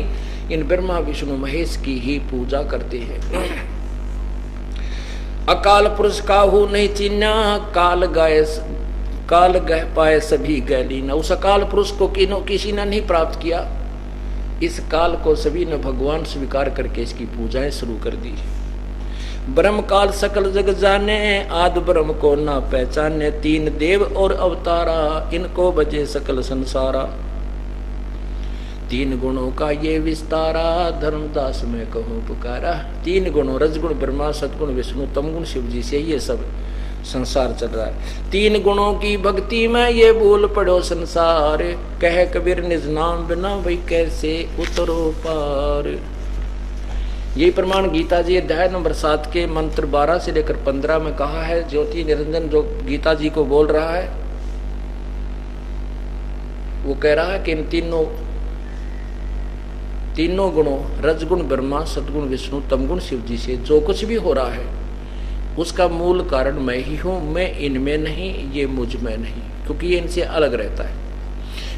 Speaker 1: इन ब्रह्मा विष्णु महेश की ही पूजा करते हैं। अकाल पुरुष काहू नहीं चिन्ना, काल गह पाए सभी गैलीना। उस अकाल पुरुष को किसी ने नहीं प्राप्त किया, इस काल को सभी ने भगवान स्वीकार करके इसकी पूजाएं शुरू कर दी। ब्रह्म काल सकल जग जाने, आदि ब्रह्म को ना पहचाने। तीन देव और अवतारा, इनको बजे सकल संसारा। तीन गुणों का ये विस्तारा, धर्मदास में कहूँ पुकारा। तीन गुणों, रजगुण ब्रह्मा, सदगुण विष्णु, तमगुण शिव जी से ये सब संसार चल रहा है। तीन गुणों की भक्ति में ये भूल पड़ो संसार, कह कबीर निज नाम बिना वही कैसे उतरो पार। ये प्रमाण गीता जी अध्याय नंबर 7 के मंत्र 12 से लेकर 15 में कहा है। ज्योति निरंजन जो गीता जी को बोल रहा है वो कह रहा है कि इन तीनों गुणों, रजगुण ब्रह्मा, सदगुण विष्णु, तमगुण शिव जी से जो कुछ भी हो रहा है उसका मूल कारण मैं ही हूं। मैं इनमें नहीं, ये मुझ में नहीं, क्योंकि ये इनसे अलग रहता है।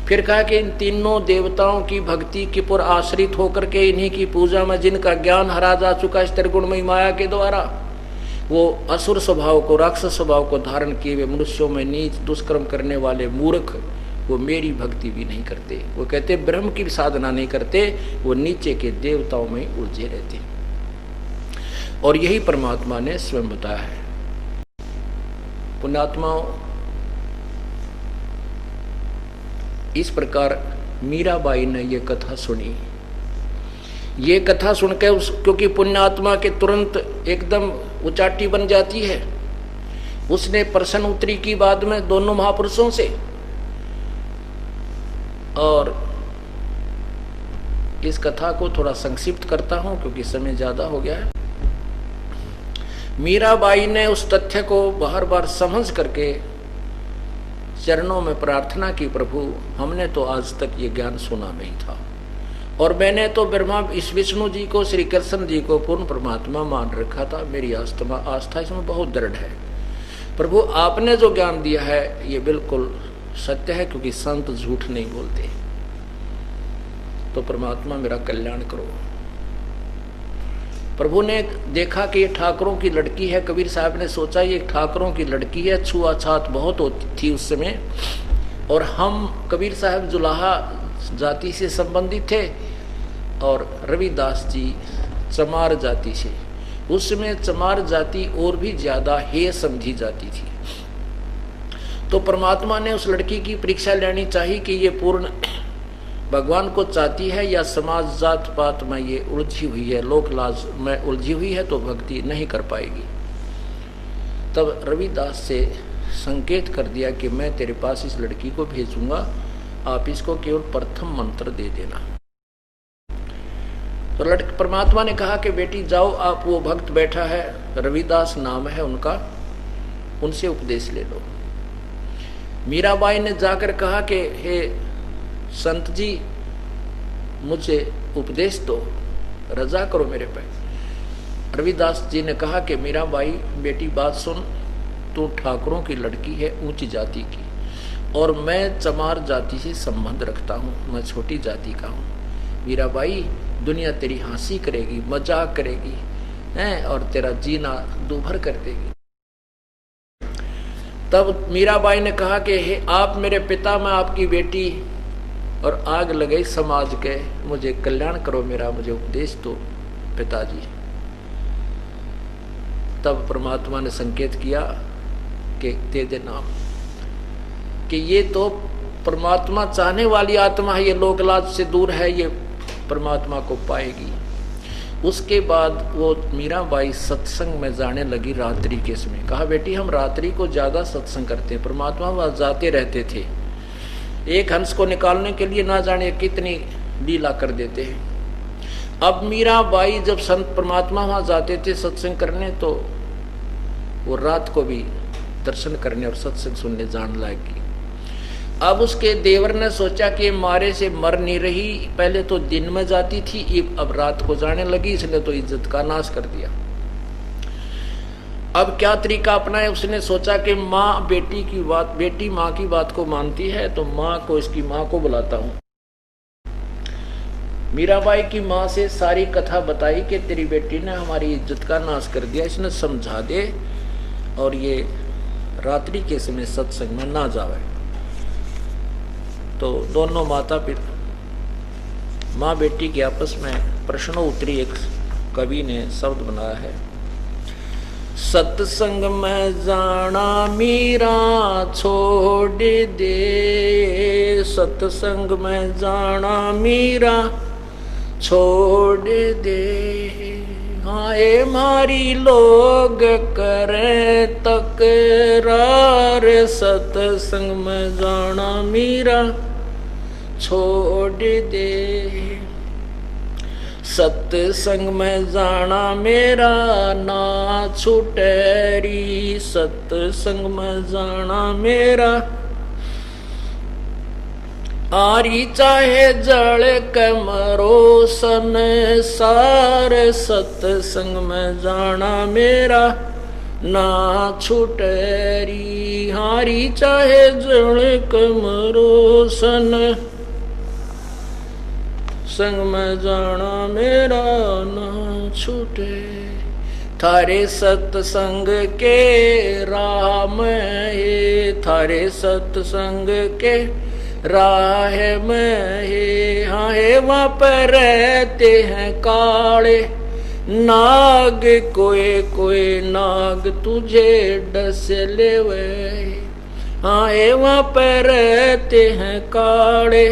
Speaker 1: फिर कहा कि इन तीनों देवताओं की भक्ति के पर आश्रित होकर के इन्हीं की पूजा में जिनका ज्ञान हरा जा चुका है त्रिगुणमयी माया के द्वारा, वो असुर स्वभाव को, राक्षस स्वभाव को धारण किए हुए मनुष्यों में नीच दुष्कर्म करने वाले मूर्ख, वो मेरी भक्ति भी नहीं करते। वो कहते ब्रह्म की साधना नहीं करते, वो नीचे के देवताओं में उलझे रहते। और यही परमात्मा ने स्वयं बताया है। पुण्यात्माओं, इस प्रकार मीराबाई ने ये कथा सुनी। ये कथा सुनकर क्योंकि पुण्यात्मा के तुरंत एकदम उचाटी बन जाती है, उसने प्रश्न उत्तरी की बाद में दोनों महापुरुषों से। और इस कथा को थोड़ा संक्षिप्त करता हूं क्योंकि समय ज्यादा हो गया है। मीराबाई ने उस तथ्य को बार बार समझ करके चरणों में प्रार्थना की, प्रभु हमने तो आज तक ये ज्ञान सुना नहीं था, और मैंने तो ब्रह्मा इस विष्णु जी को, श्री कृष्ण जी को पूर्ण परमात्मा मान रखा था। मेरी आस्था इसमें बहुत दृढ़ है। प्रभु आपने जो ज्ञान दिया है ये बिल्कुल सत्य है, क्योंकि संत झूठ नहीं बोलते। तो परमात्मा मेरा कल्याण करो। प्रभु ने देखा कि ये ठाकुरों की लड़की है। कबीर साहब ने सोचा ये ठाकुरों की लड़की है, छुआछात बहुत होती थी उस समय, और हम कबीर साहब जुलाहा जाति से संबंधित थे और रविदास जी चमार जाति से। उस समय चमार जाति और भी ज्यादा हेय समझी जाती थी। तो परमात्मा ने उस लड़की की परीक्षा लेनी चाहिए कि ये पूर्ण भगवान को चाहती है या समाज जात पात में ये उलझी हुई है, लोक लाज में उलझी हुई है, तो भक्ति नहीं कर पाएगी। तब रविदास से संकेत कर दिया कि मैं तेरे पास इस लड़की को भेजूंगा, आप इसको केवल प्रथम मंत्र दे देना। तो परमात्मा ने कहा कि बेटी जाओ, आप वो भक्त बैठा है, रविदास नाम है उनका, उनसे उपदेश ले लो। मीराबाई ने जाकर कहा कि हे संत जी मुझे उपदेश दो, रजा करो मेरे पे। रविदास जी ने कहा कि मीराबाई बेटी बात सुन, तू ठाकुरों की लड़की है, ऊंची जाति की, और मैं चमार जाति से संबंध रखता हूँ, मैं छोटी जाति का हूँ। मीराबाई दुनिया तेरी हंसी करेगी, मजाक करेगी हैं, और तेरा जीना दूभर कर देगी। तब मीराबाई ने कहा कि हे आप मेरे पिता, मैं आपकी बेटी, और आग लगे समाज के, मुझे कल्याण करो मेरा, मुझे उपदेश दो पिताजी। तब परमात्मा ने संकेत किया कि दे दे नाम, कि ये तो परमात्मा चाहने वाली आत्मा है, ये लोकलाज से दूर है, ये परमात्मा को पाएगी। उसके बाद वो मीराबाई सत्संग में जाने लगी रात्रि के समय। कहा बेटी हम रात्रि को ज्यादा सत्संग करते हैं, परमात्मा वहां जाते रहते थे, एक हंस को निकालने के लिए ना जाने कितनी लीला कर देते हैं। अब मीराबाई जब संत परमात्मा वहां जाते थे सत्संग करने, तो वो रात को भी दर्शन करने और सत्संग सुनने जान लगी। अब उसके देवर ने सोचा कि मारे से मर नहीं रही, पहले तो दिन में जाती थी, अब रात को जाने लगी, इसने तो इज्जत का नाश कर दिया। अब क्या तरीका अपना है, उसने सोचा कि माँ बेटी की बात, बेटी माँ की बात को मानती है, तो माँ को, इसकी माँ को बुलाता हूँ। मीराबाई की माँ से सारी कथा बताई कि तेरी बेटी ने हमारी इज्जत का नाश कर दिया, इसने समझा दे और ये रात्रि के समय सत्संग में ना जावे। तो दोनों माता पिता, माँ बेटी के आपस में प्रश्नोत्तरी एक कवि ने शब्द बनाया है। सत्संग में जाना मीरा छोड़ दे, सत्संग में जाना मीरा छोड़ दे, हाय मारी लोग करे तकरार, सत्संग में जाना मीरा छोड़ दे, सत्संग में जाना मेरा ना छूटेरी, सत्संग में जाना मेरा आरी चाहे जड़ कमरो संसार, सत्संग में जाना मेरा ना छूटेरी, हारी चाहे जड़ कमरो संग में जाना मेरा ना छूटे, थारे सत्संग के राह में हे, थारे सत्संग के राह में हे, हाँ हे वहाँ पर रहते हैं काले नाग, कोई कोई नाग तुझे डस लेवे, हाँ हे वहाँ पर रहते हैं काले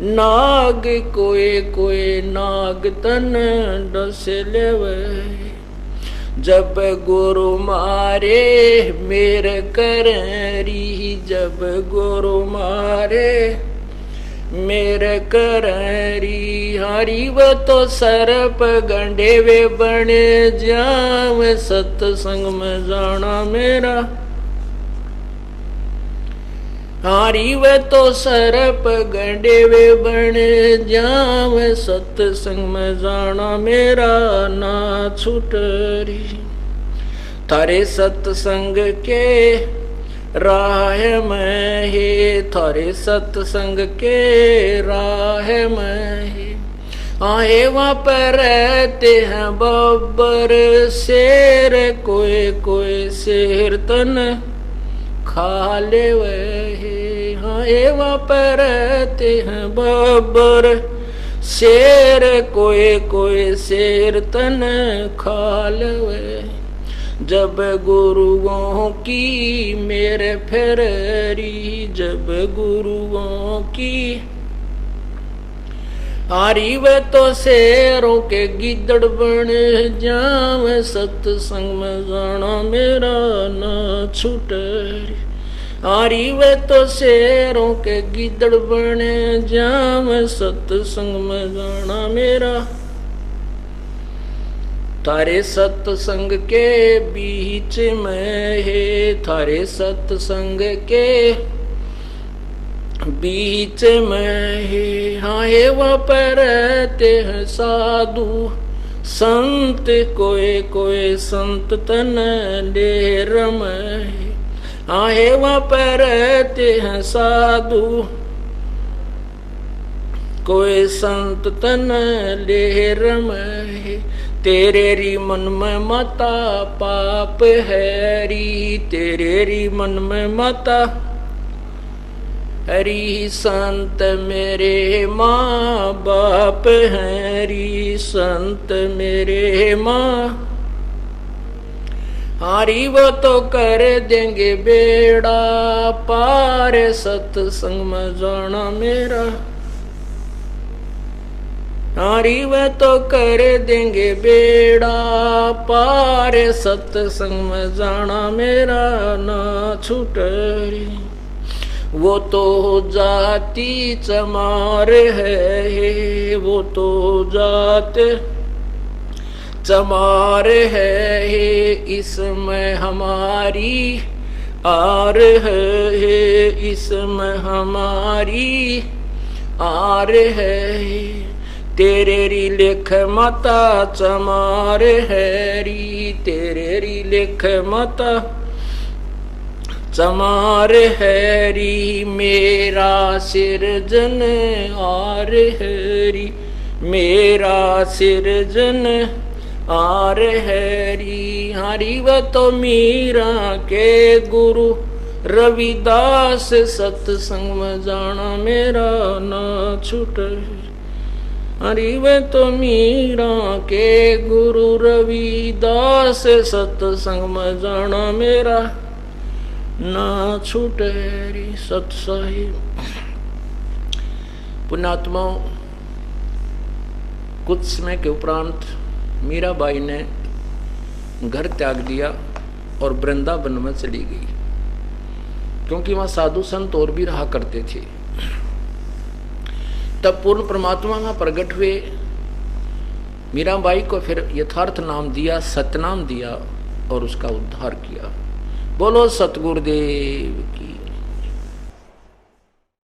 Speaker 1: नाग, कोई कोई नाग तन डस लेवे, जब गुरु मारे मेरे करी, जब गुरु मारे मेरे करी, हरी वो तो सरप गंडे वे बने जावे, सत्संग में जाना मेरा हारी वे तो सरप गंडे वे बन जाव सत्संग में जाना मेरा ना छूटरी। थारे सत्संग के राह में ही, थारे सत्संग के राह में ही आए वहाँ पर रहते हैं बब्बर शेर, कोई कोई शेर तन खा ले वही। आए वहाँ पर रहते हैं बब्बर शेर, कोई कोई शेर तन खा ले वही। जब गुरुओं की मेरे फेरी, जब गुरुओं की हारी वे तो शेरों के गिदड़ बन जाव सत्संग में जाना मेरा ना छूटे। हारी वे तो शेरों के गिदड़ बन जाव सत्संग में जाना मेरा। थारे सत्संग के बीच में है, थारे सत्संग के बीच में है। हाँ हे वहाँ पर रहते हैं साधु संत, कोई कोई संत तन ले रमे। हाँ हे वहाँ पर रहते हैं साधु कोई संत तन ले रमे। तेरे री मन में माता पाप है री, तेरे री मन में माता हरी। संत मेरे माँ बाप हैं री, संत मेरे माँ। हारी वो तो कर देंगे बेड़ा पार, सत्संग में जाना मेरा। हारी वे तो कर देंगे बेड़ा पार, सत्संग में जाना मेरा ना छूटरी। वो तो जाति चमार है, वो तो जात चमार है, इसमें हमारी आर है, इसमें हमारी आर है। तेरे री लेख माता चमार है री, तेरे री लेख माता चमार है री। मेरा सिरजन आर है री, मेरा सिरजन आर है री। हरी व तो मीरा के गुरु रविदास, सत्संग में जाना मेरा ना छूटे। हरि वे तो मीरा के गुरु रविदास, सत्संग में जाना मेरा ना छूटे री। सत्साहिब पुण्यात्मा, कुछ समय के उपरांत मीराबाई ने घर त्याग दिया और वृंदावन में चली गई, क्योंकि वहां साधु संत और भी रहा करते थे। तब पूर्ण परमात्मा वहां प्रकट हुए। मीराबाई को फिर यथार्थ नाम दिया, सतनाम दिया और उसका उद्धार किया। बोलो सतगुरुदेव की।